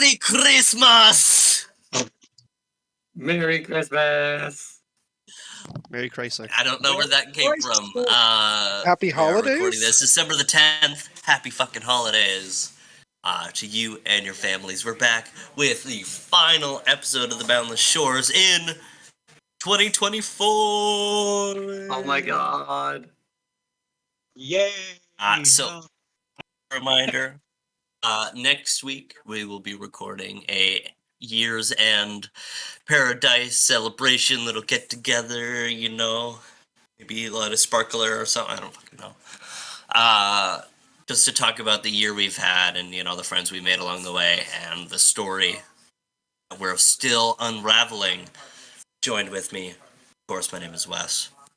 Merry Christmas! Merry Christmas! Merry Chrysler. I don't know where that came from. Happy we are holidays? recording this December the 10th. Happy fucking holidays to you and your families. We're back with the final episode of the Boundless Shores in 2024. Oh my god. Yay! So, reminder, next week we will be recording a year's end paradise celebration, little get together, you know, maybe light a sparkler or something, I don't fucking know. Just to talk about the year we've had and, you know, the friends we made along the way and the story that we're still unraveling. Joined with me, of course, my name is Wes. I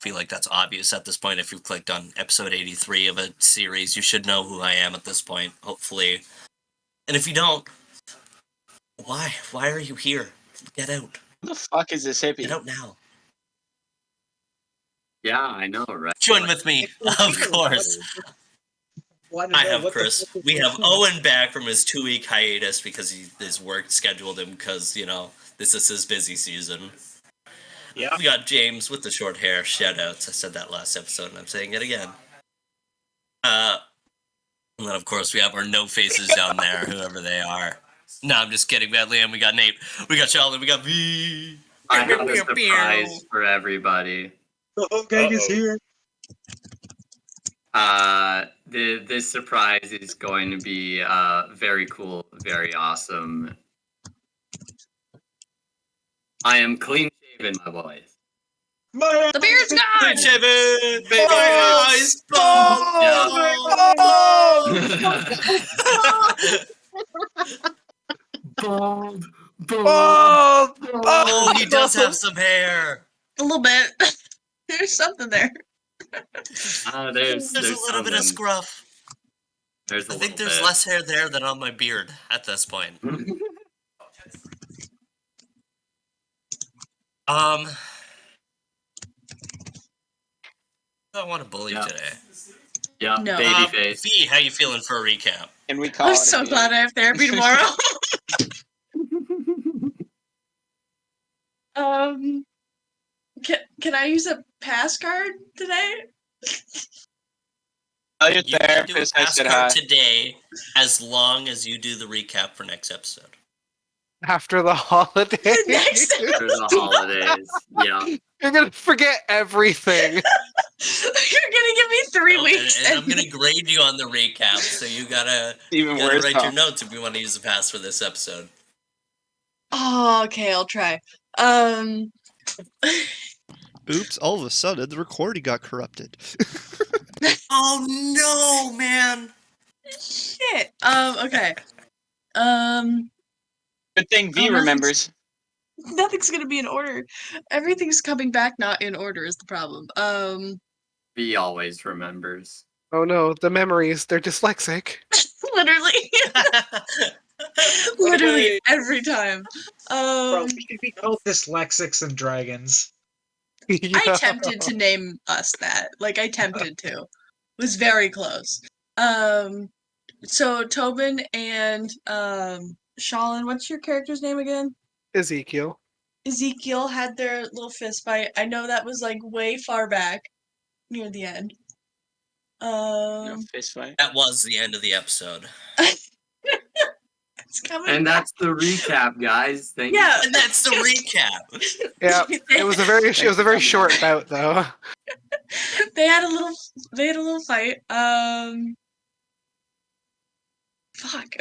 feel like that's obvious at this point. If you've clicked on episode 83 of a series, you should know who I am at this point, hopefully. And if you don't, why? Why are you here? Get out. Who the fuck is this hippie? Get out now. Yeah, I know, right? Join with me, of course. I have Chris. We have Owen back from his 2-week hiatus because his work scheduled him because, you know, this is his busy season. Yeah. We got James with the short hair. Shoutouts. I said that last episode and I'm saying it again. And then, of course, we have our no faces down there, whoever they are. No, I'm just kidding. We got Liam, we got Nate, we got Charlie, we got V. I have a surprise for everybody. The whole gang is here. This surprise is going to be very cool, very awesome. I am clean shaven, my boys. The beard's gone! Clean shaven! Big eyes! Bald! Oh, he does have some hair! A little bit. There's something there. There's a little bit of scruff. There's I think there's less hair there than on my beard at this point. I want to bully today. Yeah, No, baby face. V, how you feeling for a recap? And we call I'm it so a glad I have therapy tomorrow. Can I use a pass card today? Tell your You can do a therapist I pass said card hi. today as long as you do the recap for next episode. After the holidays. Next For the holidays. Yeah. You're gonna forget everything. You're gonna give me 3 Oh, weeks. and I'm gonna grade you on the recap, so you gotta Even gotta worse. write your notes if you want to use the pass for this episode. Oh, okay, I'll try. Oops, all of a sudden the recording got corrupted. Oh no, man! Shit. Okay. Good thing V Oh, remembers. Nothing's gonna be in order. Everything's coming back not in order is the problem. V always remembers. Oh no, the memories, they're dyslexic. Literally. Literally every time. Bro, we could be called dyslexics and dragons. I Yeah. attempted to name us that. Like, I attempted to. It was very close. So Tobin and Shalin, what's your character's name again? Ezekiel. Ezekiel had their little fist fight. I know that was like way far back near the end. No fist fight. That was the end of the episode. It's coming And back. that's the recap, guys. Thank Yeah. And that's the recap. Yeah, it was a very short bout though. They had a little fight. Fuck.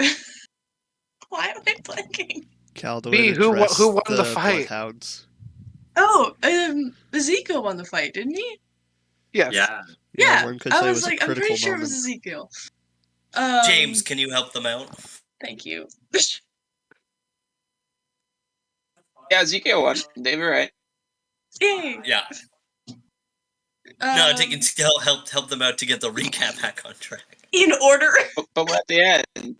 Why am I blanking? Cal, the B, way to who dress won the fight? bloodhounds. Oh, Ezekiel won the fight, didn't he? Yes. Yeah. Yeah, one could I say was a like, I'm critical pretty sure it was moment. Ezekiel. James, can you help them out? Thank you. Yeah, Ezekiel won. They were right. Yay. Yeah. No, taking help them out to get the recap back on track. In order. But we're at the end.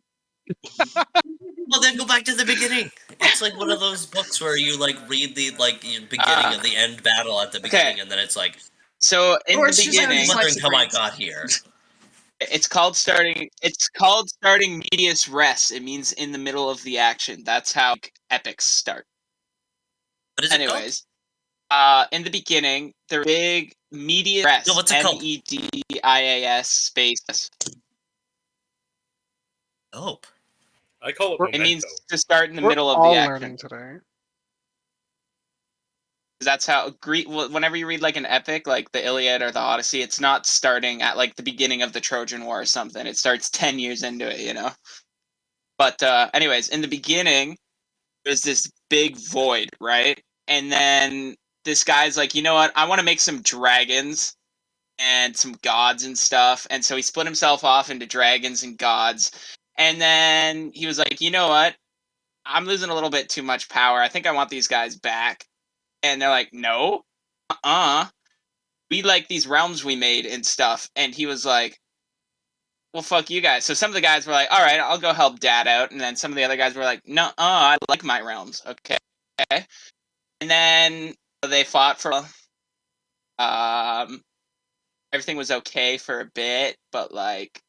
Well, then go back to the beginning. It's like one of those books where you like read the beginning of the end battle at the beginning, and then it's like, So in Or the it's just like I'm beginning, these wondering how I brains. got here. It's called starting. It's called starting medias res. It means in the middle of the action. That's how epics start. What is it called? Anyways, in the beginning, the big medias res. No, what's it called? MEDIAS space. Oh. I call it We're- It memento. means to start in the We're middle of all the action. learning today. That's how whenever you read like an epic, like the Iliad or the Odyssey, it's not starting at like the beginning of the Trojan War or something. It starts 10 years into it, you know. But anyways, in the beginning, there's this big void, right? And then this guy's like, you know what? I want to make some dragons and some gods and stuff. And so he split himself off into dragons and gods. And then he was like, you know what? I'm losing a little bit too much power. I think I want these guys back. And they're like, no, we like these realms we made and stuff. And he was like, well, fuck you guys. So some of the guys were like, all right, I'll go help dad out. And then some of the other guys were like, no, I like my realms. Okay. And then they fought for, everything was okay for a bit, but like,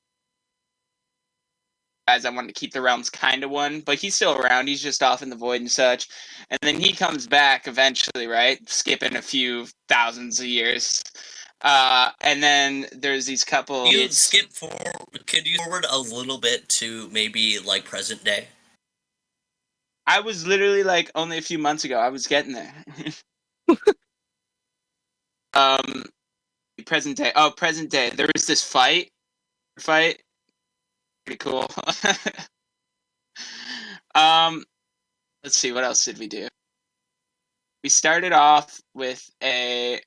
guys, I wanted to keep the realms kind of one, but he's still around. He's just off in the void and such. And then he comes back eventually, right? Skipping a few thousands of years. And then there's these couple. Could you forward a little bit to maybe like present day? I was literally like only a few months ago. I was getting there. Present day. Oh, present day. There was this fight. Pretty cool. Let's see. What else did we do? We started off with a.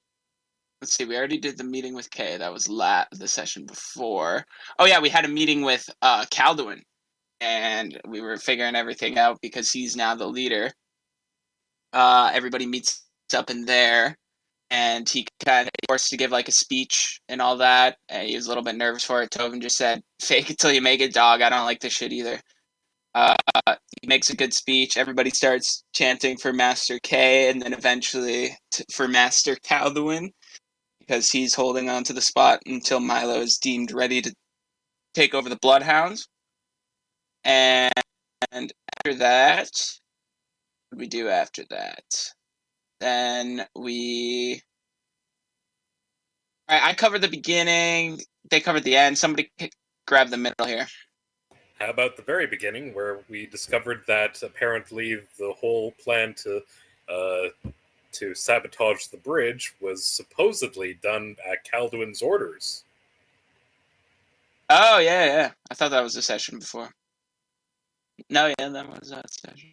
Let's see. We already did the meeting with Kay. That was the session before. Oh yeah, we had a meeting with Calduin, and we were figuring everything out because he's now the leader. Everybody meets up in there, and he kind of forced to give like a speech and all that. And he was a little bit nervous for it. Tobin just said, "Fake it till you make it, dog. I don't like this shit either." He makes a good speech. Everybody starts chanting for Master K, and then eventually for Master Calduin, because he's holding on to the spot until Milo is deemed ready to take over the Bloodhounds. And after that, what did we do after that? Then I covered the beginning. They covered the end. Somebody grab the middle here. How about the very beginning, where we discovered that apparently the whole plan to sabotage the bridge was supposedly done at Calduin's orders? Oh yeah. I thought that was the session before. No, yeah, that was that session.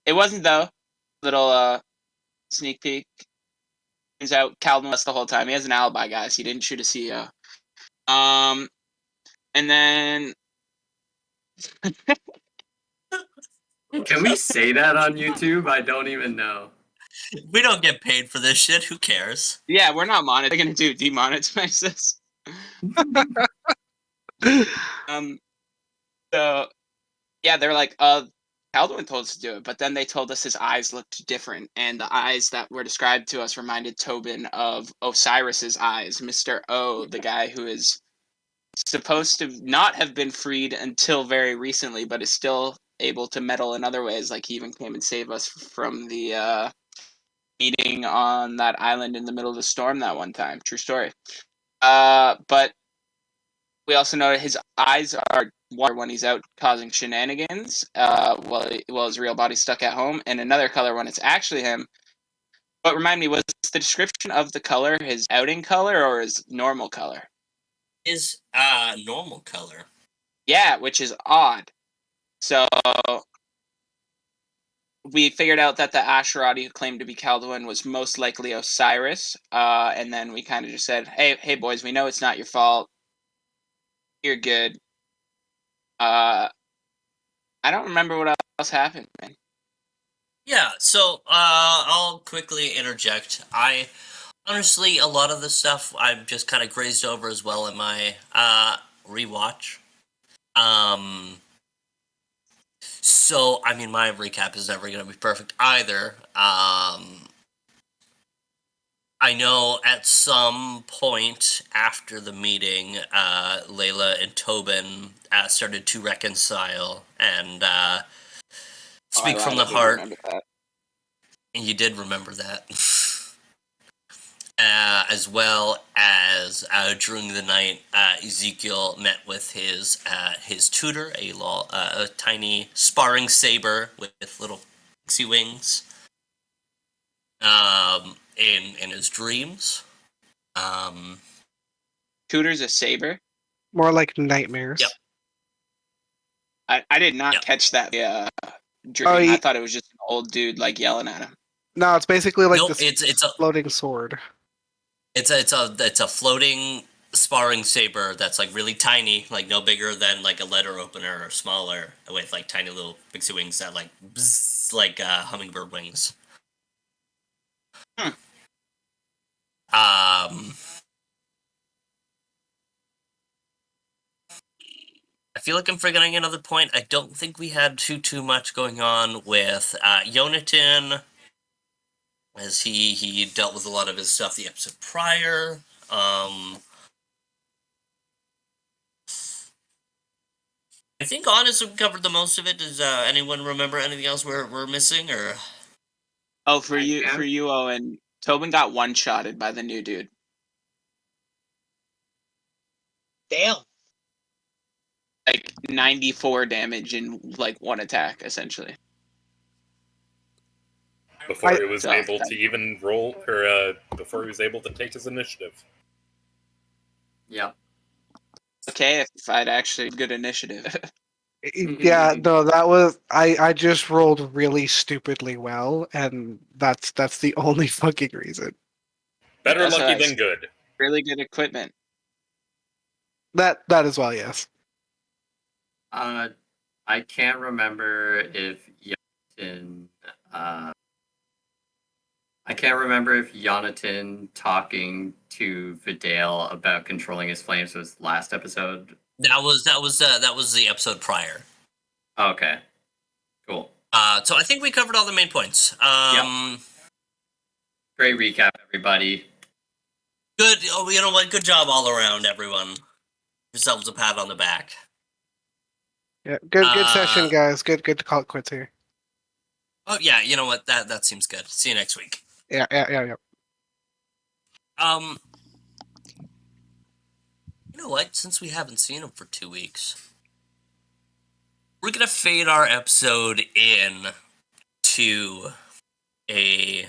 It wasn't though. Little sneak peek. Turns out Calvin was the whole time. He has an alibi, guys. He didn't shoot a CEO. And then Can we say that on YouTube? I don't even know. We don't get paid for this shit. Who cares? yeah, we're not monetized. They're gonna demonetize this. So yeah, they're like, Calduin told us to do it, but then they told us his eyes looked different, and the eyes that were described to us reminded Tobin of Osiris's eyes, Mr. O, the guy who is supposed to not have been freed until very recently, but is still able to meddle in other ways. Like he even came and saved us from the meeting on that island in the middle of the storm that one time. True story. But we also know his eyes are one when he's out causing shenanigans, while his real body's stuck at home, and another color when it's actually him. But remind me, was the description of the color his outing color or his normal color? Is normal color. Yeah, which is odd. So we figured out that the Asherati who claimed to be Calduin was most likely Osiris, and then we kind of just said, "Hey, boys, we know it's not your fault. You're good." I don't remember what else happened, man. Yeah, so I'll quickly interject. I honestly, a lot of the stuff I've just kind of grazed over as well in my rewatch. So I mean, my recap is never going to be perfect either. I know at some point after the meeting, Layla and Tobin started to reconcile and speak from the I did heart. remember that. You did remember that. As well as during the night, Ezekiel met with his tutor, a tiny sparring saber with little pixie wings. In his dreams. Tutor's a saber. More like nightmares. Yep. I did not Yep. catch that dream. Oh, I thought it was just an old dude like yelling at him. No, it's basically like Nope, this it's a floating sword. it's a floating sparring saber that's like really tiny, like no bigger than like a letter opener or smaller, with like tiny little pixie wings that like bzz, like hummingbird wings. Hmm. I feel like I'm forgetting another point. I don't think we had too much going on with Yonatan, as he dealt with a lot of his stuff the episode prior. I think honestly we covered the most of it. Does anyone remember anything else we're missing, or? Oh, for I you, am. Owen. Tobin got one-shotted by the new dude. Damn. Like 94 damage in like one attack, essentially. Before I- he was So, able to even roll, or before he was able to take his initiative. Yep. okay, if I'd actually good initiative. Yeah, no, that was I just rolled really stupidly well, and that's the only fucking reason. Better Also lucky has than good. really good equipment. That as well, yes. I can't remember if Jonathan. I can't remember if Jonathan talking to Vidal about controlling his flames was last episode. That was the episode prior. Okay. Cool. So I think we covered all the main points. Great recap, everybody. Good. Oh, you know what? Good job all around, everyone. Yourselves a pat on the back. Yeah, good session, guys. Good to call it quits here. Oh yeah, you know what? That seems good. See you next week. Yeah. You know what? Since we haven't seen him for 2 weeks, we're gonna fade our episode in to a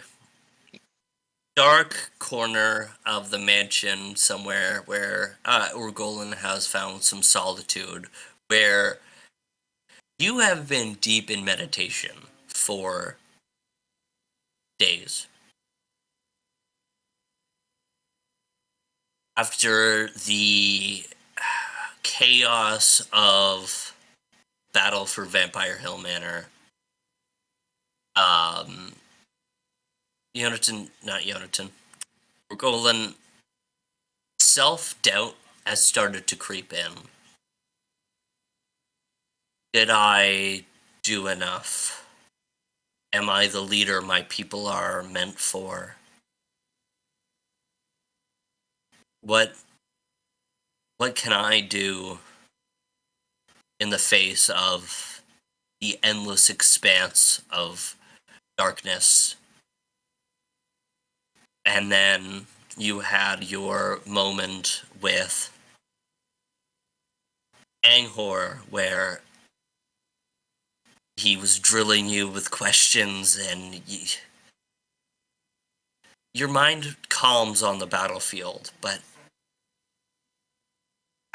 dark corner of the mansion somewhere where Urgolin has found some solitude, where you have been deep in meditation for days. After the chaos of Battle for Vampire Hill Manor, Urgolin, self-doubt has started to creep in. Did I do enough? Am I the leader my people are meant for? What can I do in the face of the endless expanse of darkness? And then you had your moment with Anghor, where he was drilling you with questions, and your mind calms on the battlefield, but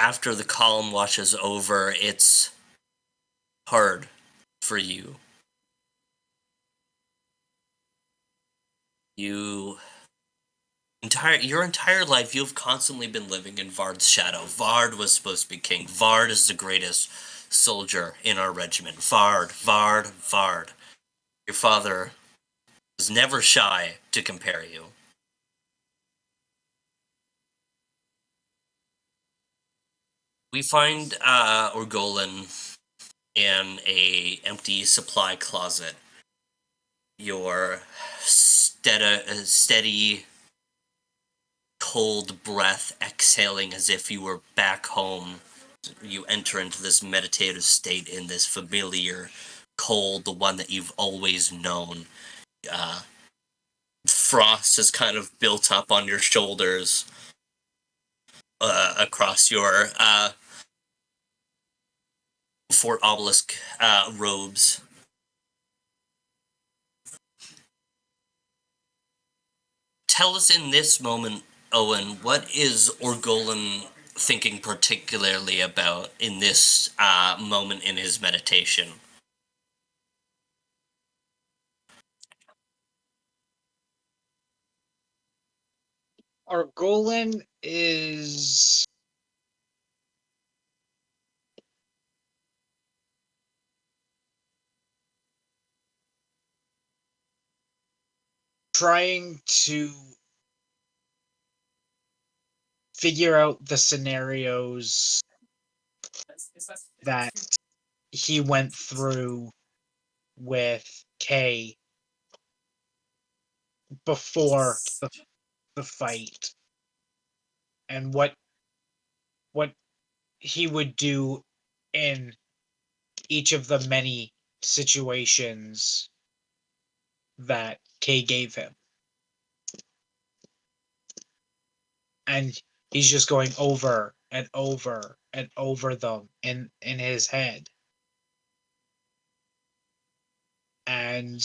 after the calm washes over, it's hard for you. Your entire life, you've constantly been living in Vard's shadow. Vard was supposed to be king. Vard is the greatest soldier in our regiment. Vard. Your father was never shy to compare you. We find Urgolin in a empty supply closet. Your steady cold breath exhaling as if you were back home. You enter into this meditative state in this familiar cold, the one that you've always known. Frost is kind of built up on your shoulders, across your Fort Obelisk robes. Tell us in this moment, Owen, what is Orgolan thinking particularly about in this moment in his meditation? Argolan is trying to figure out the scenarios that he went through with Kay before the fight, and what he would do in each of the many situations that Kay gave him. And he's just going over and over and over them in his head. And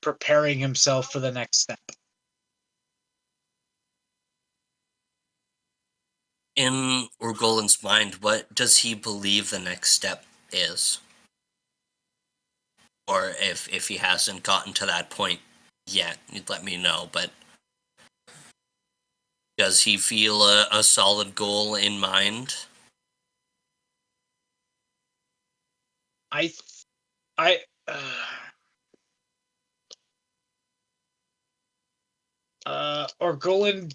preparing himself for the next step. In Orgolan's mind, what does he believe the next step is? Or if he hasn't gotten to that point yet, you'd let me know, but does he feel a solid goal in mind? Orgolan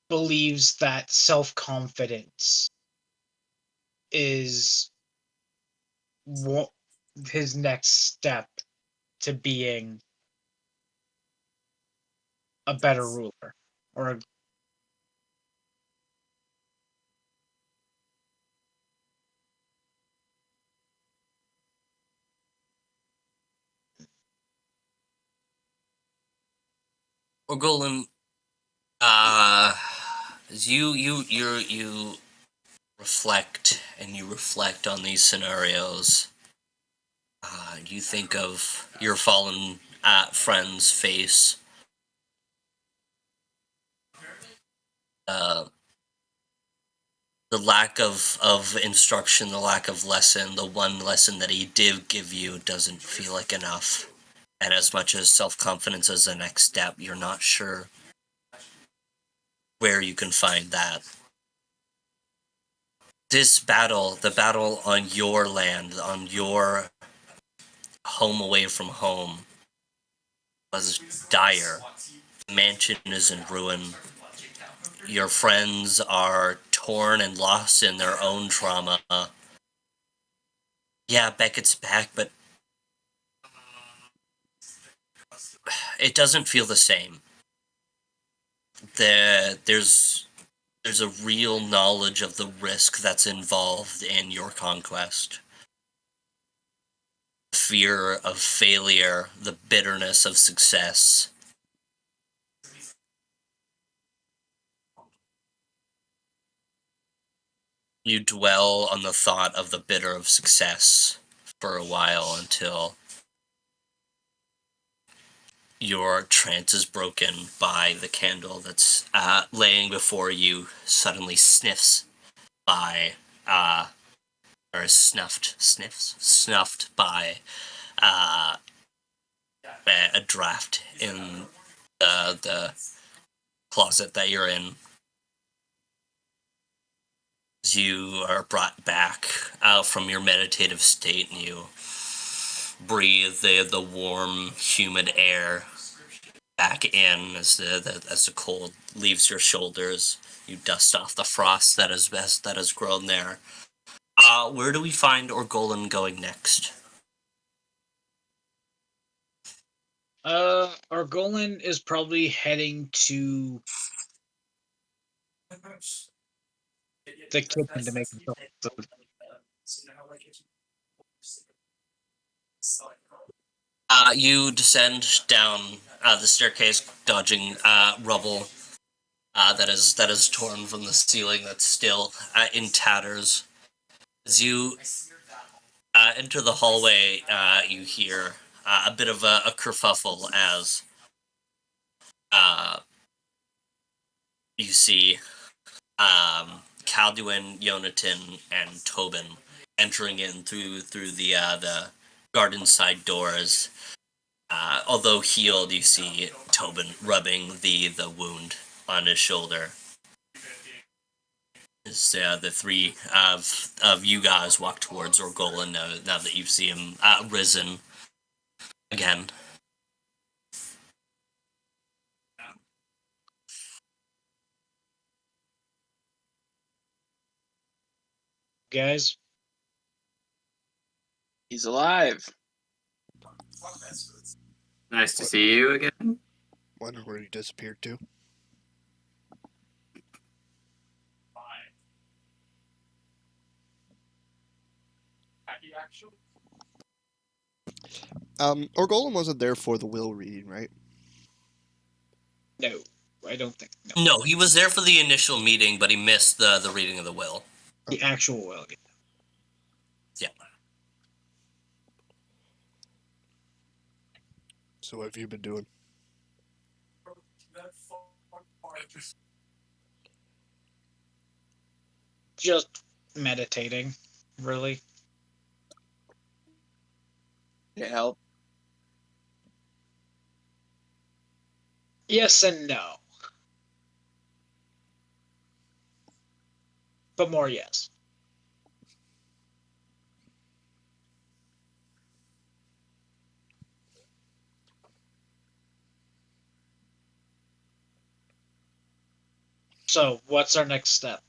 believes that self-confidence is what his next step to being a better ruler, or a Orgolan, as you reflect and you reflect on these scenarios, you think of your fallen friend's face, uh, the lack of instruction, the lack of lesson, the one lesson that he did give you doesn't feel like enough. And as much as self-confidence is the next step, you're not sure where you can find that. This battle, the battle on your land, on your home away from home, was dire. The mansion is in ruin. Your friends are torn and lost in their own trauma. Yeah, Beckett's back, but it doesn't feel the same. There's a real knowledge of the risk that's involved in your conquest. The fear of failure, the bitterness of success. You dwell on the thought of the bitter of success for a while until your trance is broken by the candle that's laying before you suddenly sniffs by, or snuffed by a draft in the closet that you're in. As you are brought back out from your meditative state and you breathe the warm, humid air back in as the cold leaves your shoulders. You dust off the frost that has grown there. Where do we find Orgolan going next? Argolan is probably heading to the kitchen to make himself food. You descend down the staircase, dodging rubble that is torn from the ceiling. That's still in tatters. As you enter the hallway, you hear a bit of a kerfuffle as you see Calduin, Yonatan, and Tobin entering in through the garden side doors. Although healed, you see Tobin rubbing the wound on his shoulder. As the three of you guys walk towards Orgolan now that you see him risen again. Guys, He's alive. Nice to see you again. Wonder where he disappeared to. Orgolan wasn't there for the will reading, right? no, I don't think. No, No, he was there for the initial meeting, but he missed the reading of the will. the actual will. Yeah. So what have you been doing? Just meditating, really. Did it help? Yes and no. But more yes. So, what's our next step?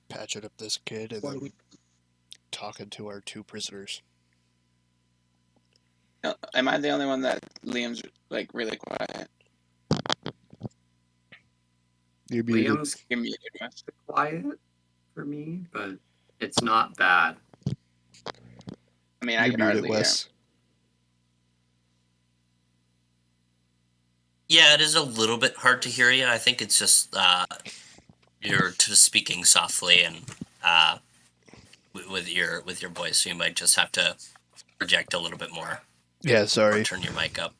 Patching up this kid and What do then we talking to our two prisoners. Am I the only one that Liam's like really quiet? You're muted. Liam's You're muted, Wes. quiet for me, but it's not bad. I mean, I You're can muted, hardly hear him. Wes. Yeah, it is a little bit hard to hear you. I think it's just you're just speaking softly and with your voice, so you might just have to project a little bit more. Yeah, Or sorry. turn your mic up.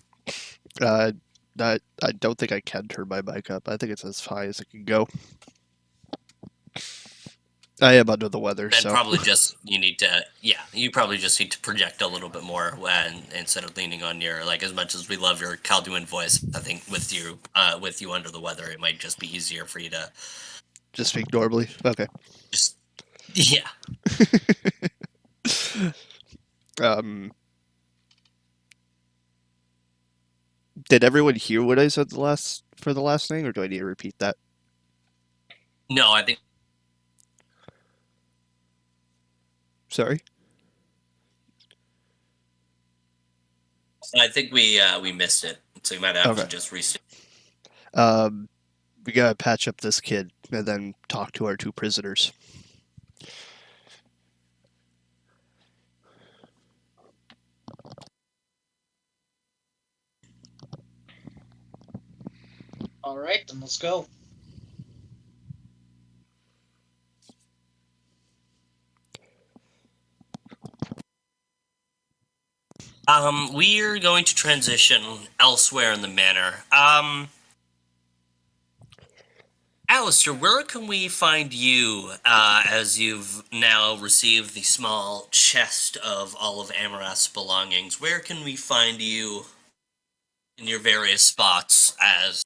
I don't think I can turn my mic up. I think it's as high as it can go. I am under the weather, Then so probably just you probably just need to project a little bit more when instead of leaning on your as much as we love your Calduin voice. I think with you under the weather, it might just be easier for you to just speak normally. Okay. just yeah. Did everyone hear what I said for the last thing, or do I need to repeat that? No, I think Sorry. we missed it, so you might have to Okay. just restate. We gotta patch up this kid and then talk to our two prisoners. All right, then let's go. We're going to transition elsewhere in the manor. Alistair, where can we find you as you've now received the small chest of all of Amarath's belongings? Where can we find you in your various spots as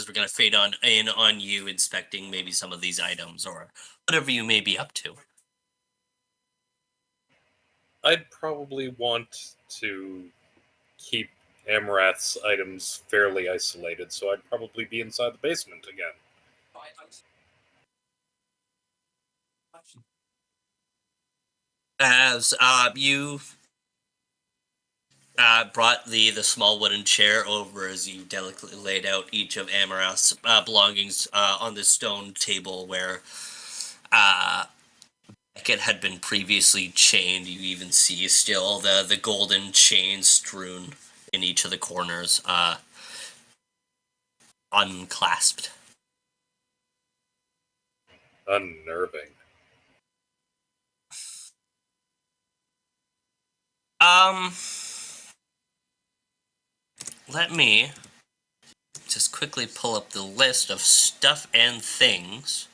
we're going to fade in on you inspecting maybe some of these items or whatever you may be up to? I'd probably want to keep Amarath's items fairly isolated, so I'd probably be inside the basement again. As you brought the small wooden chair over as you delicately laid out each of Amarath's belongings on the stone table where Beckett had been previously chained. You even see still the golden chain strewn in each of the corners, unclasped. Unnerving. Let me just quickly pull up the list of stuff and things.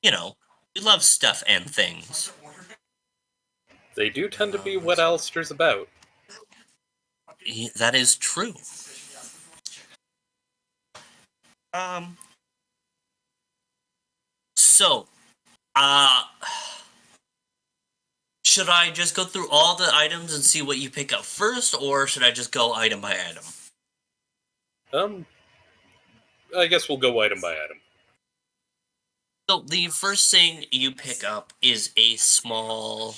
You know, we love stuff and things. They do tend to be what Alistair's about. That is true. So, should I just go through all the items and see what you pick up first, or should I just go item by item? I guess we'll go item by item. So the first thing you pick up is a small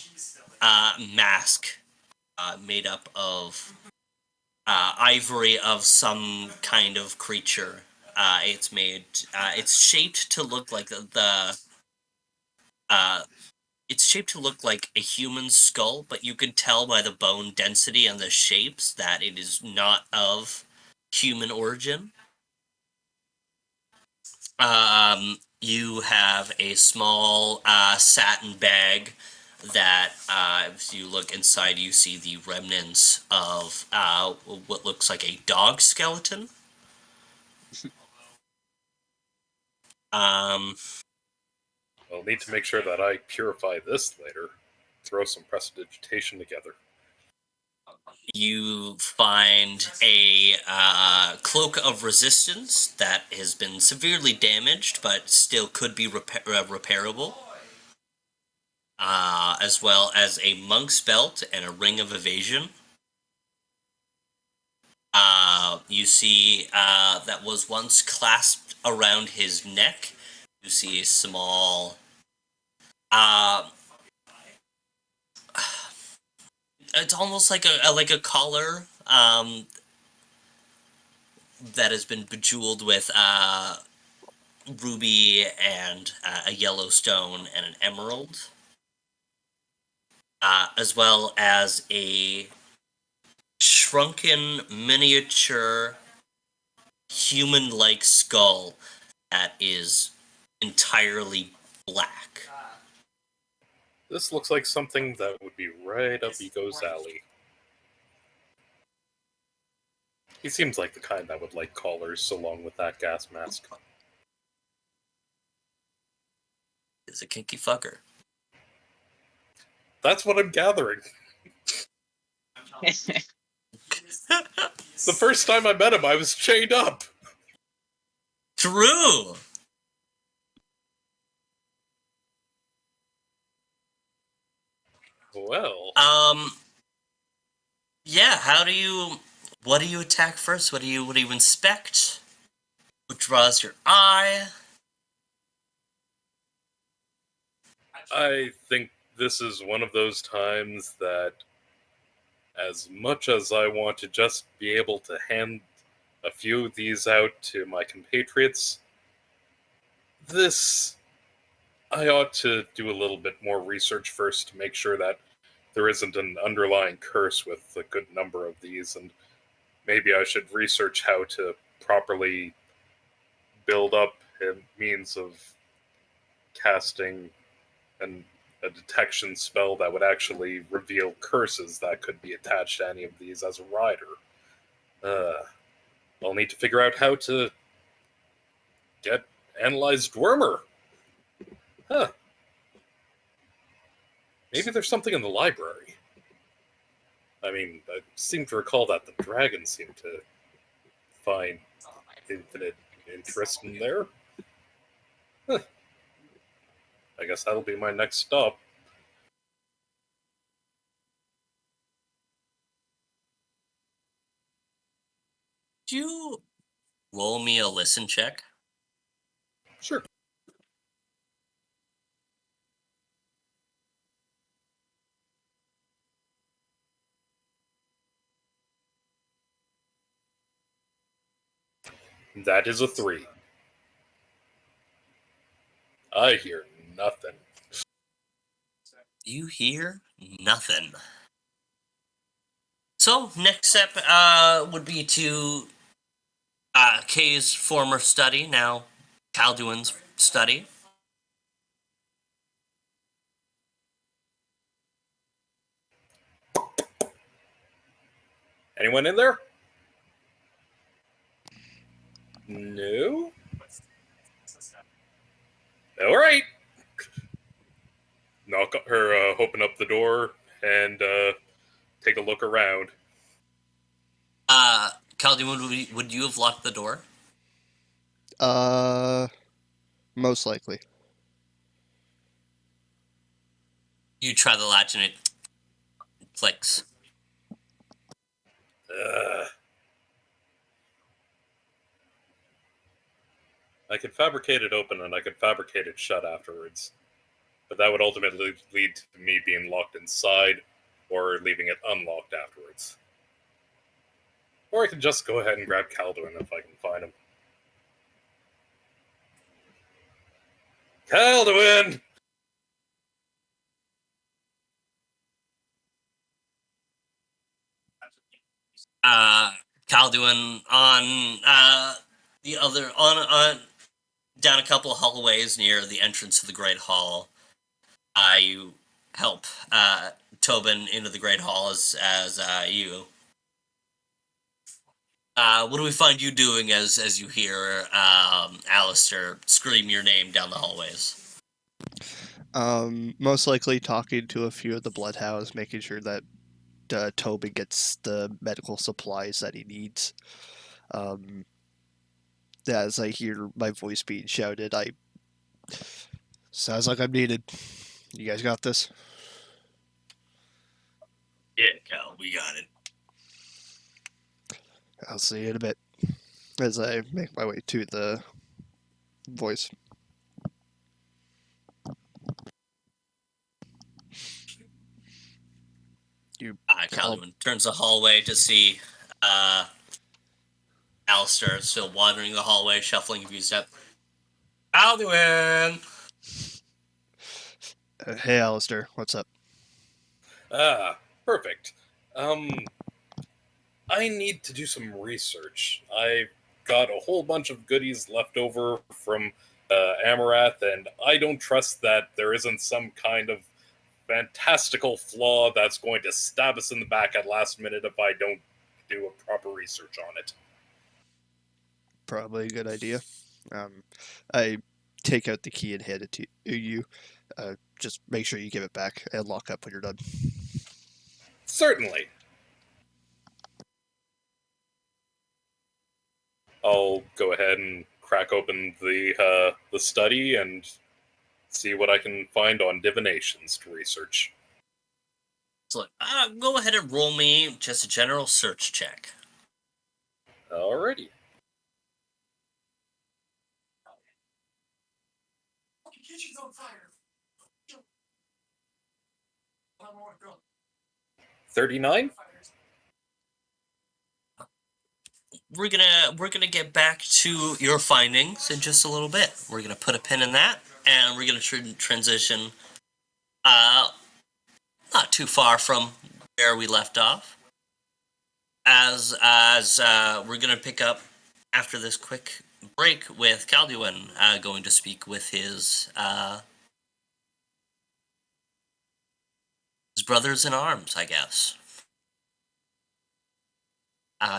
mask made up of ivory of some kind of creature. It's made. It's shaped to look like it's shaped to look like a human skull, but you can tell by the bone density and the shapes that it is not of human origin. You have a small satin bag that, if you look inside, you see the remnants of what looks like a dog skeleton. I'll need to make sure that I purify this later. Throw some prestidigitation together. You find a cloak of resistance that has been severely damaged, but still could be repairable. As well as a monk's belt and a ring of evasion. You see that was once clasped around his neck. You see a small it's almost like a collar that has been bejeweled with ruby and a yellow stone and an emerald, as well as a shrunken miniature human-like skull that is entirely black. This looks like something that would be right up Ego's alley. He seems like the kind that would like collars along with that gas mask. He's a kinky fucker. That's what I'm gathering. The first time I met him, I was chained up. True. Well, yeah, what do you attack first? What do you inspect? What draws your eye? I think this is one of those times that, as much as I want to just be able to hand a few of these out to my compatriots, I ought to do a little bit more research first to make sure that there isn't an underlying curse with a good number of these, and maybe I should research how to properly build up a means of casting a detection spell that would actually reveal curses that could be attached to any of these as a rider. I'll need to figure out how to get analyzed Dwormer. Huh. Maybe there's something in the library. I mean, I seem to recall that the dragon seemed to find infinite interest in there. Huh. I guess that'll be my next stop. Do you roll me a listen check? Sure. That is a 3. I hear nothing. You hear nothing. So next step would be to Kay's former study, now Calduin's study. Anyone in there? No? Alright. Knock her, open up the door and take a look around. Calduin, would you have locked the door? Most likely. You try the latch and it clicks. I could fabricate it open and I could fabricate it shut afterwards. But that would ultimately lead to me being locked inside or leaving it unlocked afterwards. Or I could just go ahead and grab Calduin if I can find him. Calduin! Calduin on the other on down a couple of hallways near the entrance to the Great Hall. You help Tobin into the Great Hall as you. What do we find you doing as you hear Alistair scream your name down the hallways? Most likely talking to a few of the bloodhounds, making sure that Tobin gets the medical supplies that he needs. As I hear my voice being shouted, sounds like I'm needed. You guys got this? Yeah, Cal, we got it. I'll see you in a bit. As I make my way to the voice. Calduin turns the hallway to see Alistair still wandering the hallway, shuffling a few steps. Calduin! Hey, Alistair, what's up? Perfect. I need to do some research. I've got a whole bunch of goodies left over from Amarath, and I don't trust that there isn't some kind of fantastical flaw that's going to stab us in the back at last minute if I don't do a proper research on it. Probably a good idea. I take out the key and hand it to you. Just make sure you give it back and lock up when you're done. Certainly. I'll go ahead and crack open the study and see what I can find on divinations to research. So, go ahead and roll me just a general search check. Alrighty. $39? We're gonna get back to your findings in just a little bit. We're gonna put a pin in that, and we're gonna transition not too far from where we left off. As we're gonna pick up after this quick break with Calduin going to speak with his brothers in arms, I guess.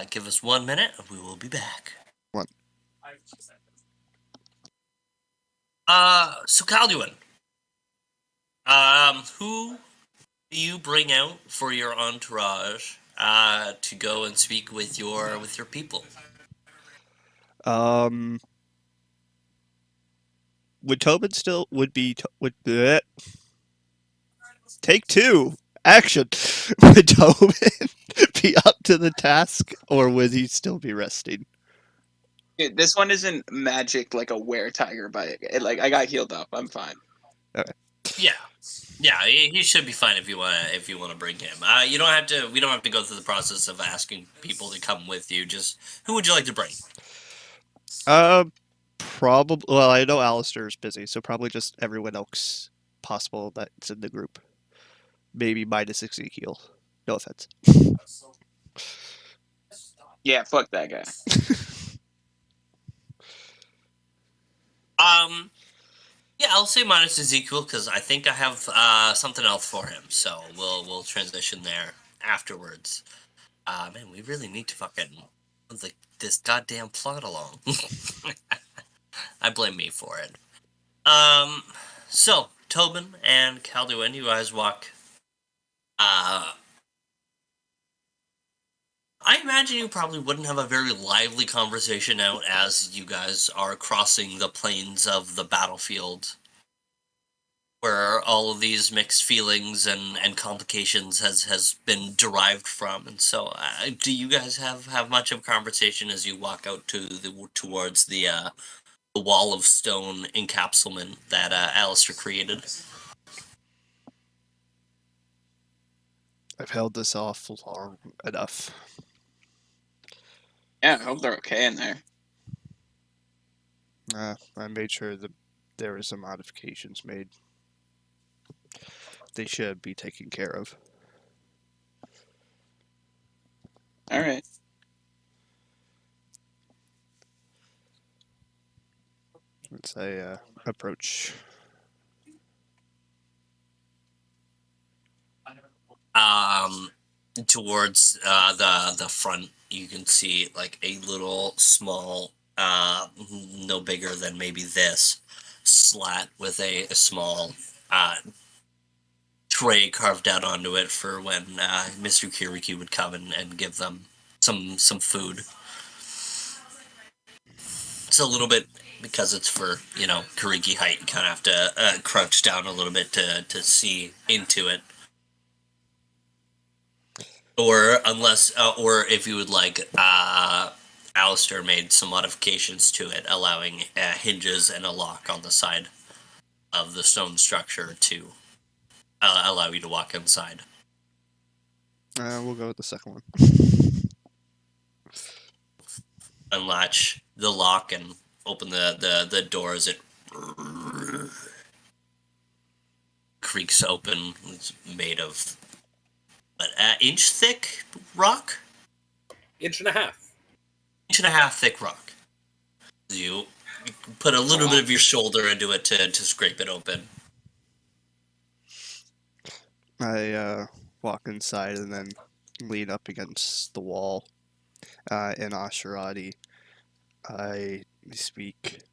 Give us 1 minute, and we will be back. One. So Calduin, who do you bring out for your entourage to go and speak with your people? Would Tobin still would take 2 action? Would Tobin be up to the task, or would he still be resting? This one isn't magic like a were-tiger bite. Like, I got healed up. I'm fine. Yeah, he should be fine if you want to bring him. You don't have to. We don't have to go through the process of asking people to come with you. Just who would you like to bring? Probably. Well, I know Alistair's busy, so probably just everyone else possible that's in the group. Maybe minus Ezekiel. No offense. Yeah, fuck that guy. Yeah, I'll say minus Ezekiel because I think I have something else for him. So we'll transition there afterwards. Man, we really need to fucking move this goddamn plot along. I blame me for it. So Tobin and Calduin, you guys walk. I imagine you probably wouldn't have a very lively conversation out as you guys are crossing the plains of the battlefield, where all of these mixed feelings and complications has been derived from. And so, do you guys have much of a conversation as you walk out towards the wall of stone encapsulment that Alistair created? I've held this off long enough. Yeah, I hope they're okay in there. I made sure that there were some modifications made. They should be taken care of. All right. It's a approach. Towards the front, you can see like a little small, no bigger than maybe this slat with a small tray carved out onto it for when Mr. Kiriki would come and give them some food. It's a little bit, because it's for Kiriki height, you kind of have to crouch down a little bit to see into it. Or unless, or if you would like, Alistair made some modifications to it, allowing hinges and a lock on the side of the stone structure to allow you to walk inside. We'll go with the second one. Unlatch the lock and open the door as it creaks open. It's made of inch thick rock? Inch and a half. Inch and a half thick rock. You put a little bit of your shoulder into it to scrape it open. I walk inside and then lean up against the wall. In Asherati, I speak.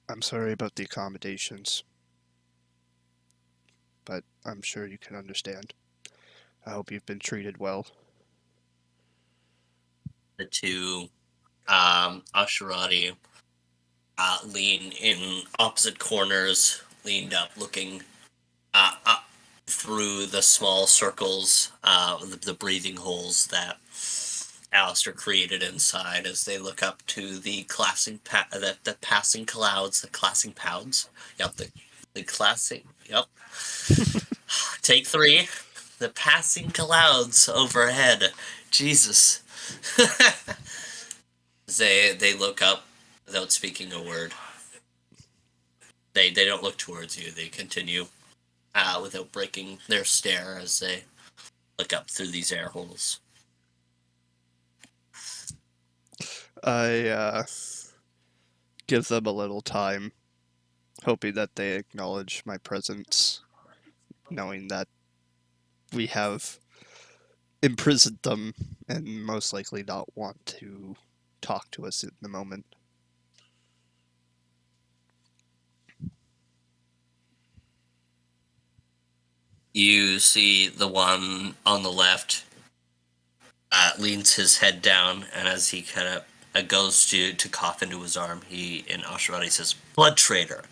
I'm sorry about the accommodations, but I'm sure you can understand. I hope you've been treated well. The two Asherati lean in opposite corners, leaned up, looking up through the small circles, the breathing holes that Alistair created inside as they look up to the the passing clouds, the classing pounds. Yep, the classing. Yep. Take 3. The passing clouds overhead. Jesus. They look up without speaking a word. They don't look towards you. They continue without breaking their stare as they look up through these air holes. I give them a little time, hoping that they acknowledge my presence, knowing that we have imprisoned them and most likely not want to talk to us in the moment. You see the one on the left leans his head down, and as he kind of goes to cough into his arm, he in Asherati says, "Blood traitor."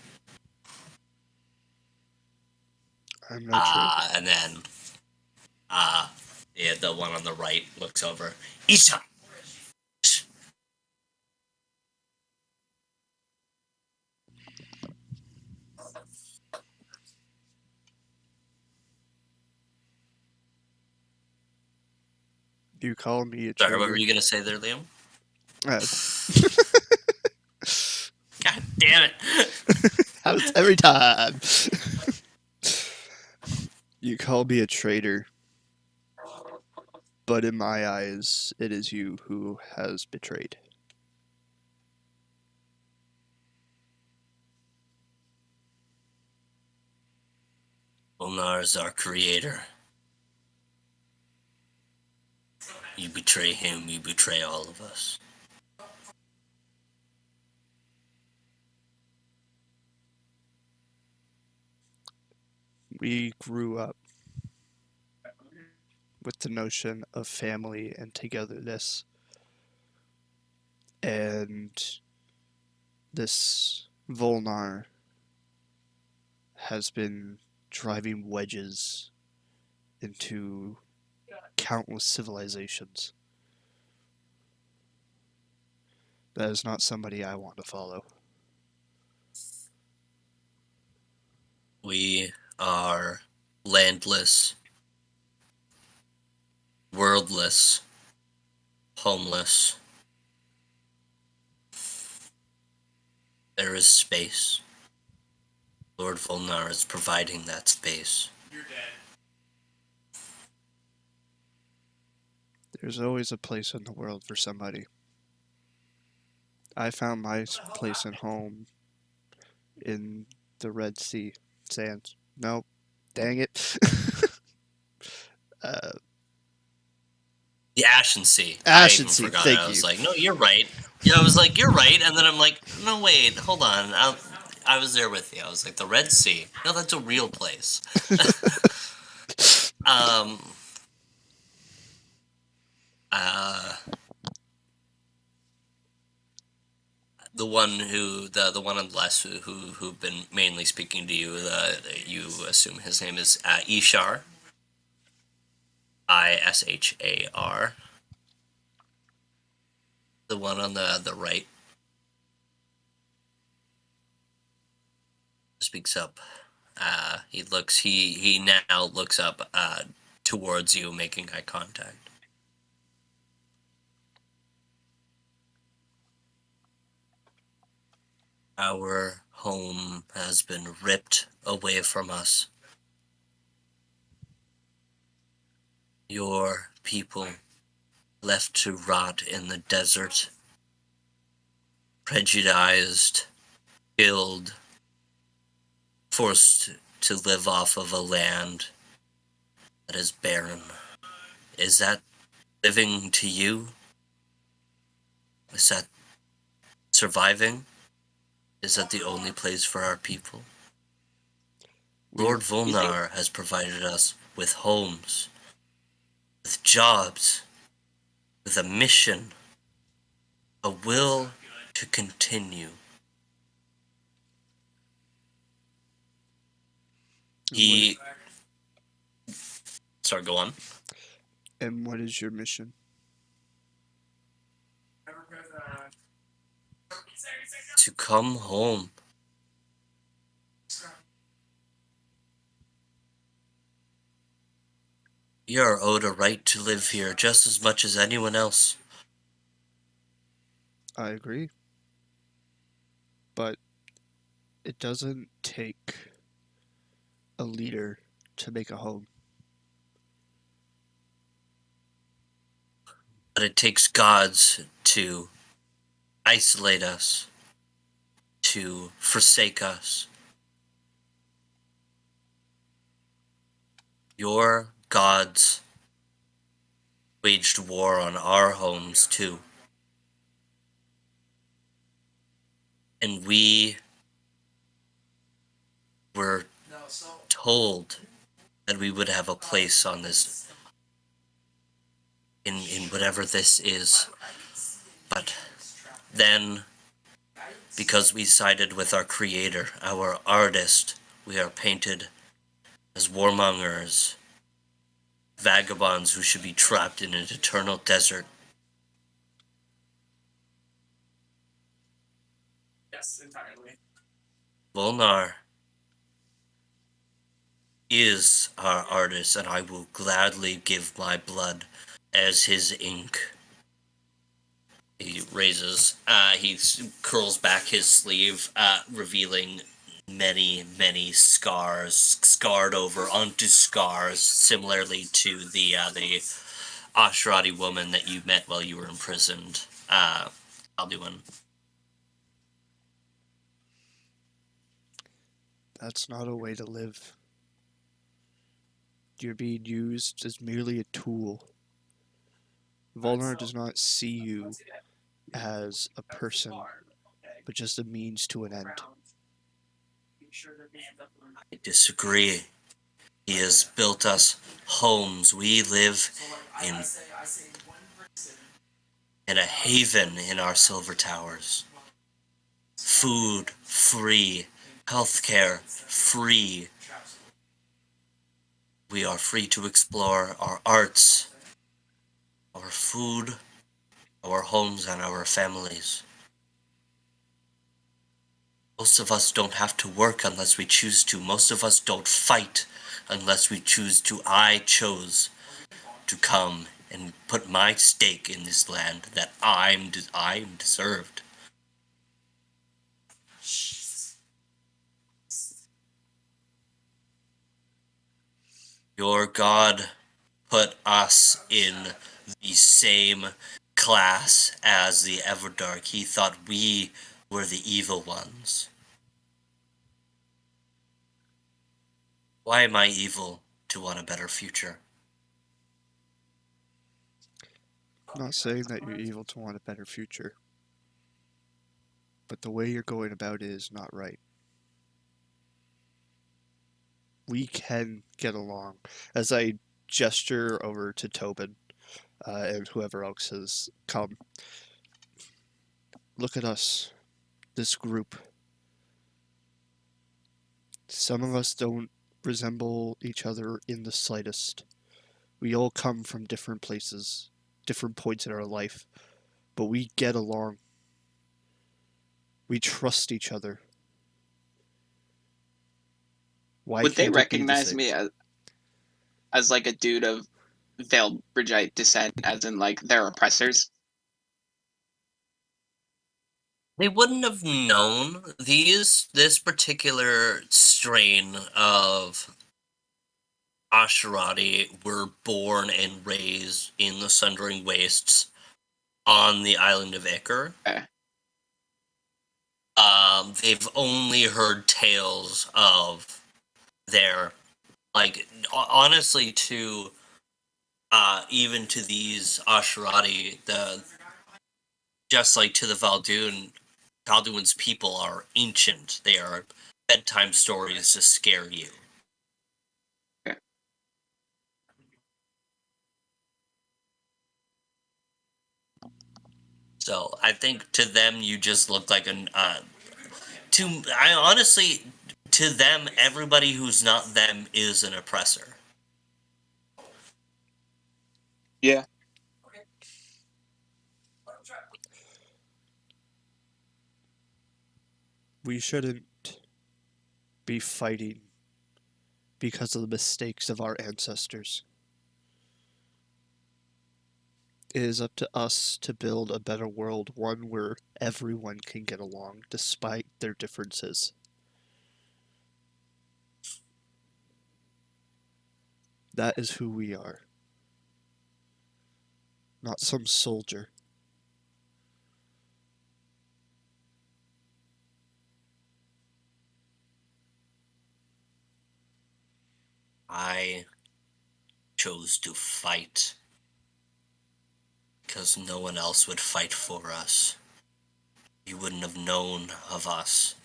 I'm not sure. And then yeah, the one on the right looks over. Isha! You call me a Sorry, what traitor. were you going to say there, Liam? Damn it. Happens every time. You call me a traitor, but in my eyes, it is you who has betrayed. Volnar is our creator. You betray him, you betray all of us. We grew up with the notion of family and togetherness, and this Volnar has been driving wedges into countless civilizations. That is not somebody I want to follow. We are landless, worldless, homeless. There is space. Lord Volnar is providing that space. There's always a place in the world for somebody. I found my place and home in the Red Sea sands. Nope. Dang it. uh, The Ashen Sea. Ashen I even Sea, forgot it. thank I was you. like, no, you're right. Yeah, I was like, you're right. And then I'm like, no, wait, hold on. I was there with you. I was like, the Red Sea. No, that's a real place. um, uh, the one on the left who've been mainly speaking to you, you assume his name is Ishar. Ishar. The one on the right speaks up. He now looks up towards you, making eye contact. Our home has been ripped away from us. Your people left to rot in the desert, prejudiced, killed, forced to live off of a land that is barren. Is that living to you? Is that surviving? Is that the only place for our people? Lord Volnar has provided us with homes, with jobs, with a mission, a will to continue. Sorry, go on. And what is your mission? To come home. You are owed a right to live here just as much as anyone else. I agree. But it doesn't take a leader to make a home. But it takes gods to isolate us, to forsake us. Your gods waged war on our homes too. And we were told that we would have a place on this, in whatever this is. But then, because we sided with our creator, our artist, we are painted as warmongers, vagabonds who should be trapped in an eternal desert. Yes, entirely. Volnar is our artist, and I will gladly give my blood as his ink. He raises, curls back his sleeve, revealing many, many scars, scarred over onto scars, similarly to the Ashrati woman that you met while you were imprisoned. Alduin. That's not a way to live. You're being used as merely a tool. Volnar does not see you as a person, but just a means to an end. I disagree. He has built us homes. We live in a haven in our silver towers. Food free, healthcare free. We are free to explore our arts, our food, our homes, and our families. Most of us don't have to work unless we choose to. Most of us don't fight unless we choose to. I chose to come and put my stake in this land that I'm deserved. Your God put us in the same class as the Everdark. He thought we were the evil ones. Why am I evil to want a better future? I'm not saying that you're evil to want a better future, but the way you're going about it is not right. We can get along. As I gesture over to Tobin and whoever else has come, look at us, this group. Some of us don't resemble each other in the slightest. We all come from different places, different points in our life, but we get along. We trust each other. Why Would they can't it be the recognize same? me as like a dude of Veiled Bridgite descent, as in like they're oppressors? They wouldn't have known this particular strain of Asherati were born and raised in the Sundering Wastes on the island of Iker. Okay. They've only heard tales of their, like, honestly, to even to these Asherati, just like to the Valduin's people are ancient. They are bedtime stories to scare you. Okay. So I think to them you just look like I honestly, to them, everybody who's not them is an oppressor. Yeah. We shouldn't be fighting because of the mistakes of our ancestors. It is up to us to build a better world, one where everyone can get along despite their differences. That is who we are. Not some soldier. I chose to fight because no one else would fight for us. You wouldn't have known of us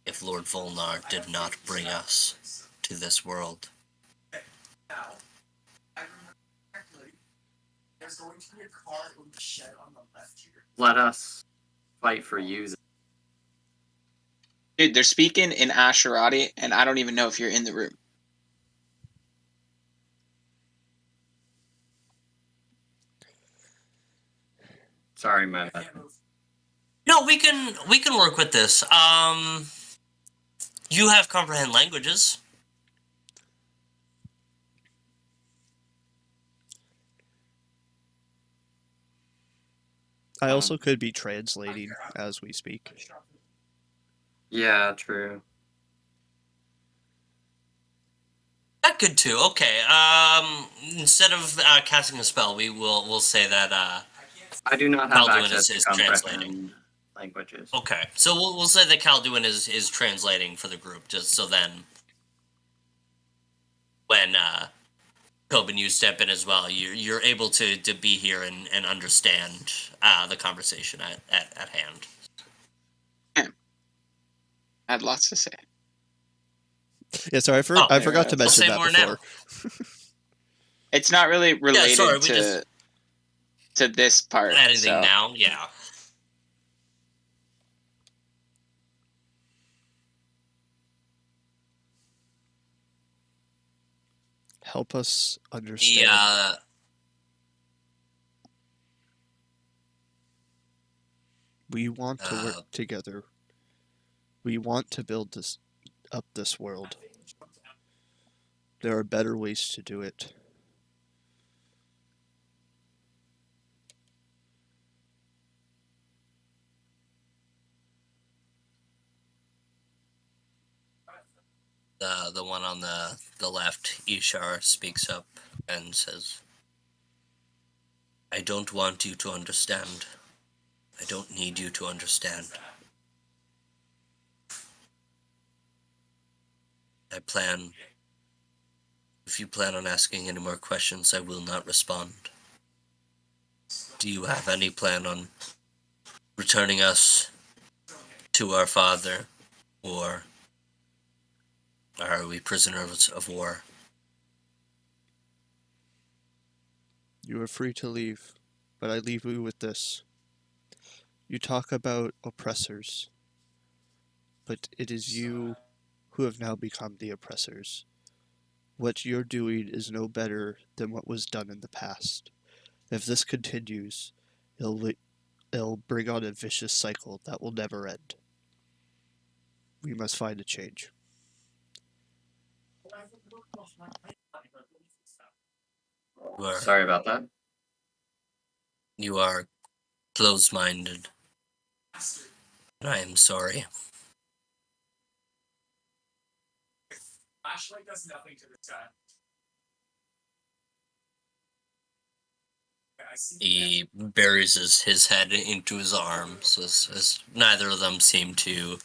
if Lord Volnar did not bring us to this world. Let us fight for you. Dude, they're speaking in Asherati, and I don't even know if you're in the room. Sorry, my bad. No, we can work with this. You have comprehend languages. I also could be translating as we speak. Yeah, true. That could too. Okay. Instead of casting a spell, we'll say that I do not have Calduin access to is translating. comprehend languages. Okay, so we'll say that Calduin is translating for the group, just so then when Tobin, you step in as well, you're able to be here and understand the conversation at hand. I had lots to say. Yeah, sorry, I forgot to we'll mention say that more before. It's not really related sorry, we just to this part. anything So now, yeah. Help us understand. We want to work together. We want to build this world. There are better ways to do it. The one on the left, Ishar, speaks up and says, I don't want you to understand. I don't need you to understand. If you plan on asking any more questions, I will not respond. Do you have any plan on returning us to our father, or are we prisoners of war? You are free to leave, but I leave you with this. You talk about oppressors, but it is you who have now become the oppressors. What you're doing is no better than what was done in the past. If this continues, it'll bring on a vicious cycle that will never end. We must find a change. Sorry about that. You are closed-minded. I am sorry. Flashlight does nothing to this guy. He buries his head into his arms as neither of them seem to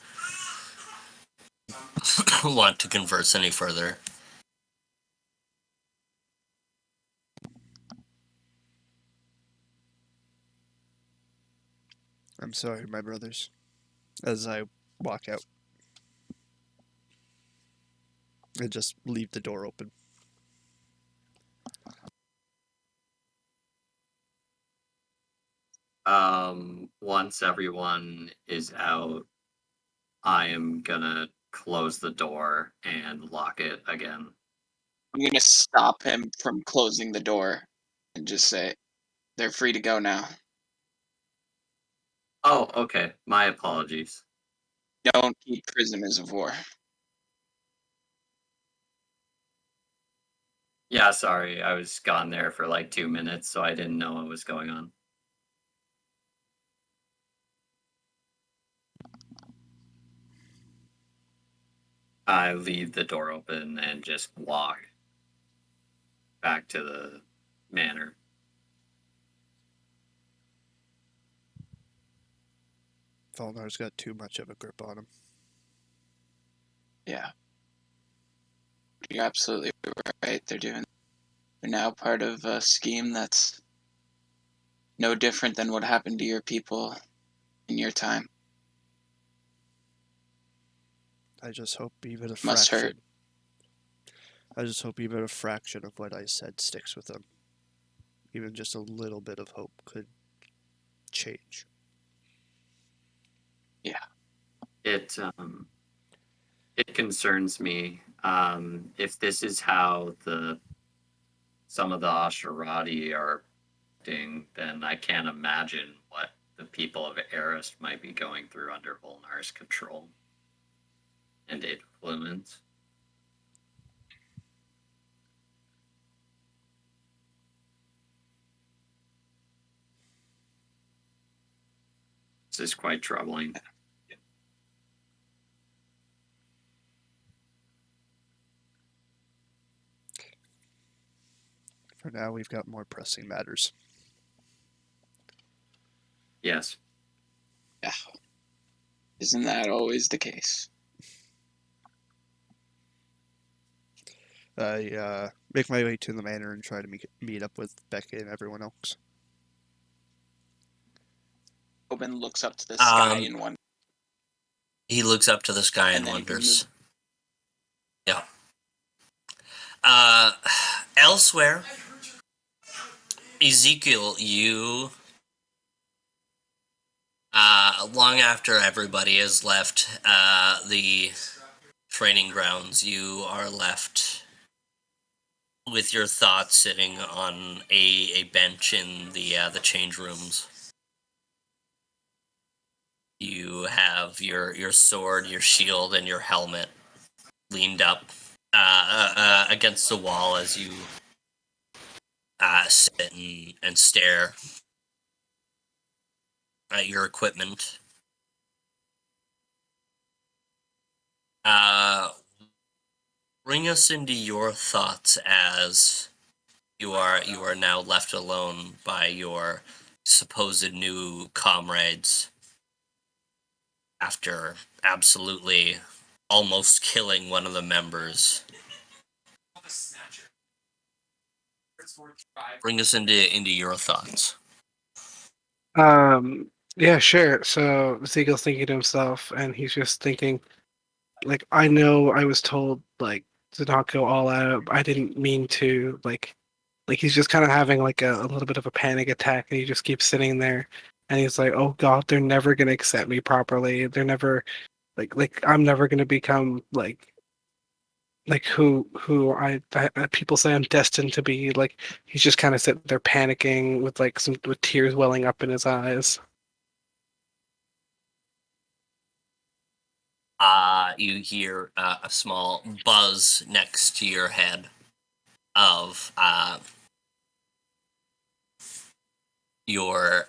want to converse any further. I'm sorry, my brothers. As I walk out. And just leave the door open. Once everyone is out, I am gonna close the door and lock it again. I'm gonna stop him from closing the door and just say they're free to go now. Oh, okay. My apologies. Don't keep prisoners of war. Yeah, sorry. I was gone there for like 2 minutes, so I didn't know what was going on. I leave the door open and just walk back to the manor. Valnar's got too much of a grip on him. Yeah. You're absolutely right. They're now part of a scheme that's no different than what happened to your people in your time. I just hope even a Must hurt. fraction. I just hope even a fraction of what I said sticks with them. Even just a little bit of hope could change. Yeah. It concerns me. If this is how some of the Oshirati are acting, then I can't imagine what the people of Eris might be going through under Volnar's control and influence. This is quite troubling. For now, we've got more pressing matters. Yes. Yeah. Isn't that always the case? I make my way to the manor and try to meet up with Becca and everyone else. Owen looks up to the sky Um, and wonders. He looks up to the sky and then he wonders. Yeah. Elsewhere, Ezekiel, you, long after everybody has left the training grounds, you are left with your thoughts sitting on a bench in the change rooms. You have your sword, your shield, and your helmet leaned up against the wall as you sit and stare at your equipment. Bring us into your thoughts as you are now left alone by your supposed new comrades after absolutely almost killing one of the members. Bring us into your thoughts. Yeah, sure. So Siegel's thinking to himself, and he's just thinking, like, I know I was told, like, to not go all out. I didn't mean to, like he's just kind of having like a little bit of a panic attack, and he just keeps sitting there, and he's like, oh God, they're never gonna accept me properly. They're never, like I'm never gonna become like who people say I'm destined to be. Like he's just kind of sitting there panicking with like with tears welling up in his eyes. You hear a small buzz next to your head of your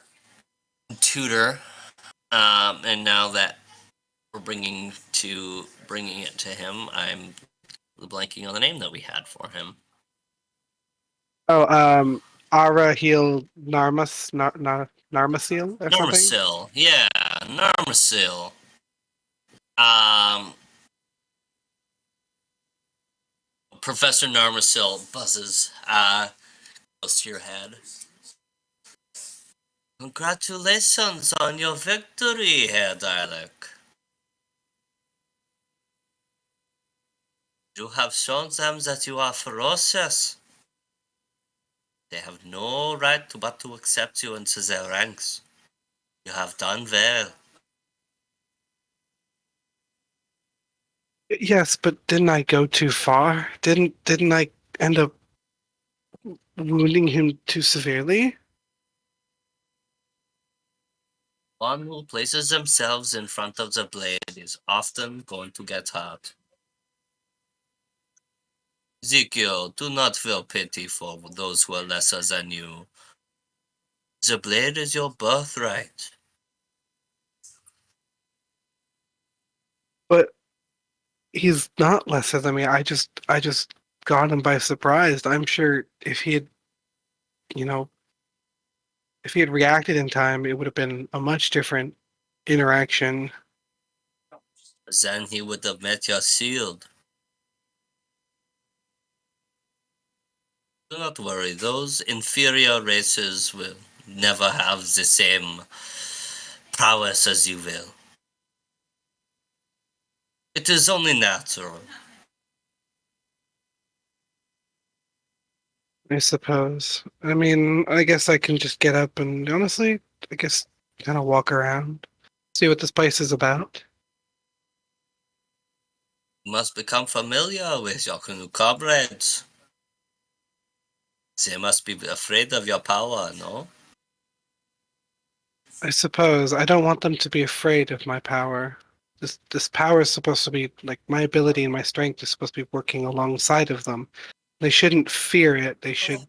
tutor, and now that we're bringing it to him, I'm blanking on the name that we had for him. Oh, Ara heal Narmasil or something. Narmasil, yeah, Narmasil. Um, Professor Narmasil buzzes close to your head. Congratulations on your victory, Herr Dialek. You have shown them that you are ferocious. They have no right but to accept you into their ranks. You have done well. Yes, but didn't I go too far? Didn't I end up wounding him too severely? One who places themselves in front of the blade is often going to get hurt. Ezekiel, do not feel pity for those who are lesser than you. The blade is your birthright. But he's not lesser than me. I just got him by surprise. I'm sure if he had, you know, if he had reacted in time, it would have been a much different interaction. Then he would have met your shield. Do not worry, those inferior races will never have the same prowess as you will. It is only natural. I suppose. I mean, I guess I can just get up and honestly, I guess kind of walk around, see what this place is about. You must become familiar with your new comrades. They must be afraid of your power, no? I suppose I don't want them to be afraid of my power. This power is supposed to be like my ability and my strength is supposed to be working alongside of them. They shouldn't fear it. They should,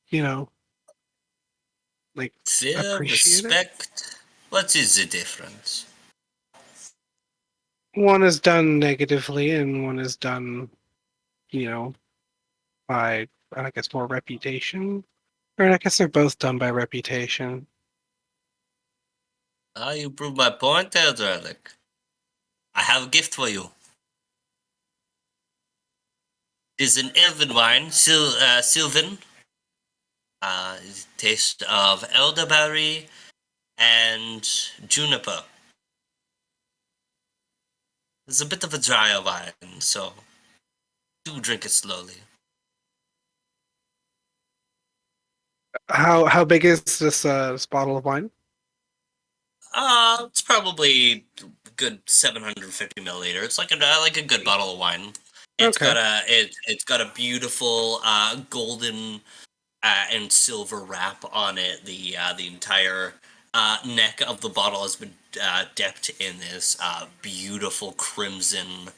you know, like Fear, appreciate it. respect, What is the difference? One is done negatively, and one is done, by, I guess, more reputation. Or I guess they're both done by reputation. You prove my point, Eldralic. I have a gift for you. It is an elven wine, Sylvan. Taste of elderberry and juniper. It's a bit of a drier wine, so do drink it slowly. How big is this bottle of wine? It's probably a good 750 milliliter. It's like a good bottle of wine. It's Okay. it's got a beautiful golden and silver wrap on it. The entire neck of the bottle has been dipped in this beautiful crimson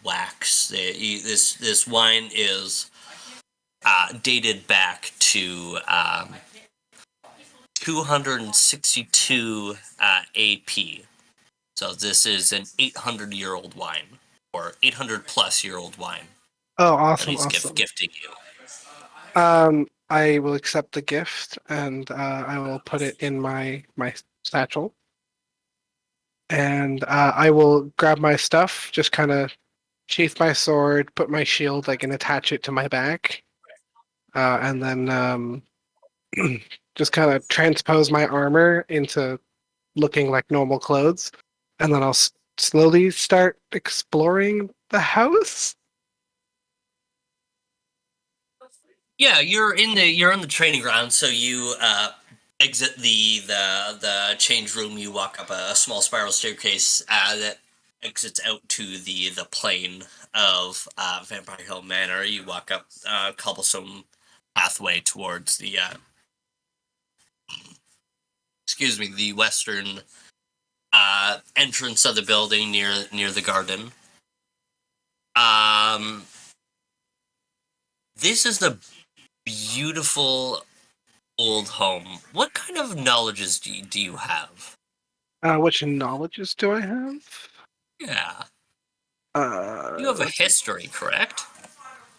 wax. This wine is dated back to 262 AP. So this is an 800-year-old wine, or 800-plus-year-old wine Oh, that awesome, he's awesome. gifting you. I will accept the gift, and I will put it in my satchel. And I will grab my stuff, just kind of sheath my sword, put my shield, and attach it to my back. And then just kind of transpose my armor into looking like normal clothes. And then I'll slowly start exploring the house. Yeah, you're in the training ground, so you exit the change room. You walk up a small spiral staircase that exits out to the plain of Vampire Hill Manor. You walk up a cobblestone pathway towards the the western entrance of the building near the garden. This is a beautiful old home. What kind of knowledges do you have? Which knowledges do I have? Yeah, you have a Let's see. history, correct?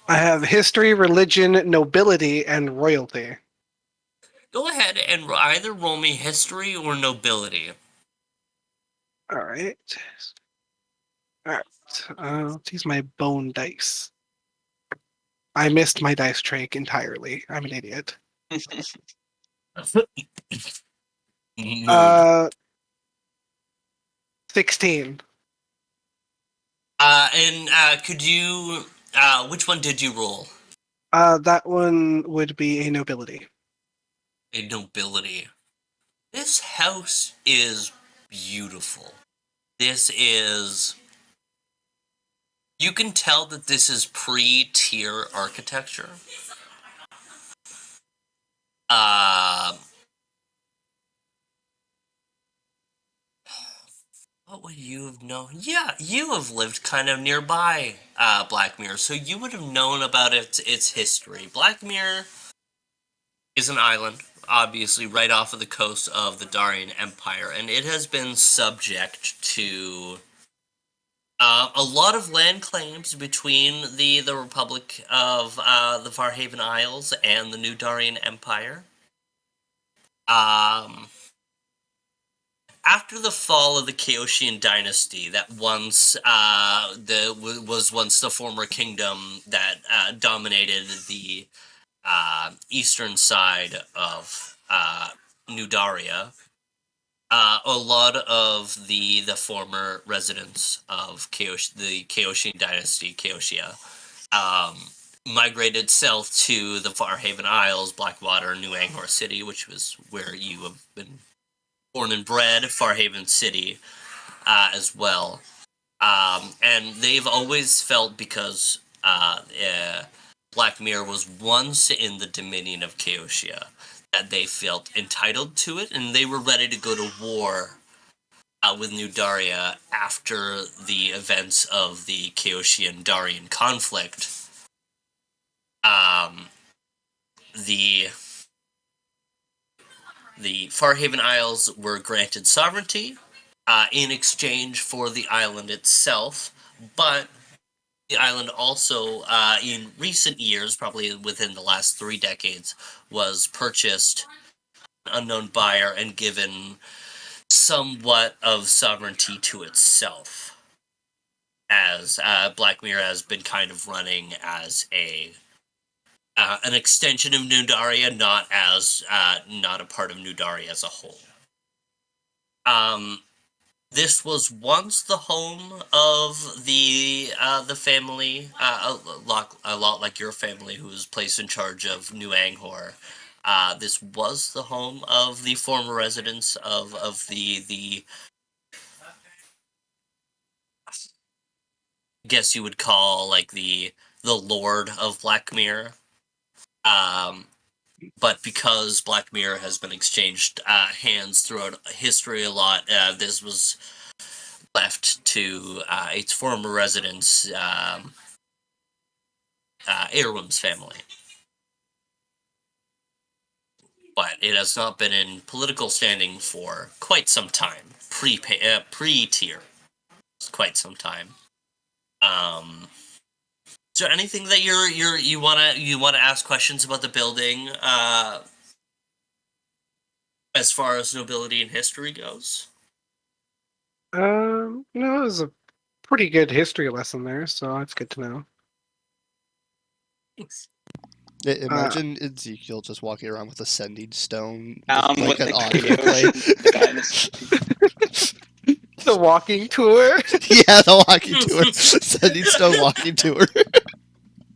I have history, religion, nobility, and royalty. Go ahead and either roll me history or nobility. All right. All right. Let's use my bone dice. I missed my dice tray entirely. I'm an idiot. Mood. 16. Could you? Which one did you roll? That one would be a nobility. A nobility. This house is beautiful. This is. You can tell that this is pre-tier architecture. What would you have known? Yeah, you have lived kind of nearby Black Mirror, so you would have known about its history. Black Mirror is an island, obviously right off of the coast of the Darien Empire, and it has been subject to a lot of land claims between the Republic of the Farhaven Isles and the New Darien Empire. After the fall of the Chaosian dynasty, that was once the former kingdom that dominated the eastern side of New Daria, a lot of the former residents of the Chaosian dynasty, Chaosia, migrated south to the Farhaven Isles, Blackwater, New Angkor City, which was where you have been born and bred, Farhaven City, as well. And they've always felt, because Black Mirror was once in the dominion of Chaosia, that they felt entitled to it, and they were ready to go to war with New Daria after the events of the Chaosian Darian conflict. The the Farhaven Isles were granted sovereignty in exchange for the island itself, but the island also, in recent years, probably within the last 3 decades, was purchased an unknown buyer and given somewhat of sovereignty to itself, as Black Mirror has been kind of running as an extension of New Daria, not not a part of New Daria as a whole. This was once the home of the family, a lot like your family, who was placed in charge of New Anghor. This was the home of the former residents of the I guess you would call like the Lord of Black Mirror. But because Black Mirror has been exchanged hands throughout history a lot, this was left to its former residents, Heirloom's family. But it has not been in political standing for quite some time, pre-tier, quite some time. Is there anything that you wanna ask questions about the building, as far as nobility and history goes? No, it was a pretty good history lesson there, so that's good to know. Imagine Ezekiel just walking around with a sending stone, With like an the audio Kyoshi play. dynasty. The walking tour. Yeah, the walking tour, sending stone walking tour.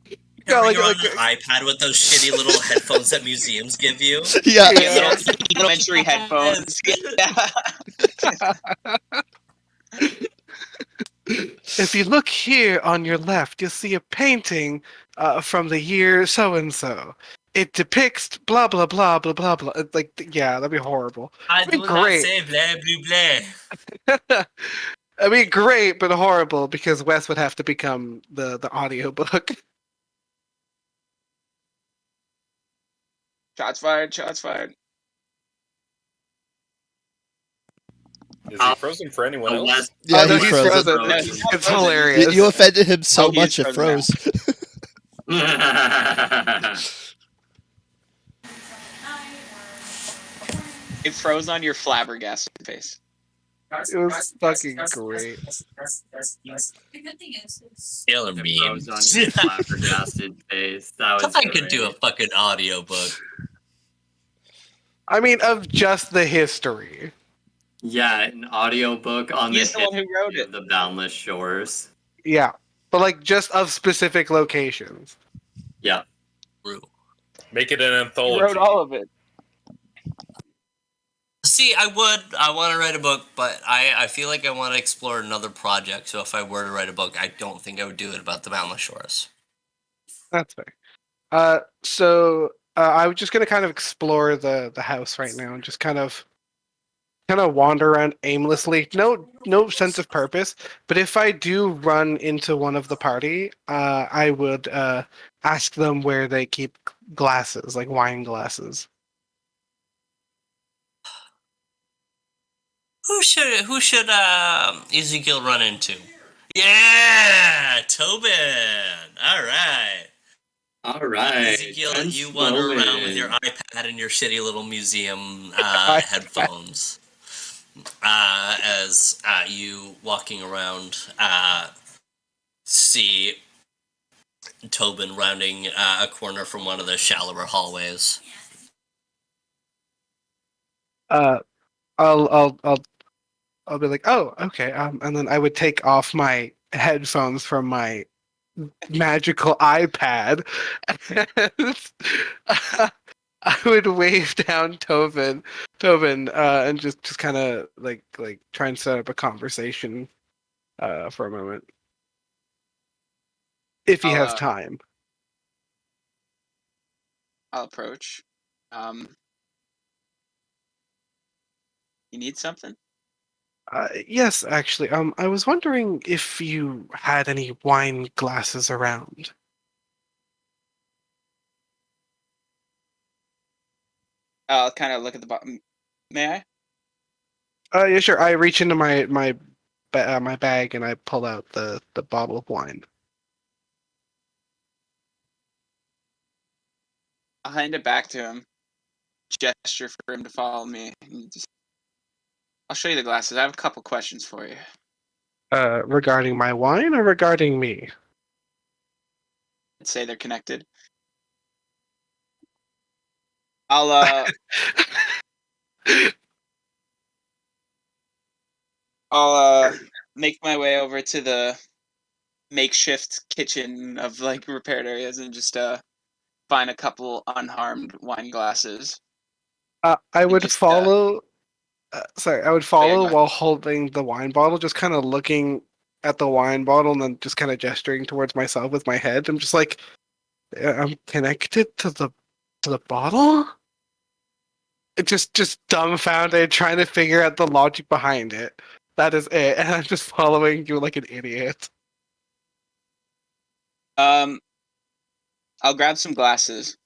Yeah, Carrying around an iPad with those shitty little headphones that museums give you. Yeah. Yeah. Little entry headphones. If you look here on your left, you'll see a painting from the year so and so. It depicts blah blah blah blah blah blah. Like, yeah, that'd be horrible. I It'd be do not great. say blah blah blah. It'd be great, but horrible because Wes would have to become the audiobook. Shots fired. Shots fired. Is he frozen for anyone else? Yeah, no, he he's frozen. frozen. No, he's not It's frozen. hilarious. You offended him so Oh, he is much it frozen froze. It froze on your flabbergasted face. It was fucking great. The good thing is, Taylor It memes. froze on your flabbergasted face. That was I could do a great. fucking audiobook. I mean, of just the history. Yeah, an audiobook on He's the one who wrote history it. of the Boundless Shores. Yeah, but like just of specific locations. Yeah. True. Make it an He anthology. wrote all of it. See, I want to write a book, but I feel like I want to explore another project. So if I were to write a book, I don't think I would do it about the Boundless Shores. That's fair. So I was just gonna kind of explore the house right now and just kind of wander around aimlessly. No sense of purpose. But if I do run into one of the party, I would ask them where they keep glasses, like wine glasses. Who should Ezekiel run into? Yeah, Tobin. All right. All right. Ezekiel, Ten you wander around with Snowman. your iPad and your shitty little museum iPad. headphones. As you walking around, see Tobin rounding a corner from one of the shallower hallways. I'll be like, oh, okay, and then I would take off my headphones from my magical iPad, and I would wave down Tobin, and just kind of like try and set up a conversation for a moment, if he has time. I'll approach. You need something? Yes, actually. I was wondering if you had any wine glasses around. I'll kind of look at the bottom. May I? Yeah, sure. I reach into my bag and I pull out the bottle of wine. I'll hand it back to him. Gesture for him to follow me. I'll show you the glasses. I have a couple questions for you. Regarding my wine or regarding me? I'd say they're connected. I'll make my way over to the makeshift kitchen of like repaired areas and just find a couple unharmed wine glasses. I And would just follow. Sorry, I would oh, yeah, follow go ahead. while holding the wine bottle, just kind of looking at the wine bottle and then just kind of gesturing towards myself with my head. I'm just like, I'm connected to the bottle. It just dumbfounded, trying to figure out the logic behind it. That is it, and I'm just following you like an idiot. I'll grab some glasses,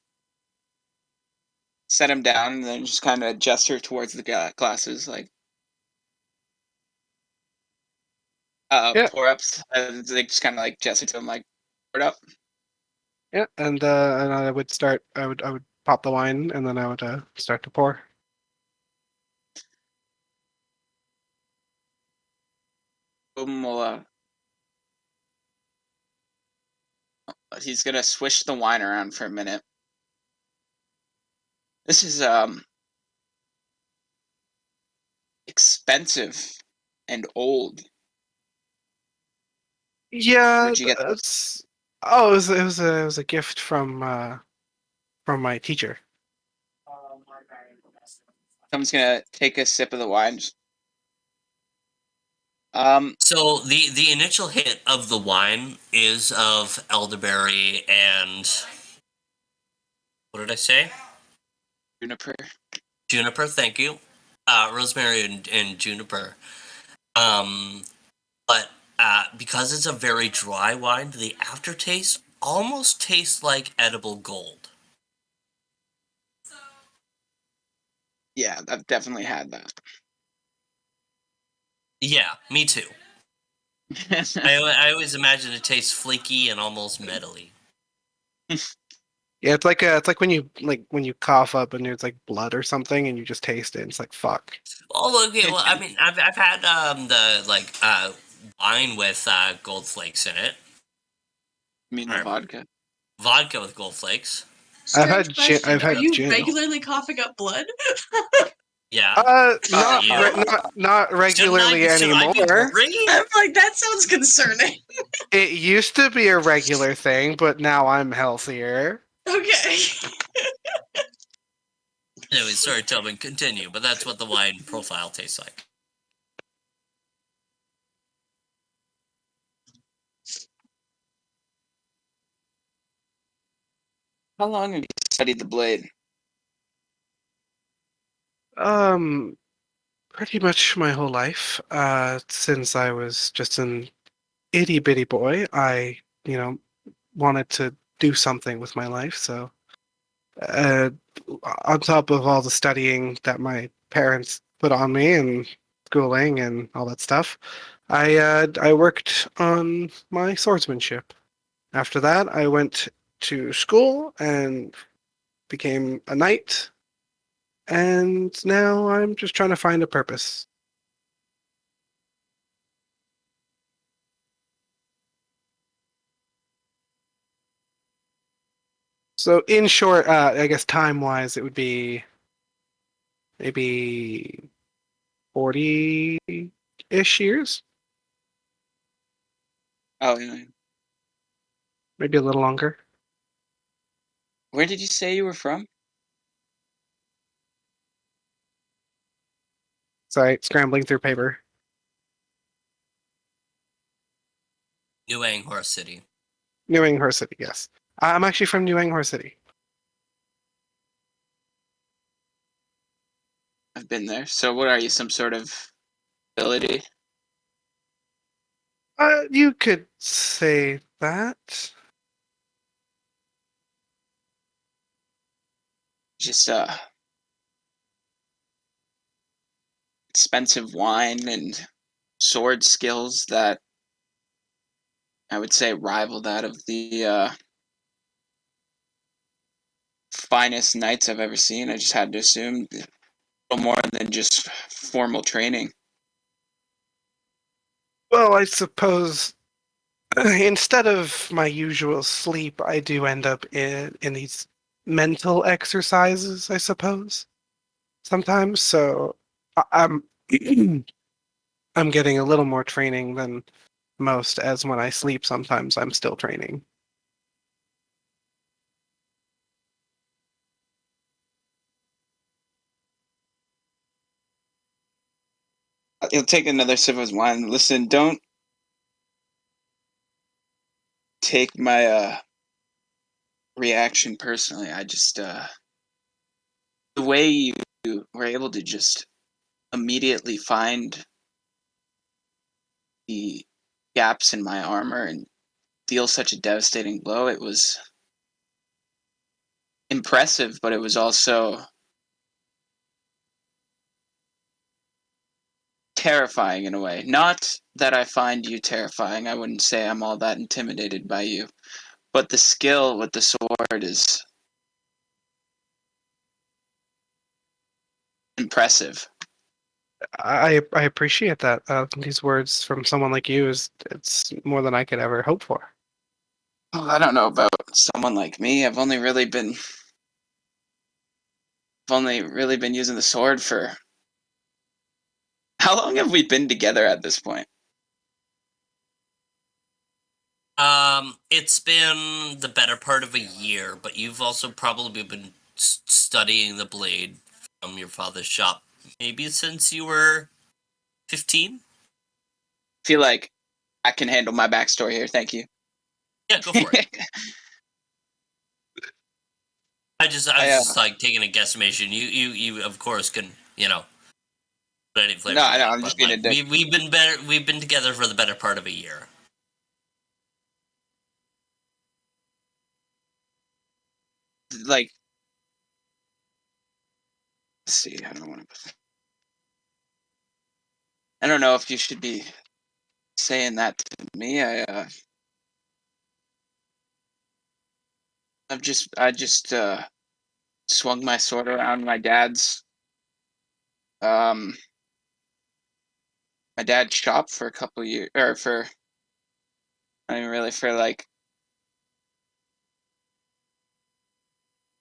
set them down, and then just kind of gesture towards the glasses, like Yeah, pour ups. They just kind of like gesture to them, like pour it up. yeah, and I would start. I would pop the wine, and then I would start to pour. Boom, he's gonna swish the wine around for a minute. This is expensive and old. Yeah, Where'd you get that? that's. Oh, it was a gift from my teacher. Someone's gonna take a sip of the wine. So the initial hit of the wine is of elderberry and what did I say? Juniper. Juniper. Thank you. Rosemary and juniper. Um, but because it's a very dry wine, the aftertaste almost tastes like edible gold. Yeah, I've definitely had that. Yeah, me too. I always imagine it tastes flaky and almost metally. Yeah, it's like when you cough up and there's like blood or something, and you just taste it. And it's like fuck. Oh, okay. Well, I mean, I've had the like wine with gold flakes in it. I mean the Or vodka. vodka with gold flakes. Strange question. I've Are had you gin. regularly coughing up blood? Yeah. Not You? not regularly Should I be anymore. worried? I'm like, that sounds concerning. It used to be a regular thing, but now I'm healthier. Okay. Anyway, sorry, Tobin, continue. But that's what the wine profile tastes like. How long have you studied the blade? Um, Pretty much my whole life. Since I was just an itty bitty boy, I, you know, wanted to do something with my life. So, uh, on top of all the studying that my parents put on me and schooling and all that stuff, I worked on my swordsmanship. After that, I went to school and became a knight, and now I'm just trying to find a purpose. So, in short, I guess time-wise, it would be maybe 40-ish years, Oh, yeah. maybe a little longer. Where did you say you were from? Sorry, scrambling through paper. New Anghor City. New Anghor City, yes. I'm actually from New Anghor City. I've been there. So what are you, some sort of ability? You could say that. Just expensive wine and sword skills that I would say rival that of the finest knights I've ever seen. I just had to assume a little more than just formal training. Well, I suppose instead of my usual sleep, I do end up in these mental exercises, I suppose, sometimes. So I'm I'm getting a little more training than most, as when I sleep, sometimes I'm still training. He'll take another sip of his wine. Listen, don't take my reaction personally. I just the way you were able to just immediately find the gaps in my armor and deal such a devastating blow, it was impressive, but it was also terrifying in a way. Not that I find you terrifying. I wouldn't say I'm all that intimidated by you. But the skill with the sword is impressive. I appreciate that. These words from someone like you is it's more than I could ever hope for. Well, I don't know about someone like me. I've only really been using the sword for how long have we been together at this point? It's been the better part of a year, but you've also probably been studying the blade from your father's shop maybe since you were 15? Feel like I can handle my backstory here. Thank you. Yeah, go for it. I was just like taking a guesstimation. You of course can, put any flavor No, on I know. that, I'm just but being a like dick. we've been together for the better part of a year. Like, let's see. I don't know if you should be saying that to me. I just swung my sword around um my dad's shop for a couple years, or for I mean really for like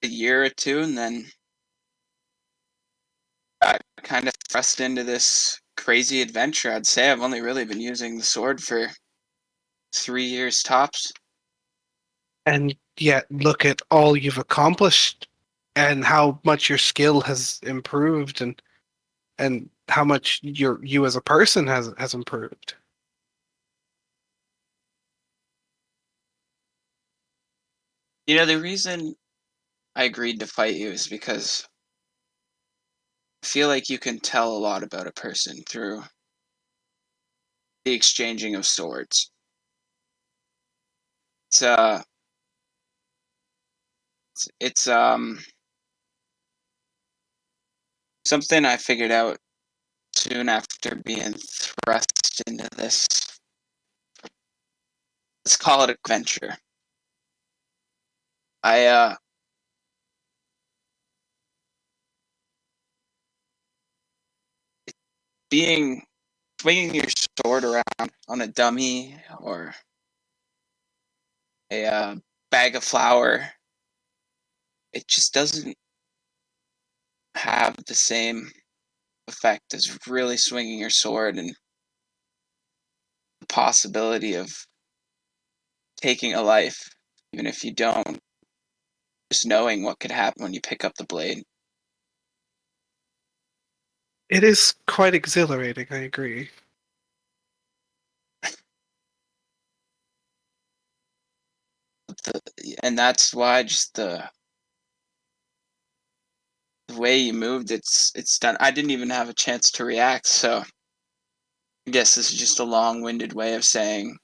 a year or two, and then I kind of thrust into this crazy adventure. I'd say I've only really been using the sword for 3 years tops. And yet, look at all you've accomplished, and how much your skill has improved, and how much you as a person has improved. You know, the reason I agreed to fight you is because I feel like you can tell a lot about a person through the exchanging of swords. It's it's something I figured out soon after being thrust into this. Let's call it adventure. I being swinging your sword around on a dummy or a bag of flour, it just doesn't have the same effect as really swinging your sword and the possibility of taking a life, even if you don't, just knowing what could happen when you pick up the blade. It is quite exhilarating, I agree. And that's why just the way you moved, it's done. I didn't even have a chance to react, so I guess this is just a long-winded way of saying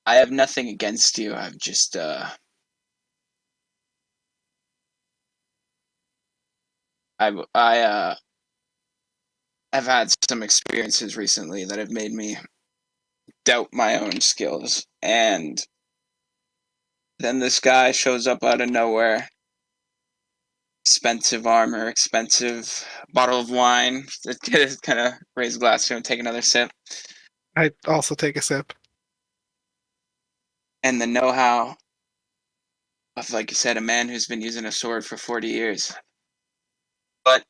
I have nothing against you. I've just I I've had some experiences recently that have made me doubt my own skills. And then this guy shows up out of nowhere. Expensive armor, expensive bottle of wine. Kind of raise a glass to him, take another sip. I also take a sip. And the know-how of, like you said, a man who's been using a sword for 40 years. But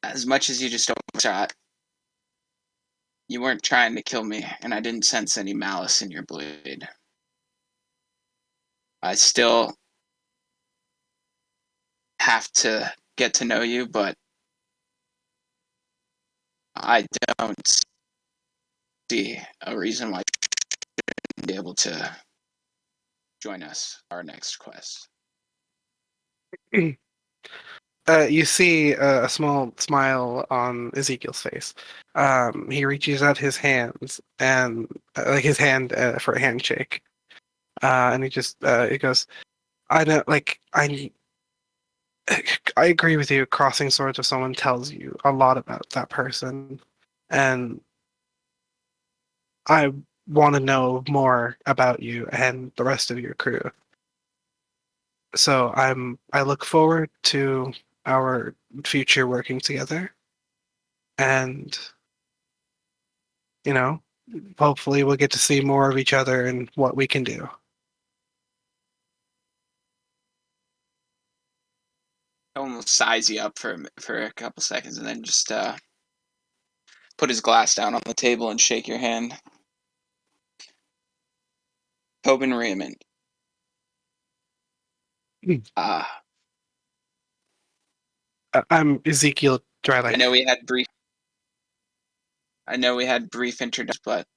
as much as you just overshot, you weren't trying to kill me, and I didn't sense any malice in your blade. I still have to get to know you, but I don't see a reason why you shouldn't be able to join us our next quest. You see a small smile on Ezekiel's face. He reaches out his hands and like his hand for a handshake, and he goes, "I know, like I agree with you. Crossing swords with someone tells you a lot about that person, and I want to know more about you and the rest of your crew. So I look forward to our future working together, and you know, hopefully we'll get to see more of each other and what we can do." Almost size you up for a couple seconds, and then just put his glass down on the table and shake your hand. Tobin Raymond. Hmm. Ah, I'm Ezekiel Drylight. I know we had brief introductions, but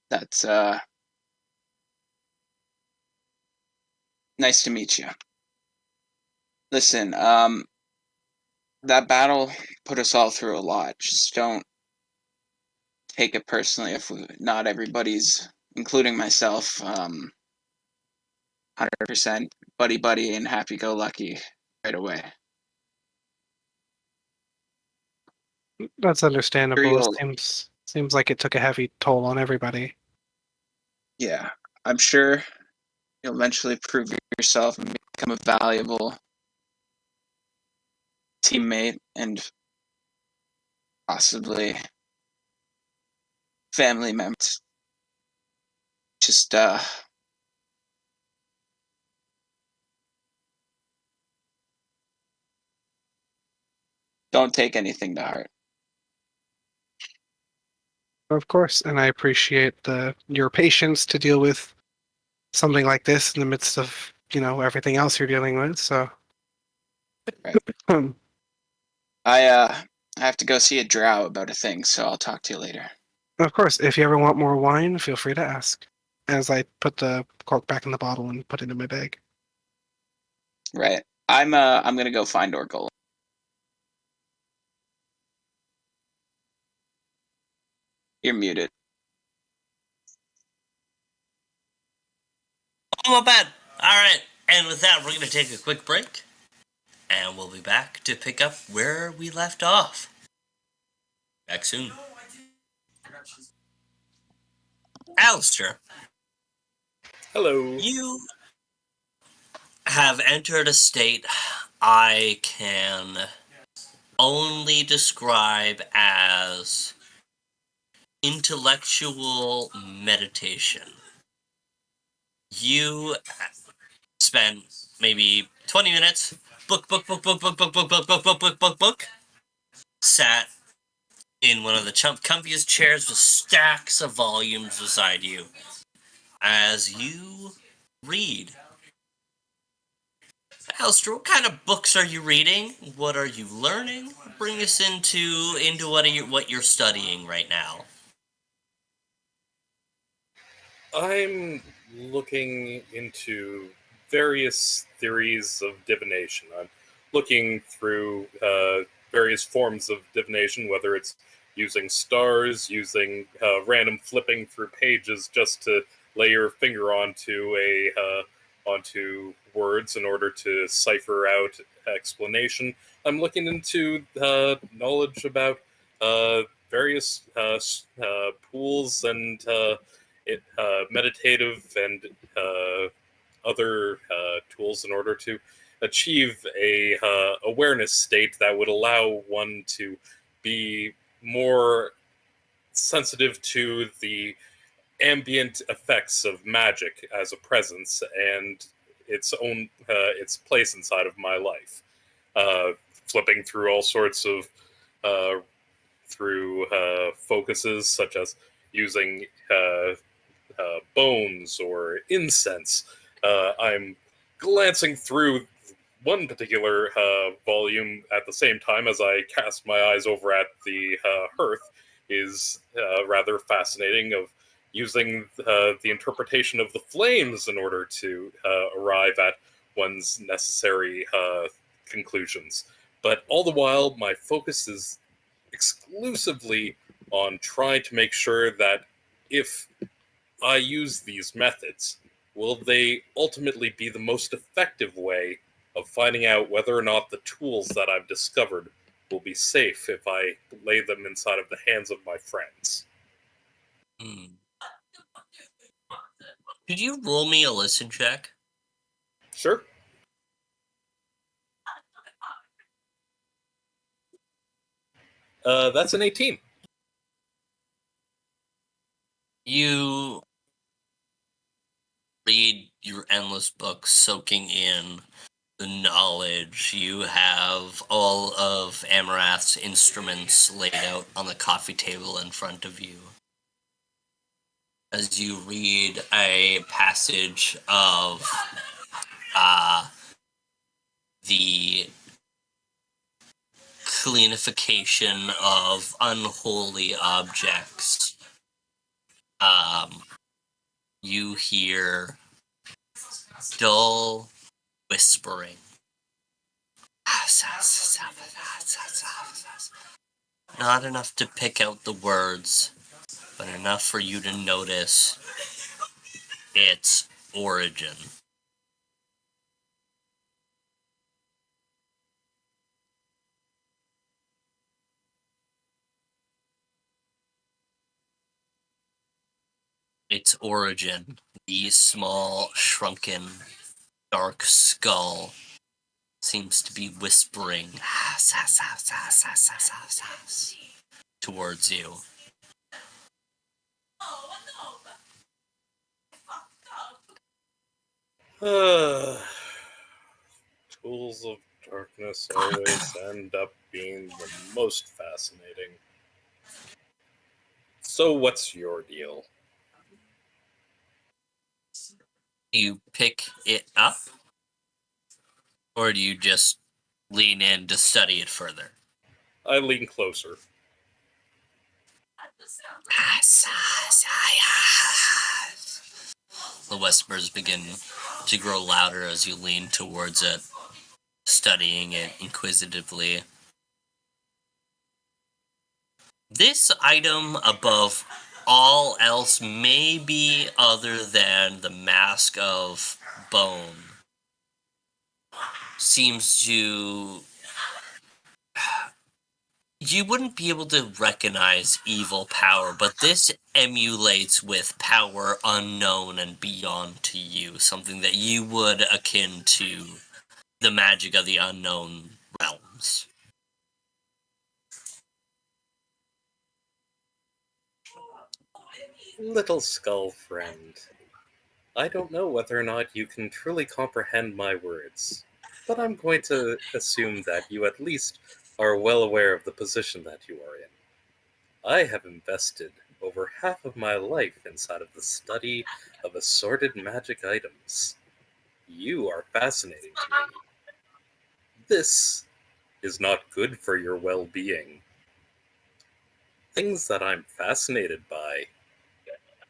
that's nice to meet you. Listen, that battle put us all through a lot. Just don't take it personally if not everybody's, including myself, 100% buddy and happy-go-lucky right away. That's understandable. It Sure seems like it took a heavy toll on everybody. Yeah, I'm sure you'll eventually prove yourself and become a valuable teammate and possibly family members. Just don't take anything to heart. Of course, and I appreciate your patience to deal with something like this in the midst of everything else you're dealing with. So, Right. um, I have to go see a drow about a thing, so I'll talk to you later. of course, if you ever want more wine, feel free to ask. As I put the cork back in the bottle and put it in my bag. Right. I'm gonna go find Orgul. You're muted. Oh, my bad. All right. And with that, we're going to take a quick break. And we'll be back to pick up where we left off. Back soon. Alistair, Hello. you have entered a state I can only describe as intellectual meditation. You spent maybe 20 minutes, book, sat in one of the comfiest chairs with stacks of volumes beside you as you read. Alistair, what kind of books are you reading? What are you learning? Bring us into what you're studying right now. I'm looking into various theories of divination. I'm looking through various forms of divination, whether it's using stars, using random flipping through pages just to lay your finger onto onto words in order to cipher out explanation. I'm looking into knowledge about various pools and meditative and other tools in order to achieve a awareness state that would allow one to be more sensitive to the ambient effects of magic as a presence and its place inside of my life. Flipping through all sorts of through focuses such as using bones or incense. I'm glancing through one particular volume at the same time as I cast my eyes over at the hearth is rather fascinating, of using the interpretation of the flames in order to arrive at one's necessary conclusions. But all the while, my focus is exclusively on trying to make sure that if I use these methods, will they ultimately be the most effective way of finding out whether or not the tools that I've discovered will be safe if I lay them inside of the hands of my friends? Hmm. Could you roll me a listen check? Sure. That's an 18. You read your endless books, soaking in the knowledge. You have all of Amarath's instruments laid out on the coffee table in front of you. As you read a passage of the cleanification of unholy objects, you hear dull whispering. Not enough to pick out the words, but enough for you to notice its origin. Its origin, the small, shrunken, dark skull seems to be whispering towards you. Tools of darkness always end up being the most fascinating. So, what's your deal? Do you pick it up? Or do you just lean in to study it further? I lean closer. The whispers begin to grow louder as you lean towards it, studying it inquisitively. This item, above all else, maybe other than the mask of bone, seems to... You wouldn't be able to recognize evil power, but this emulates with power unknown and beyond to you, something that you would akin to the magic of the unknown realms. Little skull friend, I don't know whether or not you can truly comprehend my words, but I'm going to assume that you at least are well aware of the position that you are in. I have invested over half of my life inside of the study of assorted magic items. You are fascinating to me. This is not good for your well-being. Things that I'm fascinated by,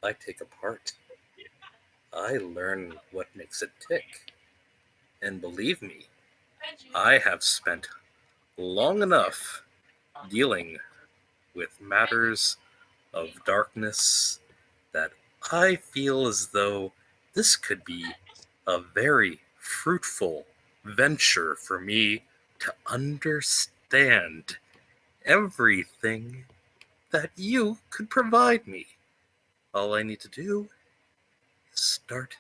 I take apart. I learn what makes it tick. And believe me, I have spent long enough dealing with matters of darkness that I feel as though this could be a very fruitful venture for me to understand everything that you could provide me. All I need to do is start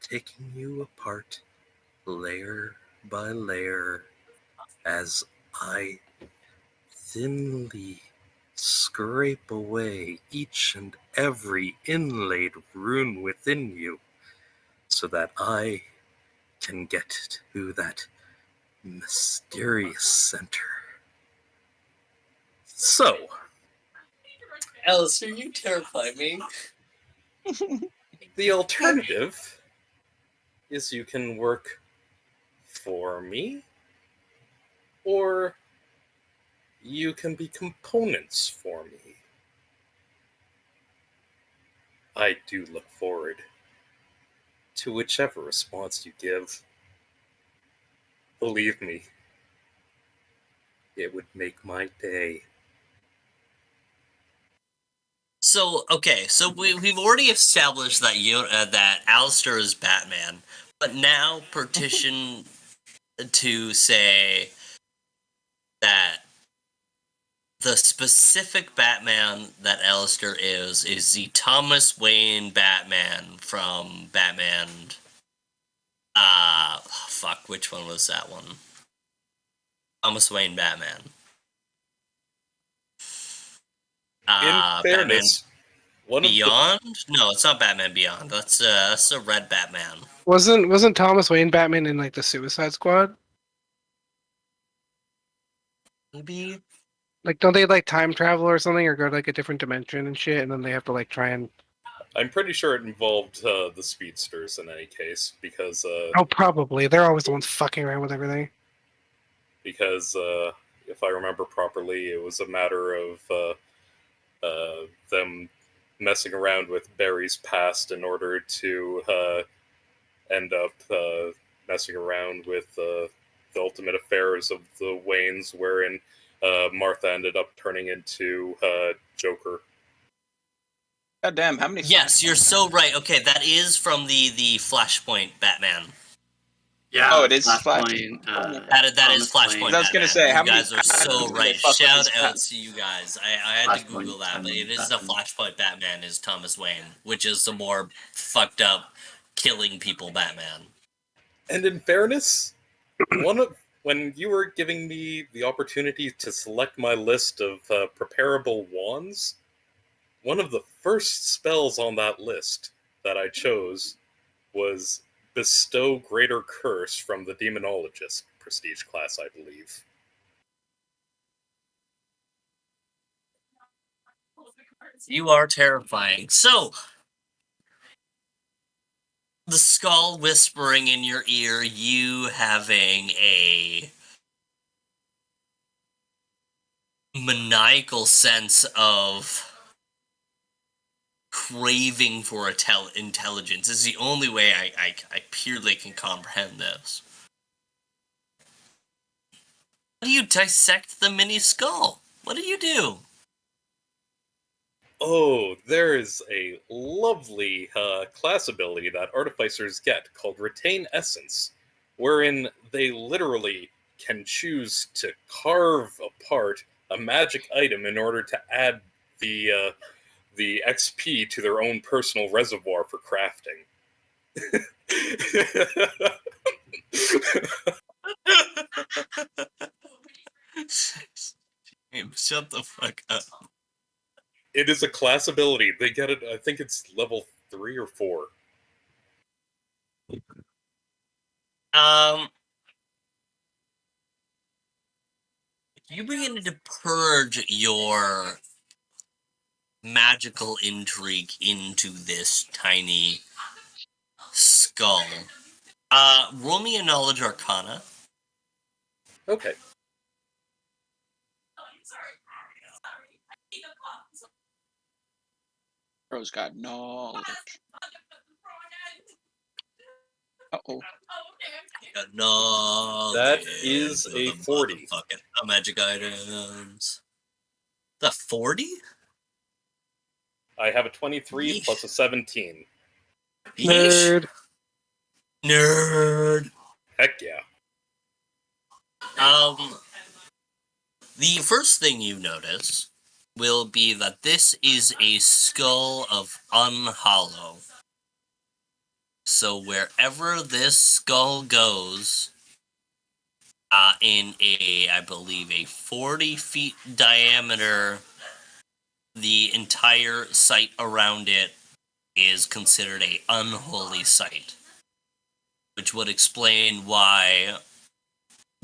taking you apart layer by layer as I thinly scrape away each and every inlaid rune within you so that I can get to that mysterious center. So, Alistair, you terrify me. the alternative is you can work for me, or you can be components for me. I do look forward to whichever response you give. Believe me, it would make my day. So okay, so we've already established that that Alistair is Batman, but now petition to say that the specific Batman that Alistair is the Thomas Wayne Batman from Batman. Fuck, which one was that one? Thomas Wayne Batman. In Batman fairness, one of the Beyond? No, it's not Batman Beyond. That's a red Batman. Wasn't Thomas Wayne Batman in like the Suicide Squad? Maybe. Like, don't they like time travel or something, or go to like a different dimension and shit, and then they have to like try and? I'm pretty sure it involved the speedsters in any case, because Oh, probably. They're always the ones fucking around with everything. if I remember properly, it was a matter of them messing around with Barry's past in order to end up messing around with the ultimate affairs of the Waynes, wherein Martha ended up turning into Joker. God damn, how many? Yes, you're so right. Okay, that is from the Flashpoint Batman. Yeah. Oh, it is Flashpoint. That is Thomas Flashpoint Wayne. I was gonna Batman. say, You how many guys are so Batmans do they right. fuck with Shout this out Bat- to you guys. I had to Flashpoint Google that, but it is Batman. the Flashpoint Batman is Thomas Wayne, which is the more fucked up, killing people Batman. And in fairness, when you were giving me the opportunity to select my list of preparable wands, one of the first spells on that list that I chose was Bestow Greater Curse from the Demonologist prestige class, I believe. You are terrifying. So, the skull whispering in your ear, you having a maniacal sense of craving for intelligence is the only way I purely can comprehend this. How do you dissect the mini skull? What do you do? Oh, there is a lovely class ability that artificers get called Retain Essence, wherein they literally can choose to carve apart a magic item in order to add the XP to their own personal reservoir for crafting. Shut the fuck up. It is a class ability. They get it, I think it's level 3 or 4. You begin to purge your magical intrigue into this tiny skull. Roll me a knowledge arcana. Okay. Bro's got knowledge. Uh-oh. Knowledge. That is a of 40. Fucking magic items. The 40? I have a 23 Yeesh. plus a 17. Yeesh. Nerd. Nerd. Heck yeah. The first thing you notice will be that this is a skull of Unhollow. So wherever this skull goes, in I believe, a 40 feet diameter, the entire site around it is considered a unholy site, which would explain why,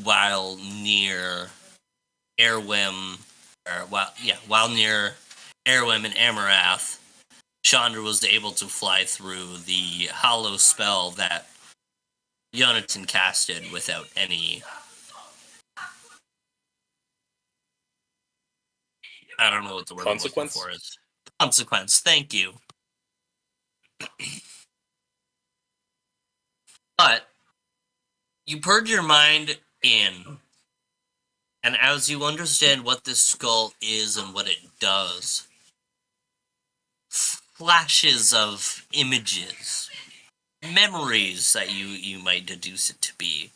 while near Erwim, while near Erwim and Amarath, Chandra was able to fly through the hollow spell that Yonatan casted without any... I don't know what the word I'm looking Consequence? for is. Consequence, thank you. But you purge your mind in, and as you understand what this skull is and what it does, flashes of images, memories that you might deduce it to be,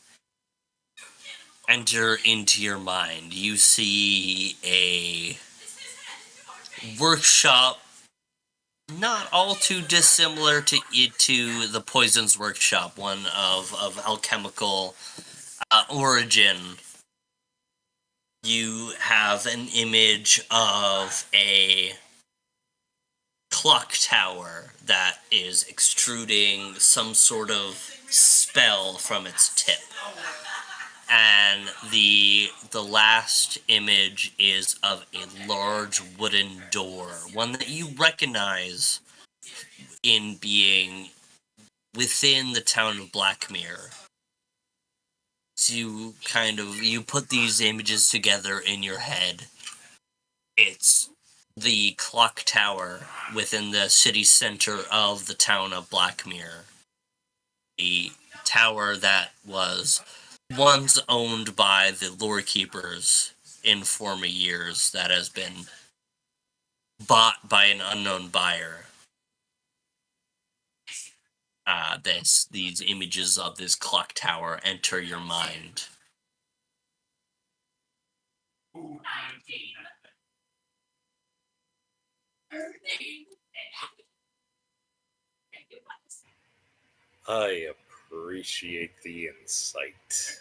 enter into your mind. You see a workshop not all too dissimilar to the Poison's workshop, one of alchemical origin. You have an image of a clock tower that is extruding some sort of spell from its tip. And the last image is of a large wooden door, one that you recognize in being within the town of Blackmere. So you put these images together in your head. It's the clock tower within the city center of the town of Blackmere. The tower that was once owned by the lore keepers in former years, that has been bought by an unknown buyer. These images of this clock tower enter your mind. I appreciate the insight.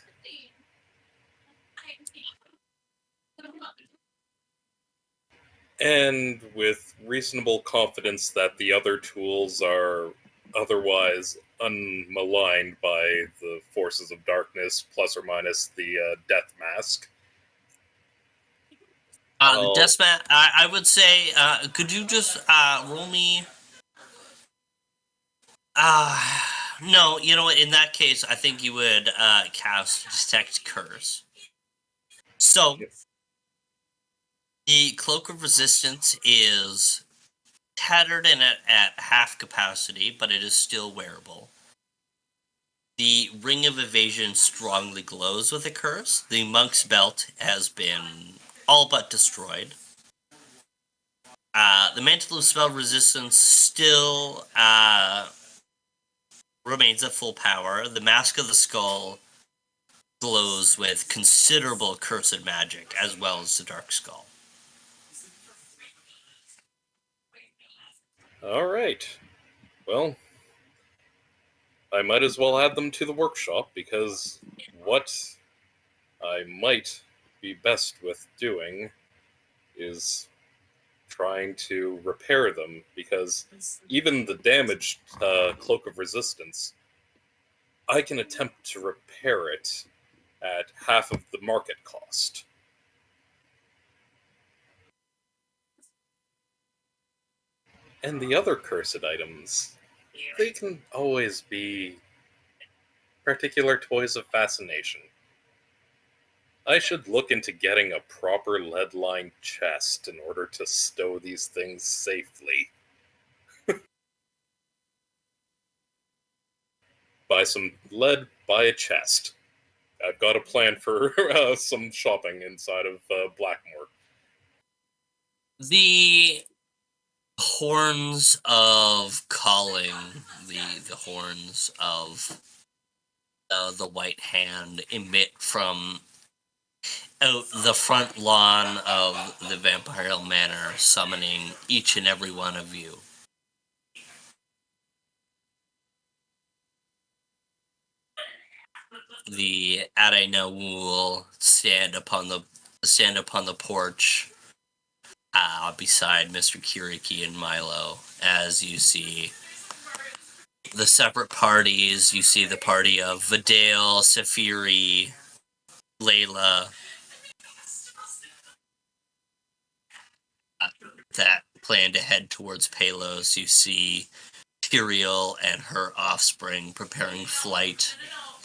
And with reasonable confidence that the other tools are otherwise unmaligned by the forces of darkness, plus or minus the death mask. The Deathmat, I would say, could you just roll me... no, you know what, in that case, I think you would cast Detect Curse. So, the Cloak of Resistance is tattered and at half capacity, but it is still wearable. The Ring of Evasion strongly glows with a curse. The Monk's Belt has been all but destroyed. The Mantle of Spell Resistance still remains at full power. The Mask of the Skull glows with considerable cursed magic, as well as the Dark Skull. Alright. Well, I might as well add them to the workshop, because what I might be best with doing is trying to repair them, because even the damaged Cloak of Resistance, I can attempt to repair it at half of the market cost. And the other cursed items, they can always be particular toys of fascination. I should look into getting a proper lead-lined chest in order to stow these things safely. Buy some lead, buy a chest. I've got a plan for some shopping inside of Blackmore. The horns of calling, the horns of the white hand emit from out the front lawn of the Vampire Manor, summoning each and every one of you. The Arena will stand upon the porch beside Mr. Kiriki and Milo. As you see the separate parties, you see the party of Vidal, Safiri, Layla, that plan to head towards Palos. You see Tyrael and her offspring preparing flight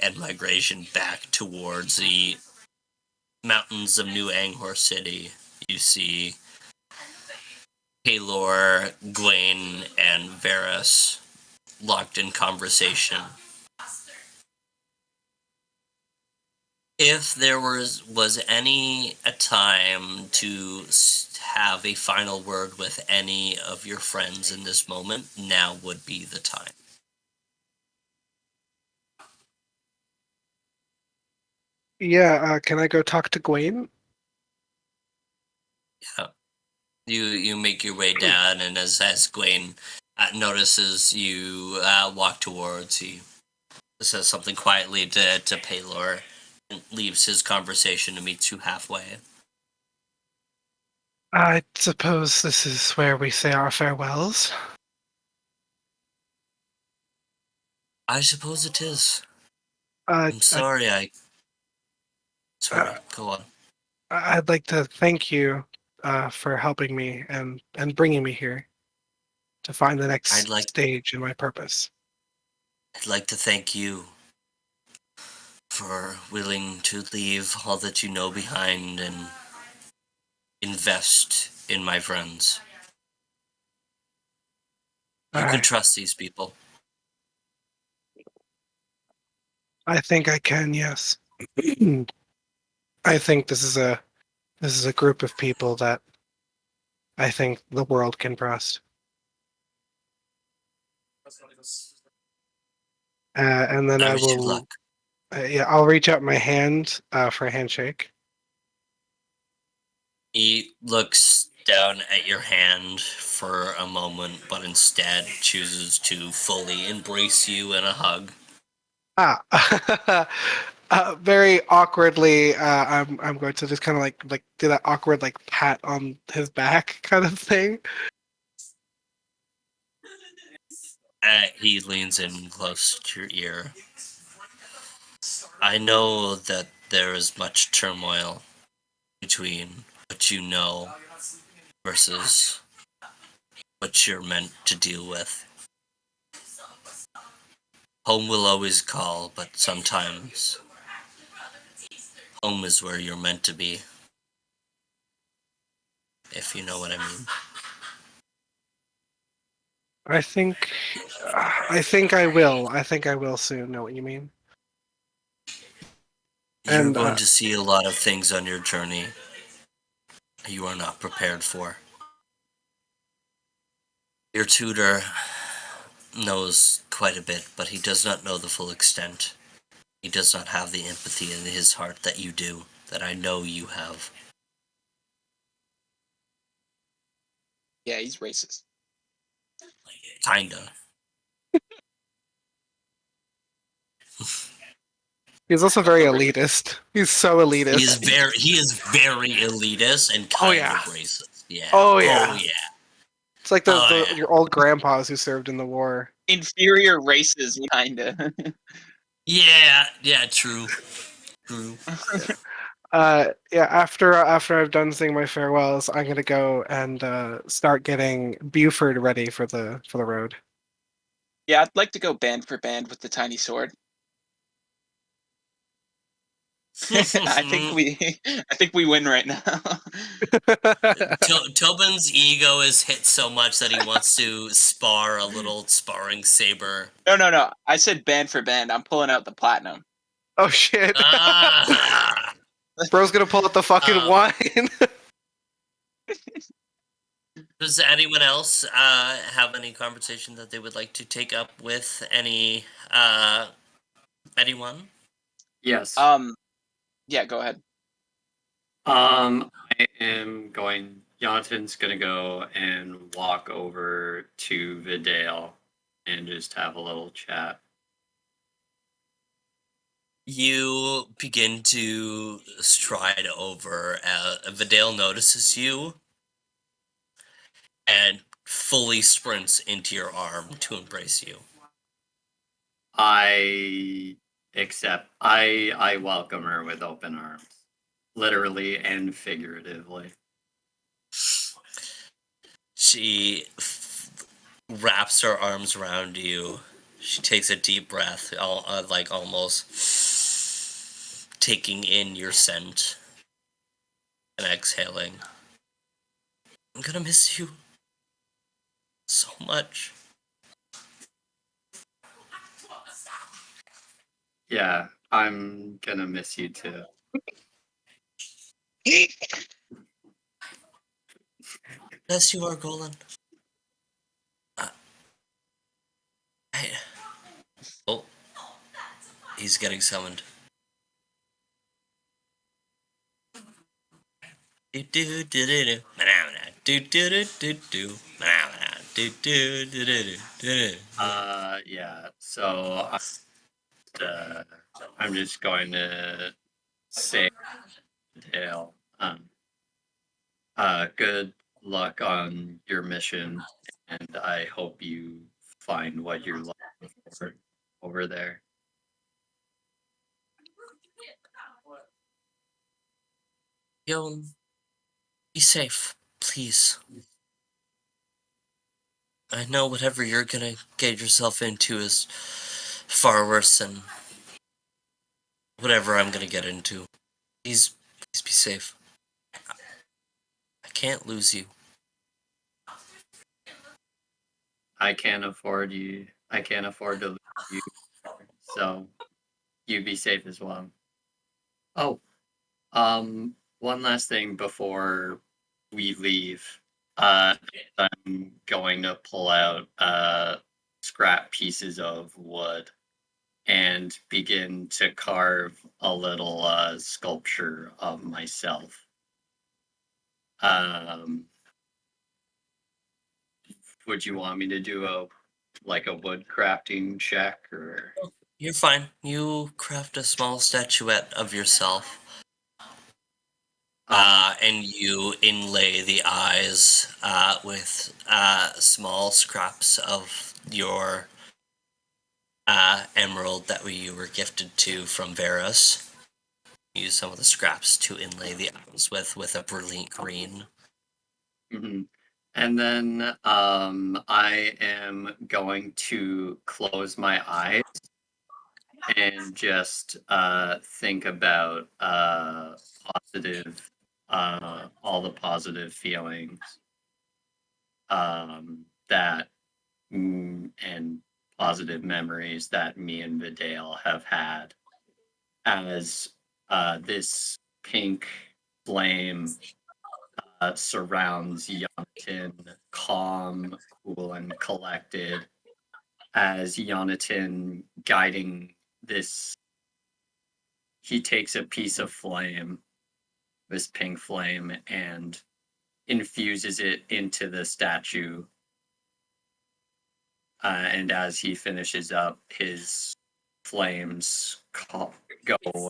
and migration back towards the mountains of New Angkor City. You see Halor, Gwaine, and Varys locked in conversation. If there was any a time to have a final word with any of your friends in this moment, now would be the time. Yeah, can I go talk to Gwaine? Yeah. You make your way down, and as Gwaine notices you walk towards, he says something quietly to Paylor and leaves his conversation to meet you halfway. I suppose this is where we say our farewells. I suppose it is. Uh, I'm sorry, Sorry, go on. I'd like to thank you for helping me and bringing me here to find the next stage in my purpose. I'd like to thank you for willing to leave all that you know behind and invest in my friends. You can trust these people. I think I can, yes. I think this is a group of people that I think the world can trust. And then I I wish you will. luck. Yeah, I'll reach out my hand for a handshake. He looks down at your hand for a moment, but instead chooses to fully embrace you in a hug. Very awkwardly, I'm going to just kind of like do that awkward like pat on his back kind of thing. He leans in close to your ear. I know that there is much turmoil between what you know versus what you're meant to deal with. Home will always call, but sometimes home is where you're meant to be. If you know what I mean. I think I will. I think I will soon know what you mean. You're And going to see a lot of things on your journey you are not prepared for. Your tutor knows quite a bit, but he does not know the full extent. He does not have the empathy in his heart that you do, that I know you have. Yeah, he's racist. Kinda. he's also very elitist. He's so elitist. He is very elitist and kind of racist. Yeah. Oh yeah. Oh yeah. It's like your old grandpas who served in the war. Inferior races, kinda. Yeah, true. True. Yeah. After I've done saying my farewells, I'm gonna go and start getting Buford ready for the road. Yeah, I'd like to go band for band with the tiny sword. I think we win right now. Tobin's ego is hit so much that he wants to spar a little sparring saber. No. I said band for band. I'm pulling out the platinum. Oh shit! Ah! Bro's gonna pull out the fucking wine. Does anyone else have any conversation that they would like to take up with anyone? Yes. Yeah, go ahead. I am going. Jonathan's gonna go and walk over to Vidale and just have a little chat. You begin to stride over. Vidale notices you and fully sprints into your arm to embrace you. I accept. I welcome her with open arms, literally and figuratively. She wraps her arms around you. She takes a deep breath, like almost taking in your scent and exhaling. I'm gonna miss you so much. Yeah, I'm gonna miss you too. Yes, you are, Golan. I... Oh, he's getting summoned. Do do do do do. Do do do do do. Do do do do do. Yeah. So I'm just going to say, Dale, good luck on your mission, and I hope you find what you're looking for over there. Yo, be safe, please. I know whatever you're gonna get yourself into is far worse than whatever I'm gonna get into. Please be safe. I can't lose you. I can't afford you. I can't afford to lose you. So you be safe as well. Oh, one last thing before we leave. I'm going to pull out scrap pieces of wood and begin to carve a little sculpture of myself. Would you want me to do a wood crafting check or? You're fine. You craft a small statuette of yourself. And you inlay the eyes with small scraps of your emerald that you were gifted to from Varus. Use some of the scraps to inlay the eyes with a brilliant green. Mm-hmm. And then I am going to close my eyes and just think about positive, all the positive feelings that and positive memories that me and Vidale have had as this pink flame surrounds Yonatan, calm, cool, and collected, as Yonatan guiding this. He takes a piece of flame, this pink flame, and infuses it into the statue. And as he finishes up, his flames go away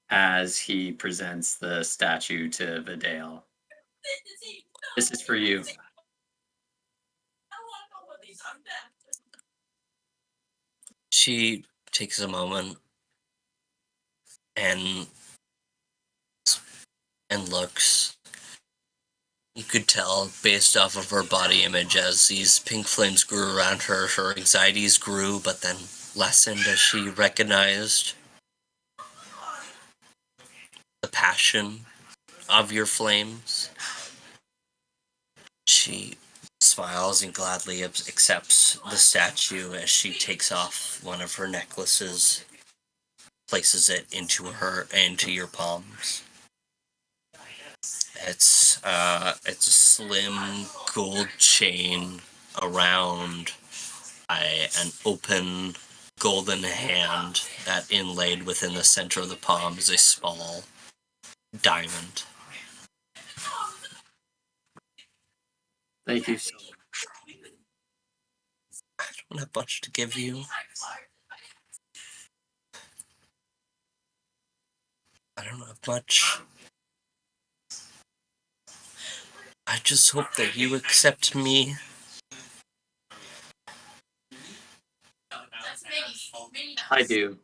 as he presents the statue to Vidale. This is for you. She takes a moment and looks. You could tell based off of her body image as these pink flames grew around her, her anxieties grew but then lessened as she recognized the passion of your flames. She smiles and gladly accepts the statue as she takes off one of her necklaces, places it into your palms. It's a slim gold chain around an open golden hand that inlaid within the center of the palm is a small diamond. Thank you so much. I don't have much to give you. I don't have much. I just hope that you accept me. I do.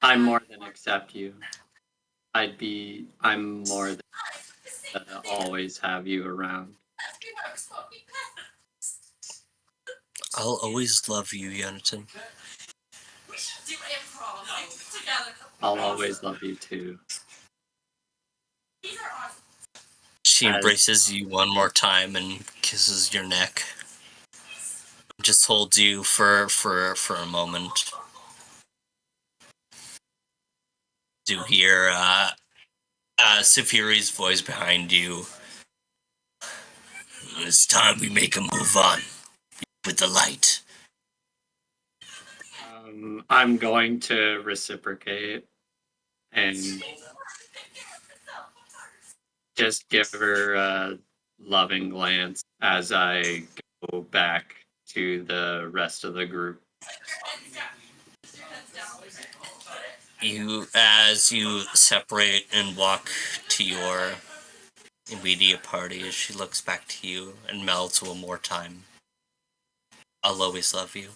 I more than accept you. I'm more than always have you around. I'll always love you, Jonathan. I'll always love you too. She As embraces you one more time and kisses your neck. Just holds you for a moment. Do hear Safiri's voice behind you. It's time we make a move on with the light. I'm going to reciprocate and just give her a loving glance as I go back to the rest of the group. As you separate and walk to your immediate party, as she looks back to you and melts one more time. I'll always love you.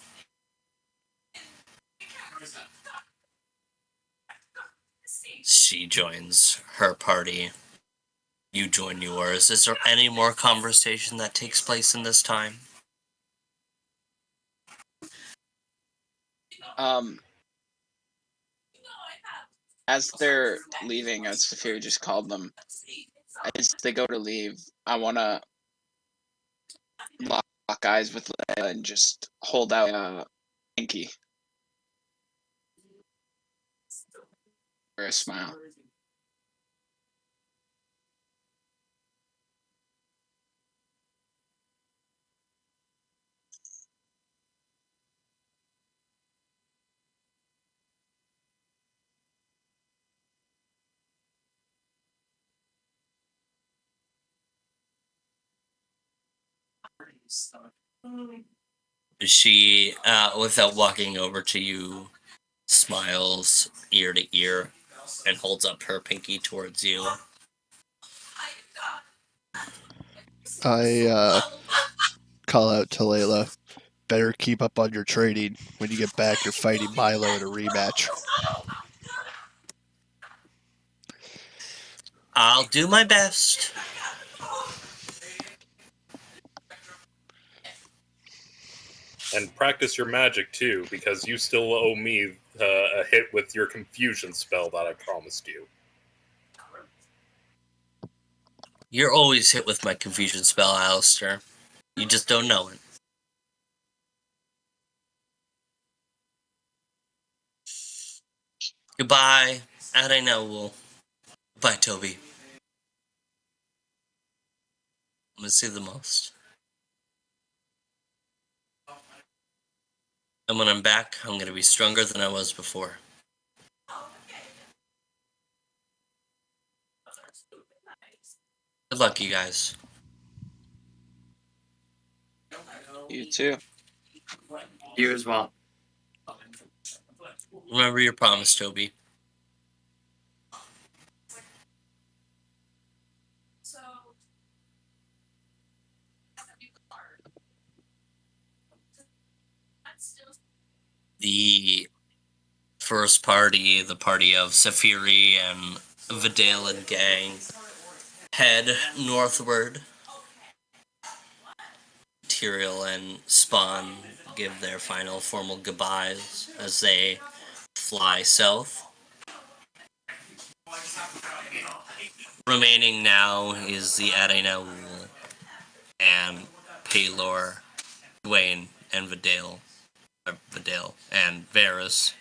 She joins her party. You join yours. Is there any more conversation that takes place in this time? As they're leaving, as Saphir just called them, as they go to leave, I want to lock eyes with Layla and just hold out a pinky for a smile. She, without walking over to you, smiles ear to ear and holds up her pinky towards you. I call out to Layla. Better keep up on your training. When you get back, you're fighting Milo in a rematch. I'll do my best. And practice your magic too, because you still owe me a hit with your confusion spell that I promised you. You're always hit with my confusion spell, Alistair. You just don't know it. Goodbye, Adenowl. Goodbye, Toby. I'm gonna see the most. And when I'm back, I'm gonna be stronger than I was before. Good luck, you guys. You too. You as well. Remember your promise, Toby. The first party, the party of Safiri and Vidal and gang, head northward. Tyrael and Spawn give their final formal goodbyes as they fly south. Remaining now is the Adenowl and Paylor, Dwayne, and Vidal and Varys.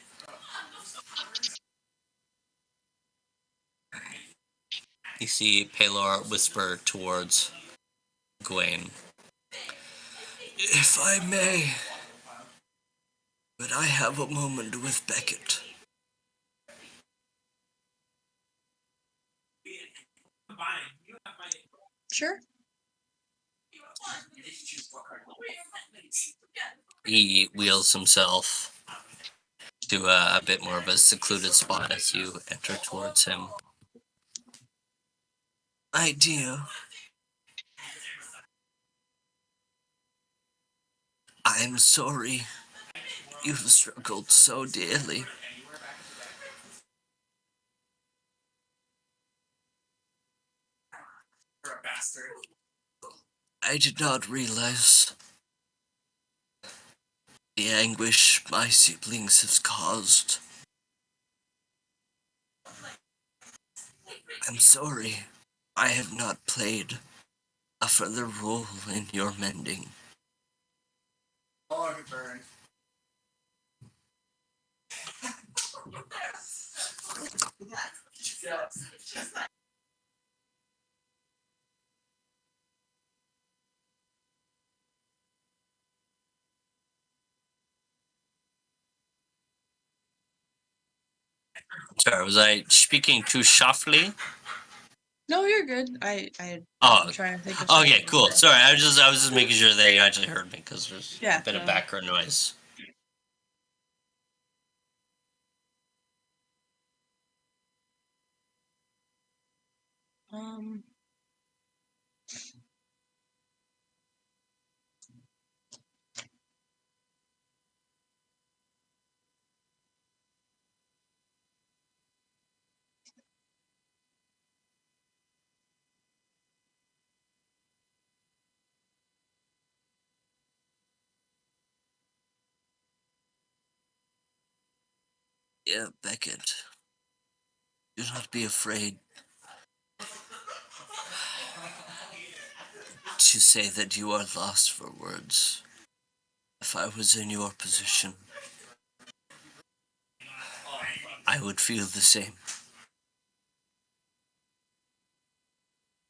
You see Paylor whisper towards Gawain. If I may, Could I have a moment with Beckett? Sure. He wheels himself to a bit more of a secluded spot as you enter towards him. My dear, I'm sorry you've struggled so dearly. You're a bastard. I did not realize the anguish my siblings have caused. I'm sorry I have not played a further role in your mending. All burn. Sorry, was I speaking too softly? No, you're good. I'm Oh, trying to think of okay, something. cool. Sorry, I was just making sure that you actually heard me because there's Yeah, a bit of no. background noise. Um, Yeah, Beckett, do not be afraid to say that you are lost for words. If I was in your position, I would feel the same.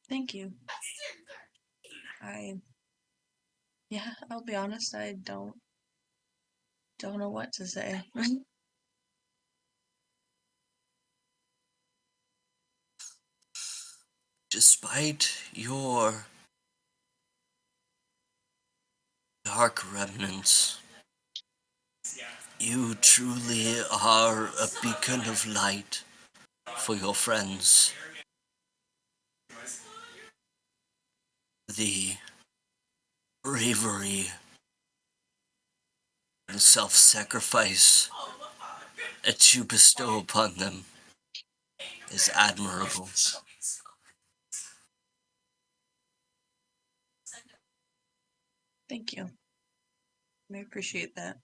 thank you. Yeah, I'll be honest, I don't know what to say. Despite your dark remnants, you truly are a beacon of light for your friends. The bravery and self-sacrifice that you bestow upon them is admirable. Thank you. I appreciate that.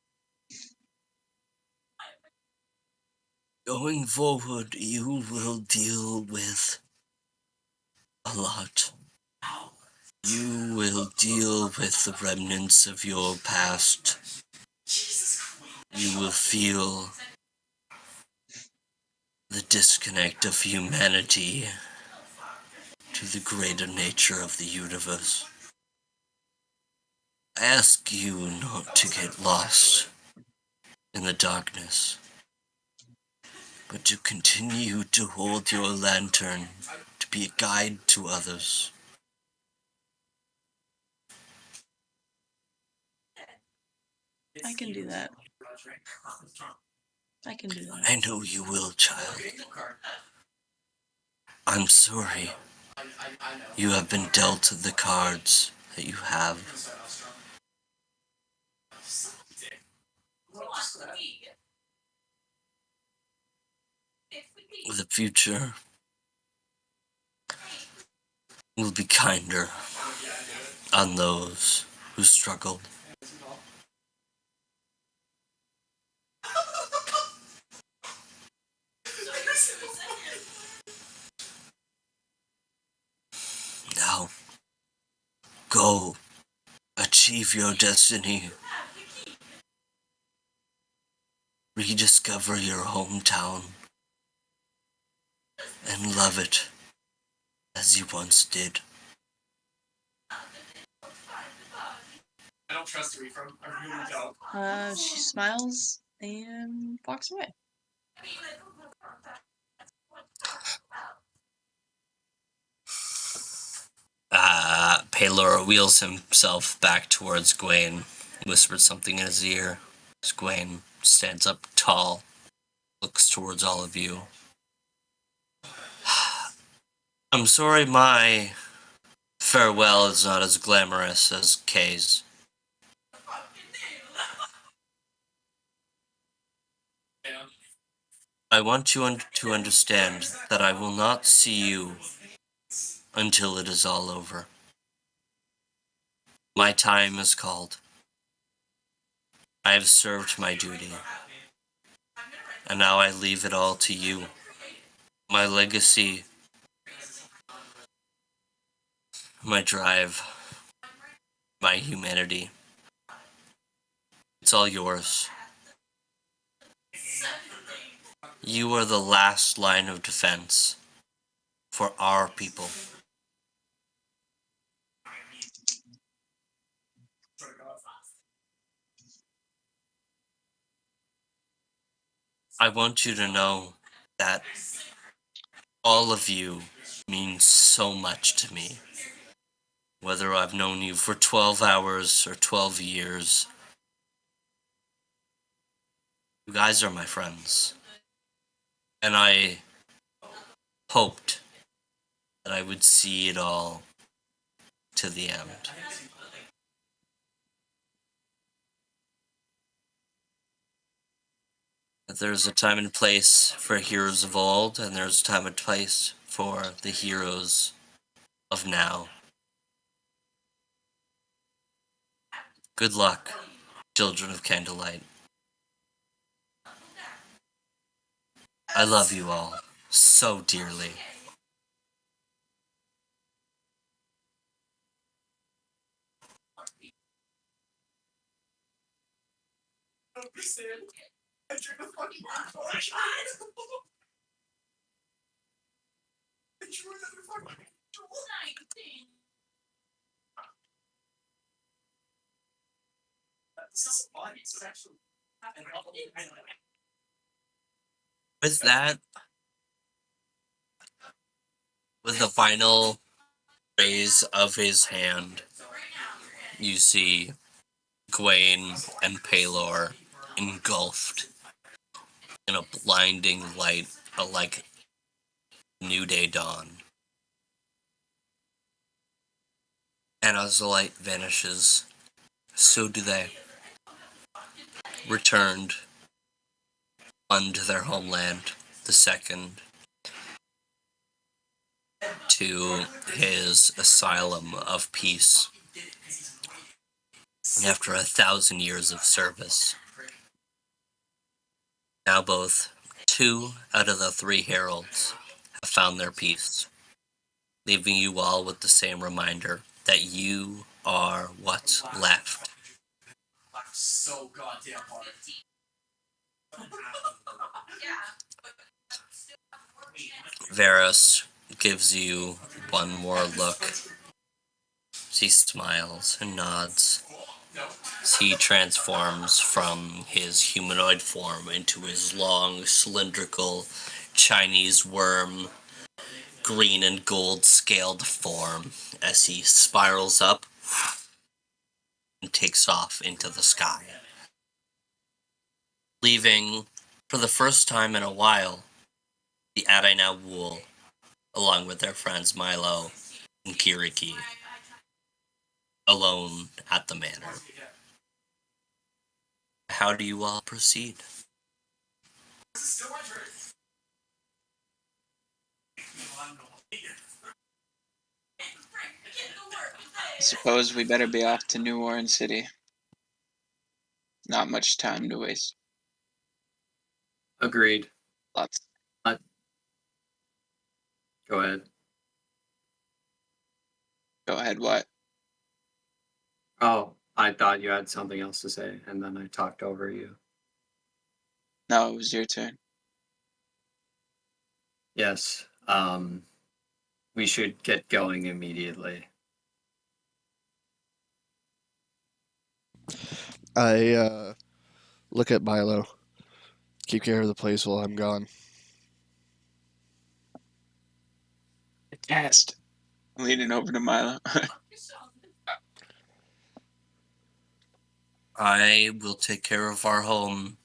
Going forward, you will deal with a lot. You will deal with the remnants of your past. You will feel the disconnect of humanity to the greater nature of the universe. I ask you not to get lost in the darkness, but to continue to hold your lantern to be a guide to others. I can do that. I can do that. I know you will, child. I'm sorry you have been dealt the cards that you have. The future will be kinder on those who struggled. Now, go achieve your destiny. Rediscover your hometown and love it as you once did. I don't trust you, Ephraim. I really don't. She smiles and walks away. Paylor wheels himself back towards Gwaine, whispers something in his ear. As Gwaine stands up tall, looks towards all of you. I'm sorry my farewell is not as glamorous as Kay's. I want you to understand that I will not see you until it is all over. My time is called. I have served my duty, and now I leave it all to you. My legacy, my drive, my humanity. It's all yours. You are the last line of defense for our people. I want you to know that all of you mean so much to me. Whether I've known you for 12 hours or 12 years, you guys are my friends. And I hoped that I would see it all to the end. That there's a time and place for heroes of old, and there's a time and place for the heroes of now. Good luck, children of Candlelight. I love you all so dearly. I drew the fucking I drew another fucking This is fun. It's actually. With that, with the final raise of his hand, you see Gwaine and Paylor engulfed in a blinding light, like new day dawn. And as the light vanishes, so do they. Returned unto their homeland, the second to his asylum of peace after 1,000 years of service. Now both 2 out of the 3 heralds have found their peace, leaving you all with the same reminder that you are what's left. I'm so goddamn hard. Varus gives you one more look. He smiles and nods as he transforms from his humanoid form into his long, cylindrical Chinese worm, green and gold scaled form as he spirals up and takes off into the sky, leaving, for the first time in a while, the Adina Wool, along with their friends Milo and Kiriki, alone at the manor. How do you all proceed? I suppose we better be off to New Orleans City. Not much time to waste. Agreed. Lots. Go ahead. Go ahead, what? Oh, I thought you had something else to say, and then I talked over you. No, it was your turn. Yes. We should get going immediately. I look at Milo. Keep care of the place while I'm gone. Test. Leaning over to Milo. I will take care of our home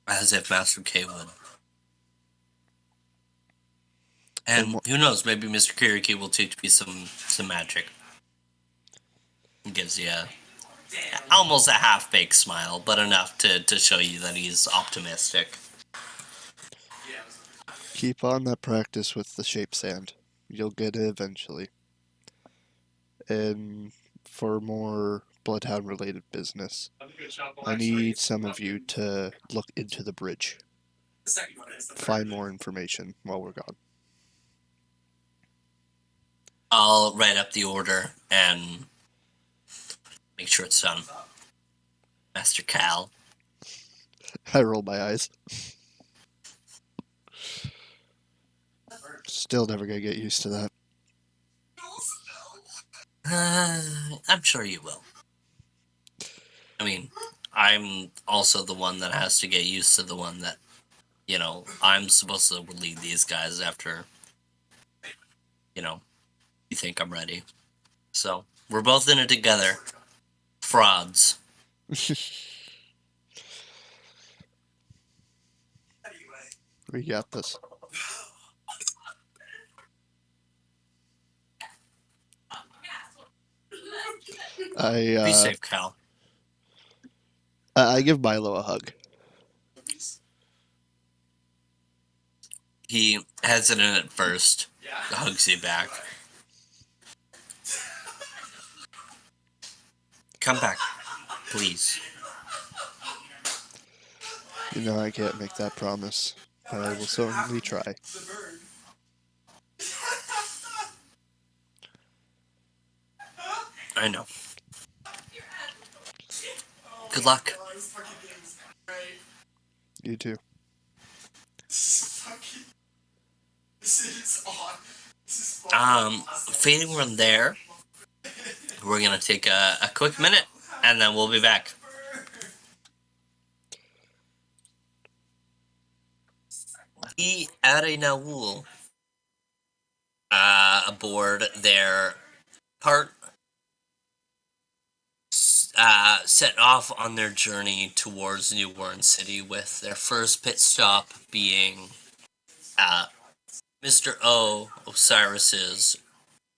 as if Master K would. And who knows, maybe Mr. Kiriki will teach me some magic. He gives you almost a half-baked smile, but enough to show you that he's optimistic. Keep on that practice with the shape sand. You'll get it eventually. And for more Bloodhound related business, I need some of you to look into the bridge. Find more information while we're gone. I'll write up the order and make sure it's done. Master Cal. I roll my eyes. Still never gonna get used to that. I'm sure you will. I mean, I'm also the one that has to get used to the one that, I'm supposed to lead these guys after, you think I'm ready. So, we're both in it together. Frauds. We got this. Be safe, Cal. I give Milo a hug. He hesitant at first, hugs you back. Come back, please. You know I can't make that promise, but I will certainly try. I know. Good luck. You too. Fading from there, we're gonna take a quick minute, and then we'll be back. The Arenaul, aboard their cart, set off on their journey towards New Warren City, with their first pit stop being Mr. Osiris's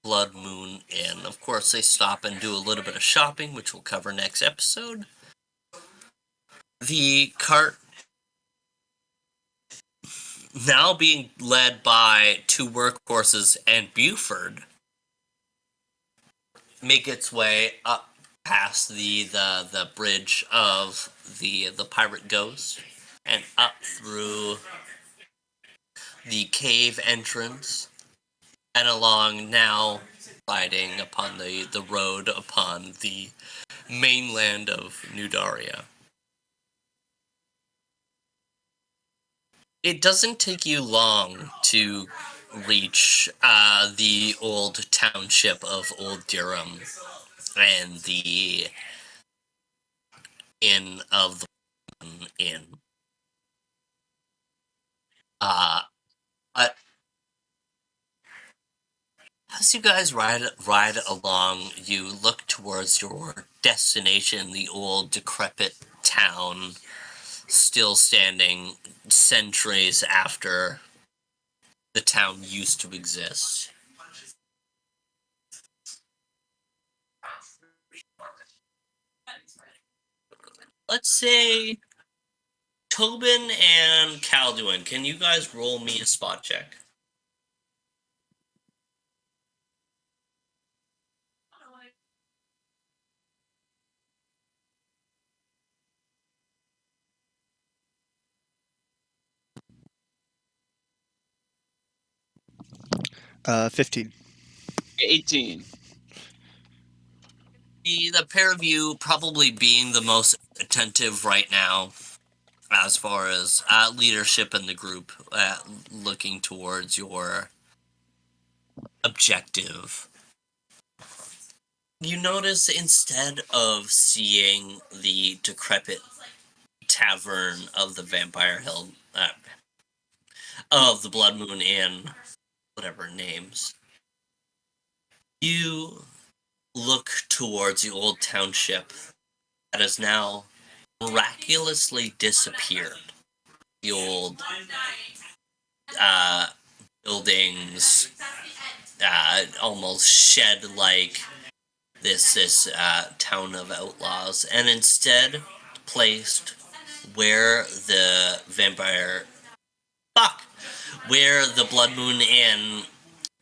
Blood Moon Inn. Of course, they stop and do a little bit of shopping, which we'll cover next episode. The cart, now being led by two workhorses and Buford, make its way up past the bridge of the Pirate Ghost and up through the cave entrance and along, now riding upon the road upon the mainland of New Daria. It doesn't take you long to reach the old township of Old Durham and the inn of the inn. But as you guys ride along, you look towards your destination, the old decrepit town, still standing centuries after the town used to exist. Let's say Tobin and Calduin, can you guys roll me a spot check? Uh, 15. 18. The pair of you probably being the most attentive right now as far as leadership in the group, looking towards your objective. You notice instead of seeing the decrepit tavern of the Vampire Hill, of the Blood Moon Inn, whatever names, you look towards the old township that has now miraculously disappeared. The old uh, buildings, almost shed like this town of outlaws, and instead placed where the vampire where the Blood Moon Inn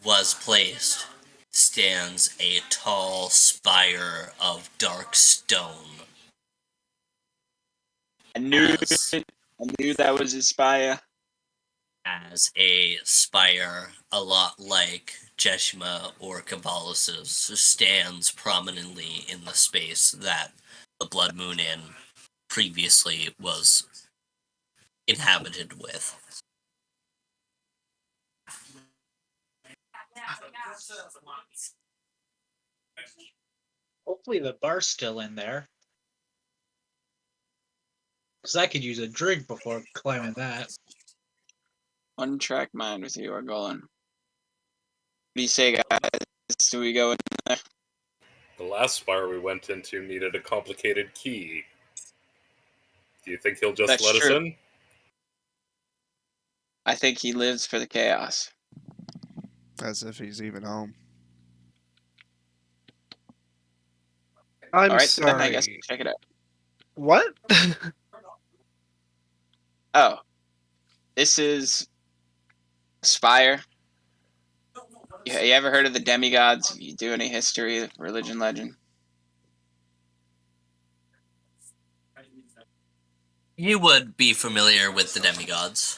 was placed stands a tall spire of dark stone. I knew As, it. I knew that was his spire. as a spire, a lot like Jeshima or Cavallus's, stands prominently in the space that the Blood Moon Inn previously was inhabited with. Hopefully the bar's still in there. Because I could use a drink before climbing that. One track mind with you, Argolan. What do you say, guys? Do we go in there? The last spire we went into needed a complicated key. Do you think he'll just That's let us true. in? I think he lives for the chaos. As if he's even home. I'm All right, then I sorry. guess check it out. What? Oh, this is Spire. You ever heard of the demigods? You do any history, religion, legend? You would be familiar with the demigods.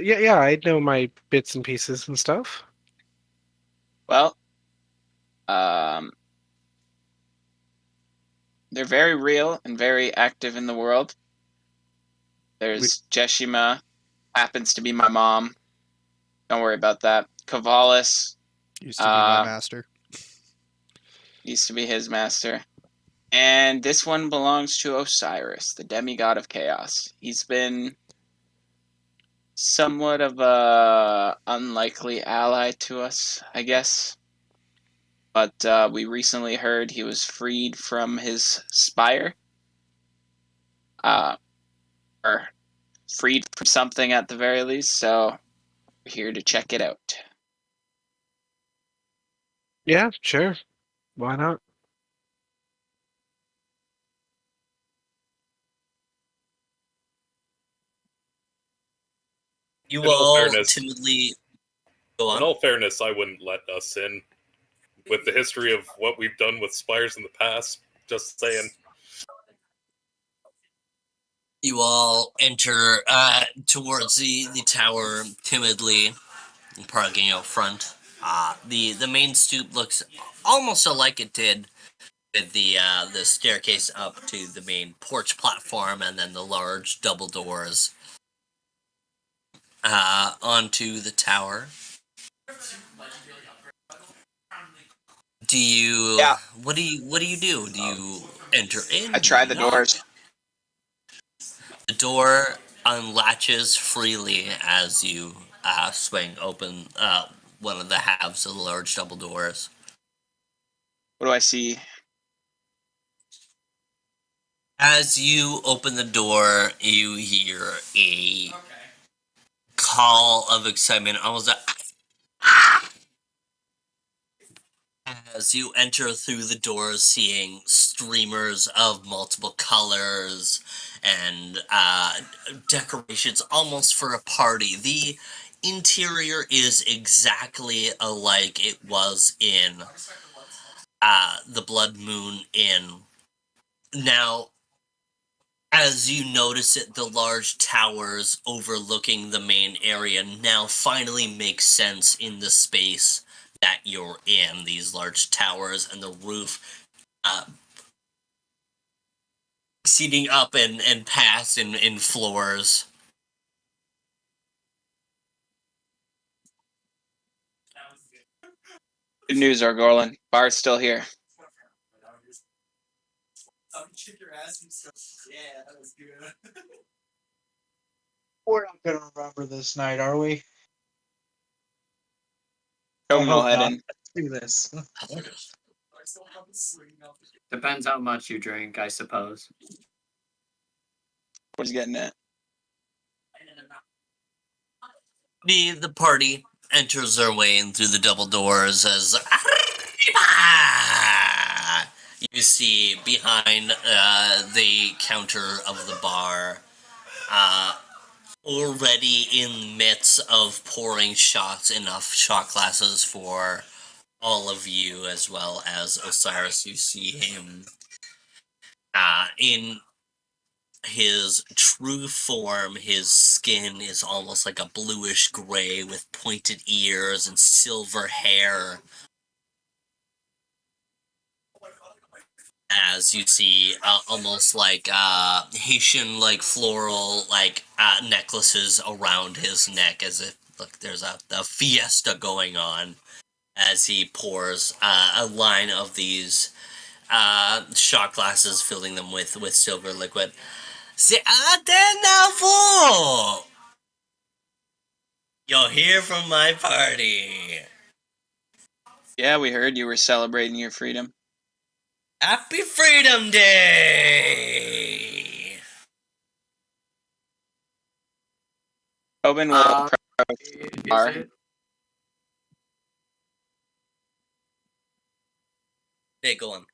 Yeah, I know my bits and pieces and stuff. Well, they're very real and very active in the world. There's Jeshima, happens to be my mom. Don't worry about that. Cavallus Used to be my master. used to be his master. And this one belongs to Osiris, the demigod of chaos. He's been somewhat of a unlikely ally to us, I guess. But we recently heard he was freed from his spire. Or freed from something at the very least, so we're here to check it out. Yeah, sure. Why not? You In all all fairness- timidly go In on. all fairness, I wouldn't let us in. With the history of what we've done with spires in the past, just saying. You all enter towards the tower timidly, parking out front. The main stoop looks almost like it did with the staircase up to the main porch platform, and then the large double doors onto the tower. Do you? Yeah. What do you do? Do you enter in? I Do tried you the not? doors. The door unlatches freely as you swing open one of the halves of the large double doors. What do I see? As you open the door, you hear a call of excitement, almost as you enter through the doors, seeing streamers of multiple colors and decorations almost for a party. The interior is exactly alike it was in the Blood Moon Inn. Now, as you notice it, the large towers overlooking the main area now finally make sense in the space that you're in. These large towers and the roof seating up and past in floors. Good news, Argorlin. Bar's still here. Yeah, that was good. We're not gonna remember this night, are we? Tobin will hope head not. in. Let's do this. Depends how much you drink, I suppose. What he's getting at. The party enters their way in through the double doors as you see behind the counter of the bar, already in the midst of pouring shots, enough shot glasses for all of you, as well as Osiris. You see him in his true form. His skin is almost like a bluish gray with pointed ears and silver hair. As you see, almost like Haitian, like floral, like necklaces around his neck, as if look, there's a fiesta going on. As he pours a line of these shot glasses, filling them with silver liquid. C'est Adenavo! You're here from my party. Yeah, we heard you were celebrating your freedom. Happy Freedom Day! Tobin will approach the Is bar. it? Hey, go on.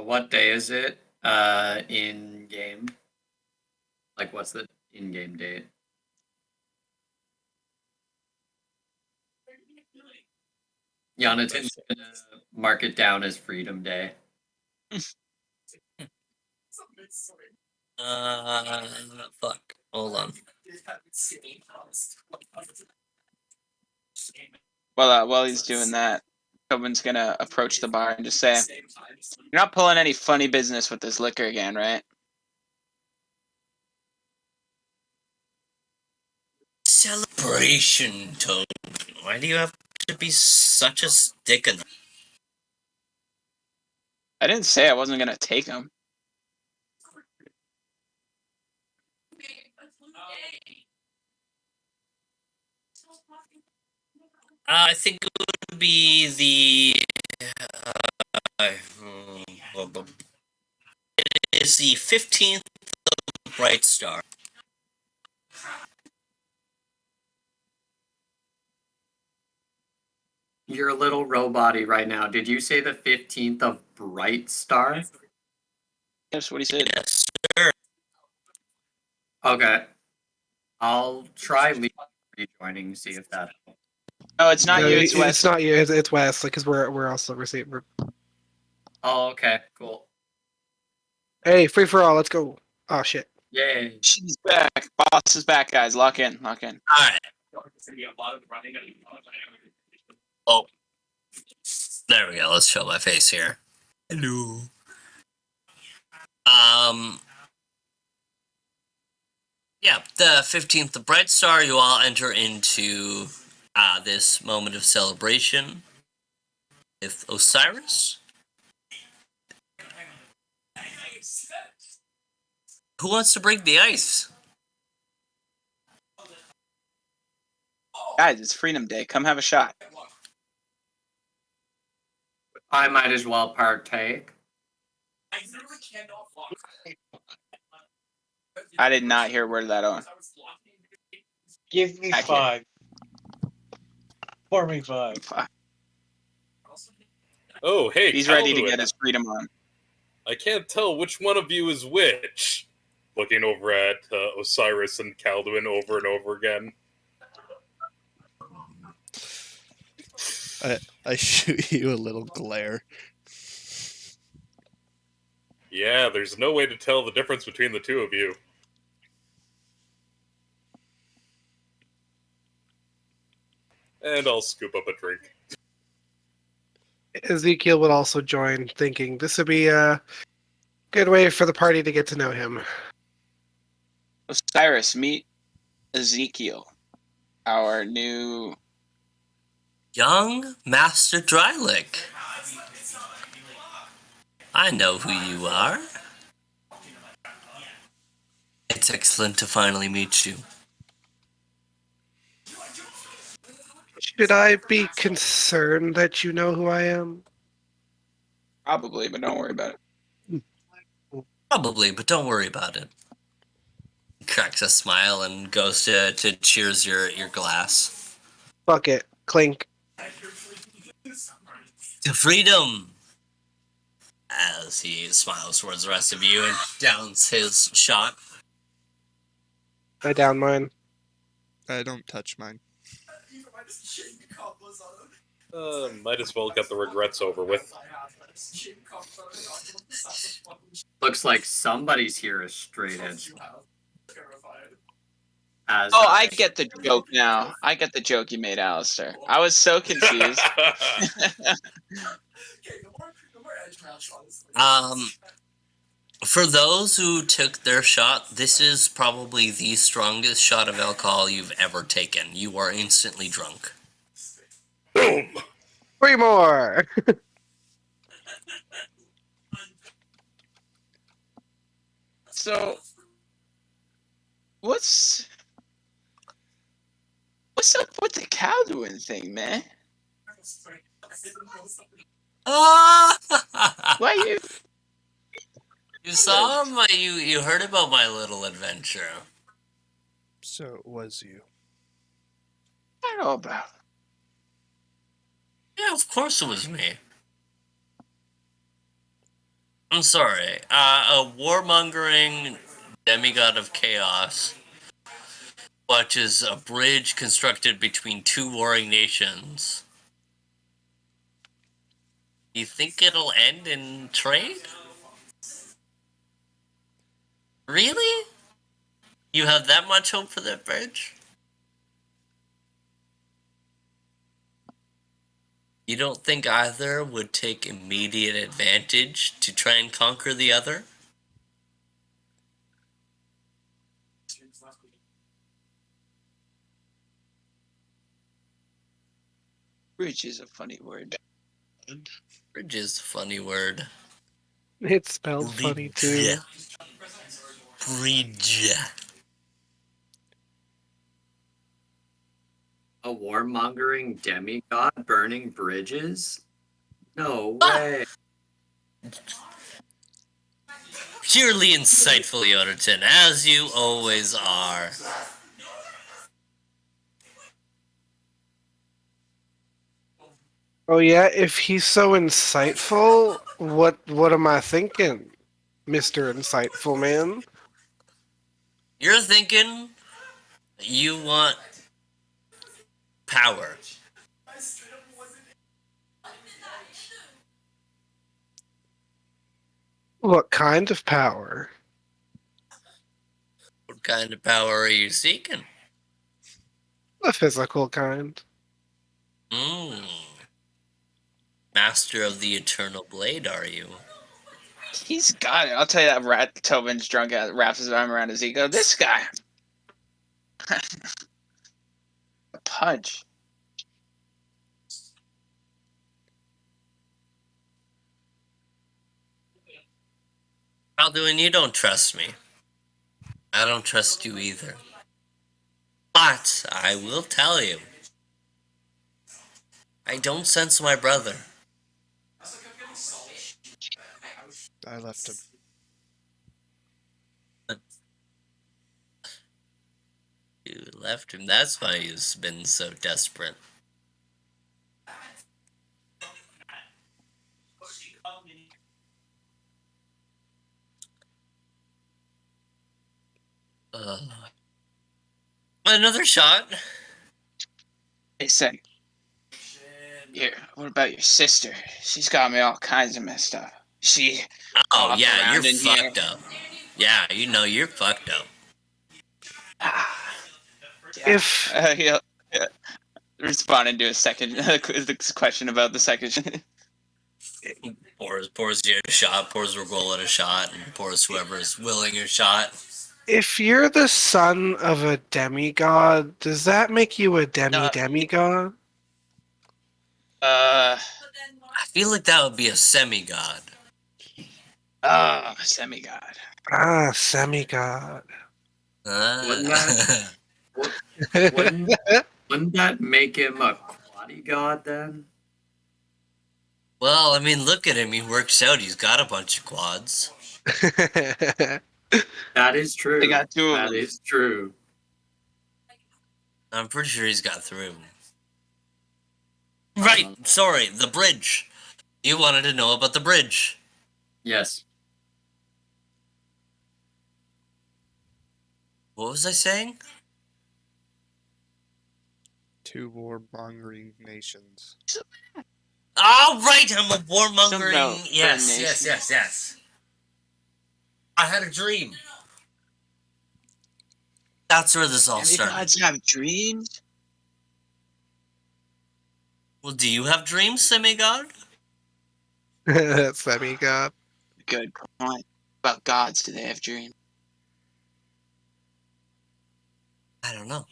What day is it? In game. Like, what's the in-game date? Jonathan's gonna mark it down as Freedom Day. Fuck. Hold on. While he's doing that, Tobin's gonna approach the bar and just say, "You're not pulling any funny business with this liquor again, right?" Celebration, Tone. Why do you have to be such a stick in I didn't say I wasn't gonna take him. I think it would be the. It is the 15th of Bright Star. You're a little robot-y right now. Did you say the 15th of Bright Star? That's what he said. Yes, sir. Okay. I'll try rejoining, see if that helps. No, it's not No, you. It's Wes. It's not you. It's Wes. Like, cause we're also receiving. Oh, okay, cool. Hey, free for all. Let's go. Oh shit. Yay. She's back. Boss is back, guys. Lock in. Lock in. Alright. Oh. There we go. Let's show my face here. Hello. Yeah, the 15th of Bright Star, you all enter into this moment of celebration with Osiris. Who wants to break the ice? Guys, it's Freedom Day. Come have a shot. I might as well partake. I did not hear a word of that, Owen. Give me I can't. 5. Pour me 5. Oh, hey, He's ready to Calduin. get his freedom on. I can't tell which one of you is which. Looking over at Osiris and Calduin over and over again. I shoot you a little glare. Yeah, there's no way to tell the difference between the two of you. And I'll scoop up a drink. Ezekiel would also join, thinking this would be a good way for the party to get to know him. Osiris, meet Ezekiel, our new Young Master Drylick. I know who you are. It's excellent to finally meet you. Should I be concerned that you know who I am? Probably, but don't worry about it. Probably, but don't worry about it. He cracks a smile and goes to cheers your glass. Fuck it. Clink. To freedom! As he smiles towards the rest of you and downs his shot. I down mine. I don't touch mine. Might as well get the regrets over with. Looks like somebody's here is straight edge. As Oh, I get the joke now. I get the joke you made, Alistair. I was so confused. For those who took their shot, this is probably the strongest shot of alcohol you've ever taken. You are instantly drunk. Boom! 3 more! So, what's up with the Calduin thing, man? Ah! Why you? You saw my you heard about my little adventure. So it was you. I don't know about. Yeah, of course it was me. I'm sorry. A warmongering demigod of chaos watches a bridge constructed between 2 warring nations. You think it'll end in trade? Really? You have that much hope for that bridge? You don't think either would take immediate advantage to try and conquer the other? Bridge is a funny word. Bridge is a funny word. It's spelled funny too. Bridge. a warmongering demigod burning bridges? No way. Purely insightful, Yoderton, as you always are. Oh yeah, if he's so insightful, what am I thinking, Mr. Insightful Man? You're thinking you want power. What kind of power? What kind of power are you seeking? The physical kind. Hmm. Master of the Eternal Blade, are you? He's got it. I'll tell you that Tobin's drunk out, wraps his arm around his ego. This guy. A punch. Alduin, you don't trust me. I don't trust you either. But I will tell you, I don't sense my brother. I left him. You left him. That's why you've been so desperate. Another shot. Hey, say. Yeah, what about your sister? She's got me all kinds of messed up. She. Oh Walk yeah, you're around in here. fucked up. Yeah, you know you're fucked up. If He'll responding to a second question about the second. Pours you a shot, pours Regola a shot, and pours whoever's willing a shot. if you're the son of a demigod, does that make you a demigod? I feel like that would be a semi-god. Semi-god. Ah, semi-god. Wouldn't that- Wouldn't that make him a quasi-god then? Well, I mean, look at him. He works out. He's got a bunch of quads. That is true. They got two of That them. is true. I'm pretty sure he's got three of them. Right. Sorry, the bridge. You wanted to know about the bridge. Yes. What was I saying? 2 warmongering nations. Oh, right. I'm a Something warmongering. about Yes, nation. yes. I had a dream. That's where this all started. Demigods have dreams? Well, do you have dreams, semi-god? Semi-god. Good point. About gods, do they have dreams? I don't know.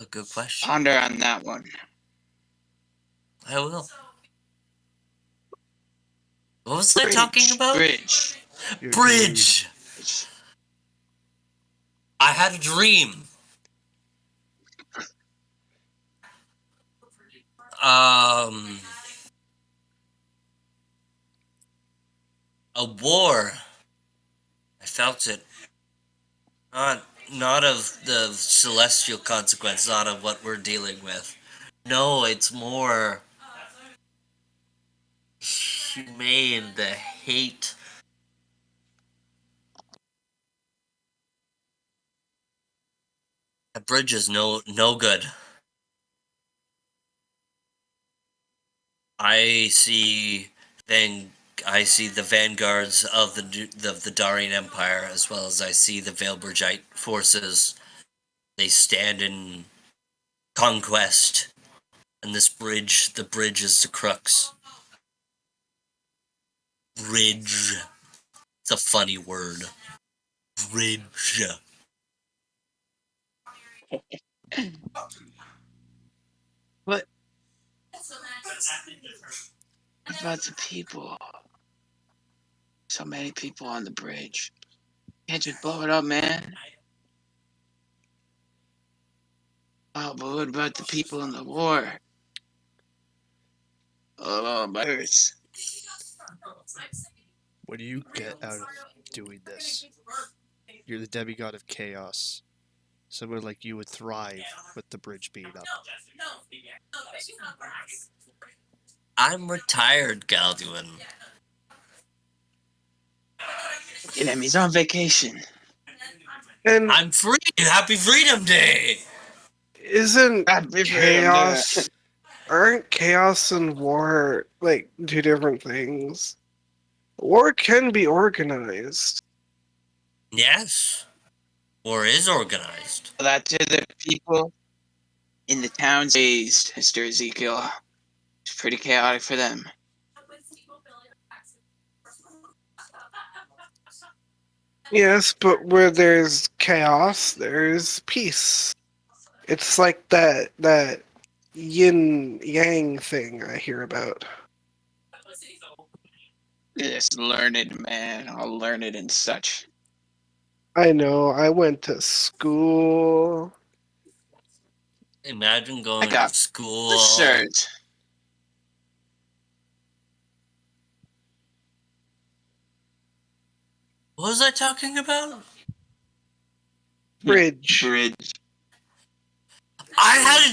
A good question. Ponder on that one. I will. What was I talking about? Bridge. Your Bridge. I had a dream. A war. I felt it. Not of the celestial consequence, not of what we're dealing with. No, it's more humane, the hate. That bridge is no good. I see the vanguards of the Darian Empire, as well as I see the Veilbridgeite forces. They stand in conquest, and the bridge is the crux. Bridge. It's a funny word. Bridge. What about the people? So many people on the bridge. Can't just blow it up, man. Oh, but what about the people in the war? Oh, my hurts. What do you get out of doing this? You're the demigod of chaos. Someone like you would thrive with the bridge being up. I'm retired, Galduin. Look at him, he's on vacation. And I'm free. Happy Freedom Day. isn't Happy Freedom Day. chaos... Aren't chaos and war, like, two different things? War can be organized. Yes. War is organized. That to the people in the towns raised, Mr. Ezekiel. It's pretty chaotic for them. Yes, but where there's chaos, there's peace. It's like that yin yang thing I hear about. This learned man, all learned and such. I know, I went to school. Imagine I going got to school. the shirt. What was I talking about? Bridge. Bridge. I had a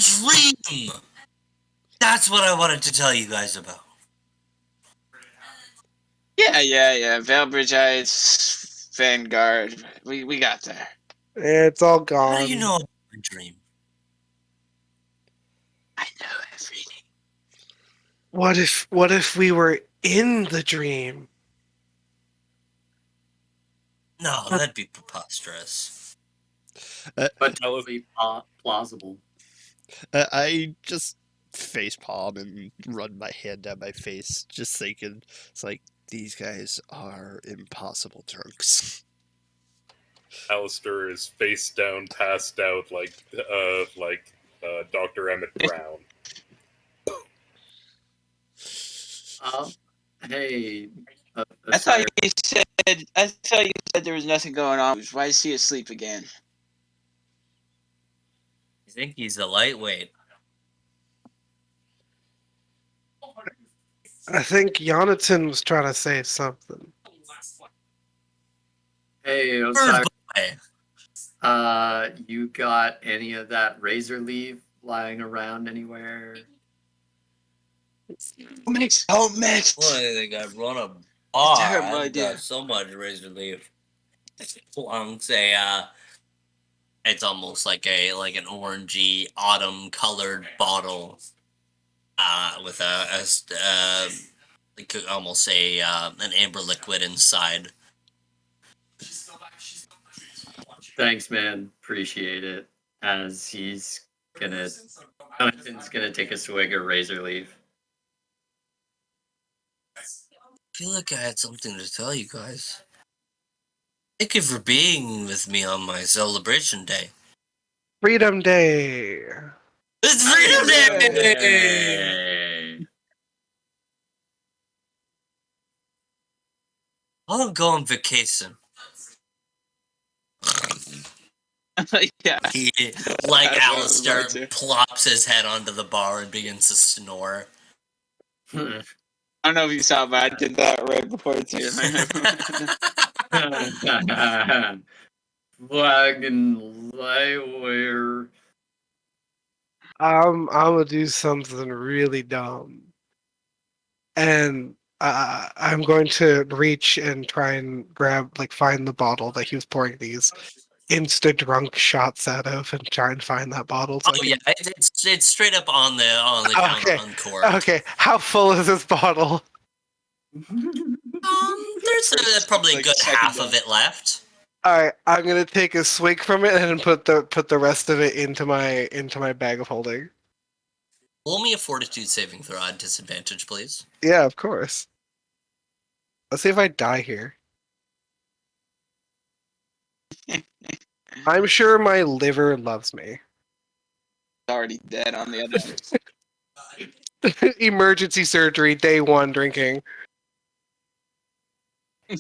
dream. That's what I wanted to tell you guys about. Yeah. Veilbridgeites, Vanguard. We got there. It's all How gone. do you know about my dream? I know everything. What if we were in the dream? No, that'd be preposterous. But totally plausible. I just face palm and run my hand down my face, just thinking, it's like, these guys are impossible drunks. Alistair is face down, passed out like Dr. Emmett Brown. Hey, I thought Aspire. you said there was nothing going on. Why is he asleep again? I think he's a lightweight. I think Jonathan was trying to say something. Hey, Bird Osiris. boy. You got any of that razor leaf lying around anywhere? Don't mix. Boy, they got run a It's a bar. terrible I've idea. got so much razor leaf. I'm say it's almost like an orangey autumn colored bottle with like almost an amber liquid inside. Thanks, man. Appreciate it. As he's gonna, Jonathan's gonna take a swig of razor leaf. I feel like I had something to tell you guys. Thank you for being with me on my celebration day. Freedom Day. It's Freedom Day! Hey. I'll go on vacation. Yeah. He, like That's what I was Alistair, about to. plops his head onto the bar and begins to snore. I don't know if you saw, but I did that right before too. Wagon lightwear. I'm gonna do something really dumb, and I'm going to reach and try and find the bottle that he was pouring these insta drunk shots out of, and try and find that bottle. So Oh yeah, it's straight up on the counter Okay. uncorked. Okay, how full is this bottle? There's probably a Like, good second half down. of it left. All right, I'm gonna take a swig from it and then put the rest of it into my bag of holding. Roll me a fortitude saving throw at disadvantage, please. Yeah, of course. Let's see if I die here. I'm sure my liver loves me. Already dead on the other end. Emergency surgery, day 1 drinking.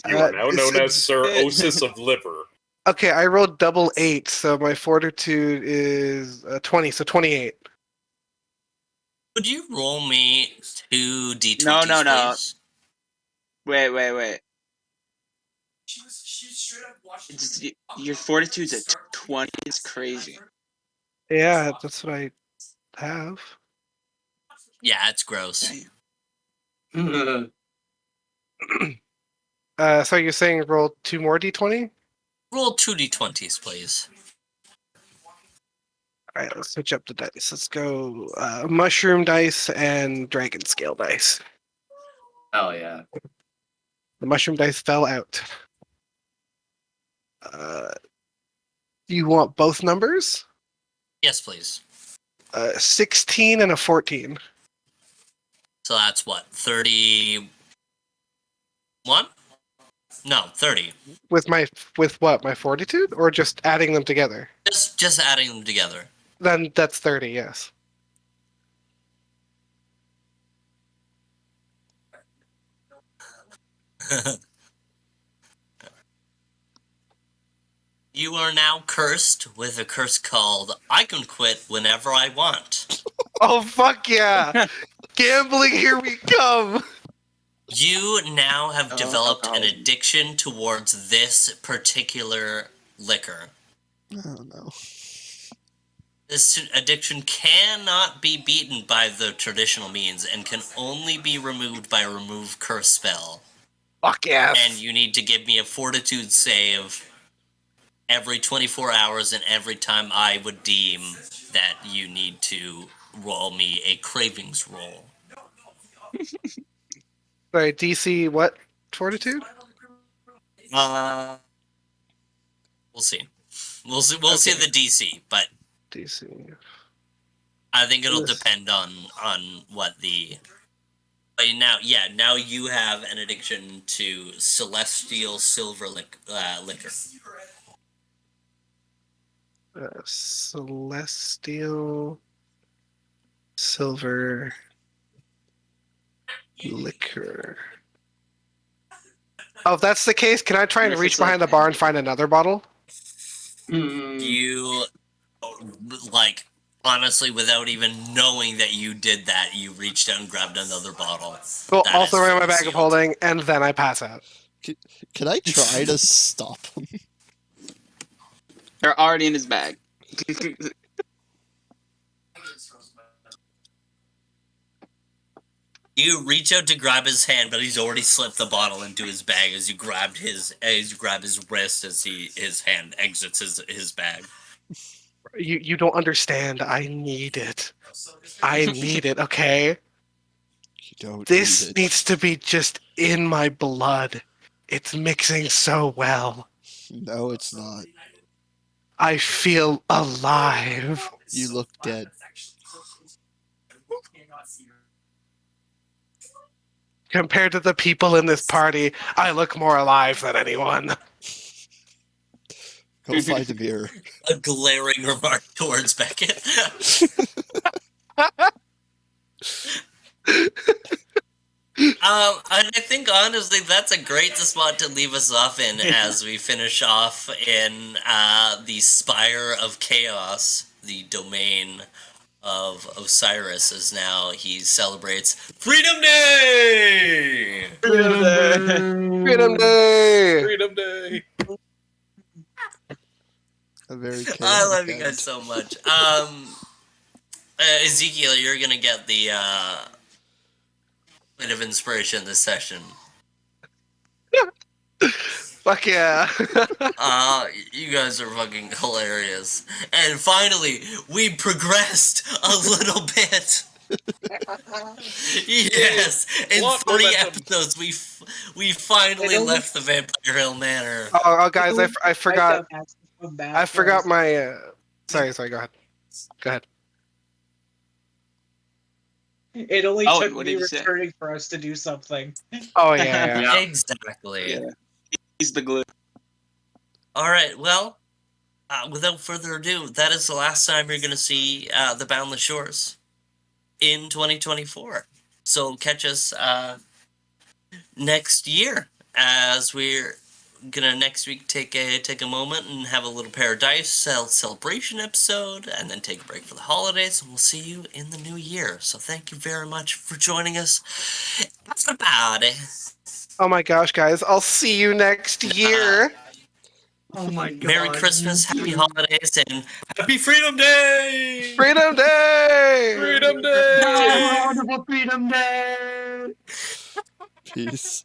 You are now known as Sir Uh, Osis of Liver. Okay, I rolled double 8, so my fortitude is 20, so 28. Would you roll me 2 d20s, No. please? Wait. She straight up watched Your fortitude's at 20 is crazy. Yeah, that's what I have. Yeah, it's gross. Damn. So you're saying roll 2 more d20? Roll 2 d20s, please. All right, let's switch up the dice. Let's go mushroom dice and dragon scale dice. Hell yeah. The mushroom dice fell out. Do you want both numbers? Yes, please. 16 and a 14. So that's what, 31? No, 30. With what? My fortitude, or just adding them together? Just adding them together. Then that's 30. Yes. You are now cursed with a curse called I can quit whenever I want. Oh fuck yeah! Gambling, here we come. You now have Oh, developed an alcoholism. addiction towards this particular liquor. Oh no. This addiction cannot be beaten by the traditional means and can only be removed by a remove curse spell. Fuck yes. And you need to give me a fortitude save every 24 hours and every time I would deem that you need to roll me a cravings roll. Sorry, DC what? Fortitude? We'll see. We'll see Okay. the DC, but DC. I think it'll Yes. depend on what the. But now you have an addiction to celestial silver liquor. Celestial silver. liquor. Oh, if that's the case, can I try and Where's reach this, like- behind the bar and find another bottle? You, like, honestly, without even knowing that you did that, you reached out and grabbed another bottle. Well, That I'll is throw in my fully bag of sealed. holding, and then I pass out. Can I try to stop him? They're already in his bag. You reach out to grab his hand, but he's already slipped the bottle into his bag as you grab his wrist as his hand exits his bag. You don't understand. I need it. I need it, okay? You don't This need it. needs to be just in my blood. It's mixing so well. No, it's not. I feel alive. You look dead. Compared to the people in this party, I look more alive than anyone. Go find a mirror. A glaring remark towards Beckett. And I think honestly that's a great spot to leave us off in as we finish off in the Spire of Chaos, the domain of Osiris, as now he celebrates Freedom Day! Freedom Day! Freedom Day! A very chaotic I love you end. guys so much. Ezekiel, you're gonna get the bit of inspiration this session. Fuck yeah. You guys are fucking hilarious. And finally, we progressed a little bit. Yes, in Plot 30 momentum. episodes, we finally It left the Vampire Hill Manor. Oh, guys, I forgot. I forgot my. my. Sorry. Go ahead. Go ahead. It only Oh, took what me did you say? returning for us to do something. Oh yeah. Yeah. Exactly. Yeah. He's the glue. All right, well, without further ado, that is the last time you're going to see the Boundless Shores in 2024. So catch us next year as we're gonna next week take a moment and have a little Paradise celebration episode, and then take a break for the holidays. And we'll see you in the new year. So thank you very much for joining us, everybody. Oh my gosh, guys! I'll see you next year. Oh my god. Merry Christmas, Happy Holidays, and Happy Freedom Day! Freedom Day! Freedom Day! Wonderful Freedom Day! Peace.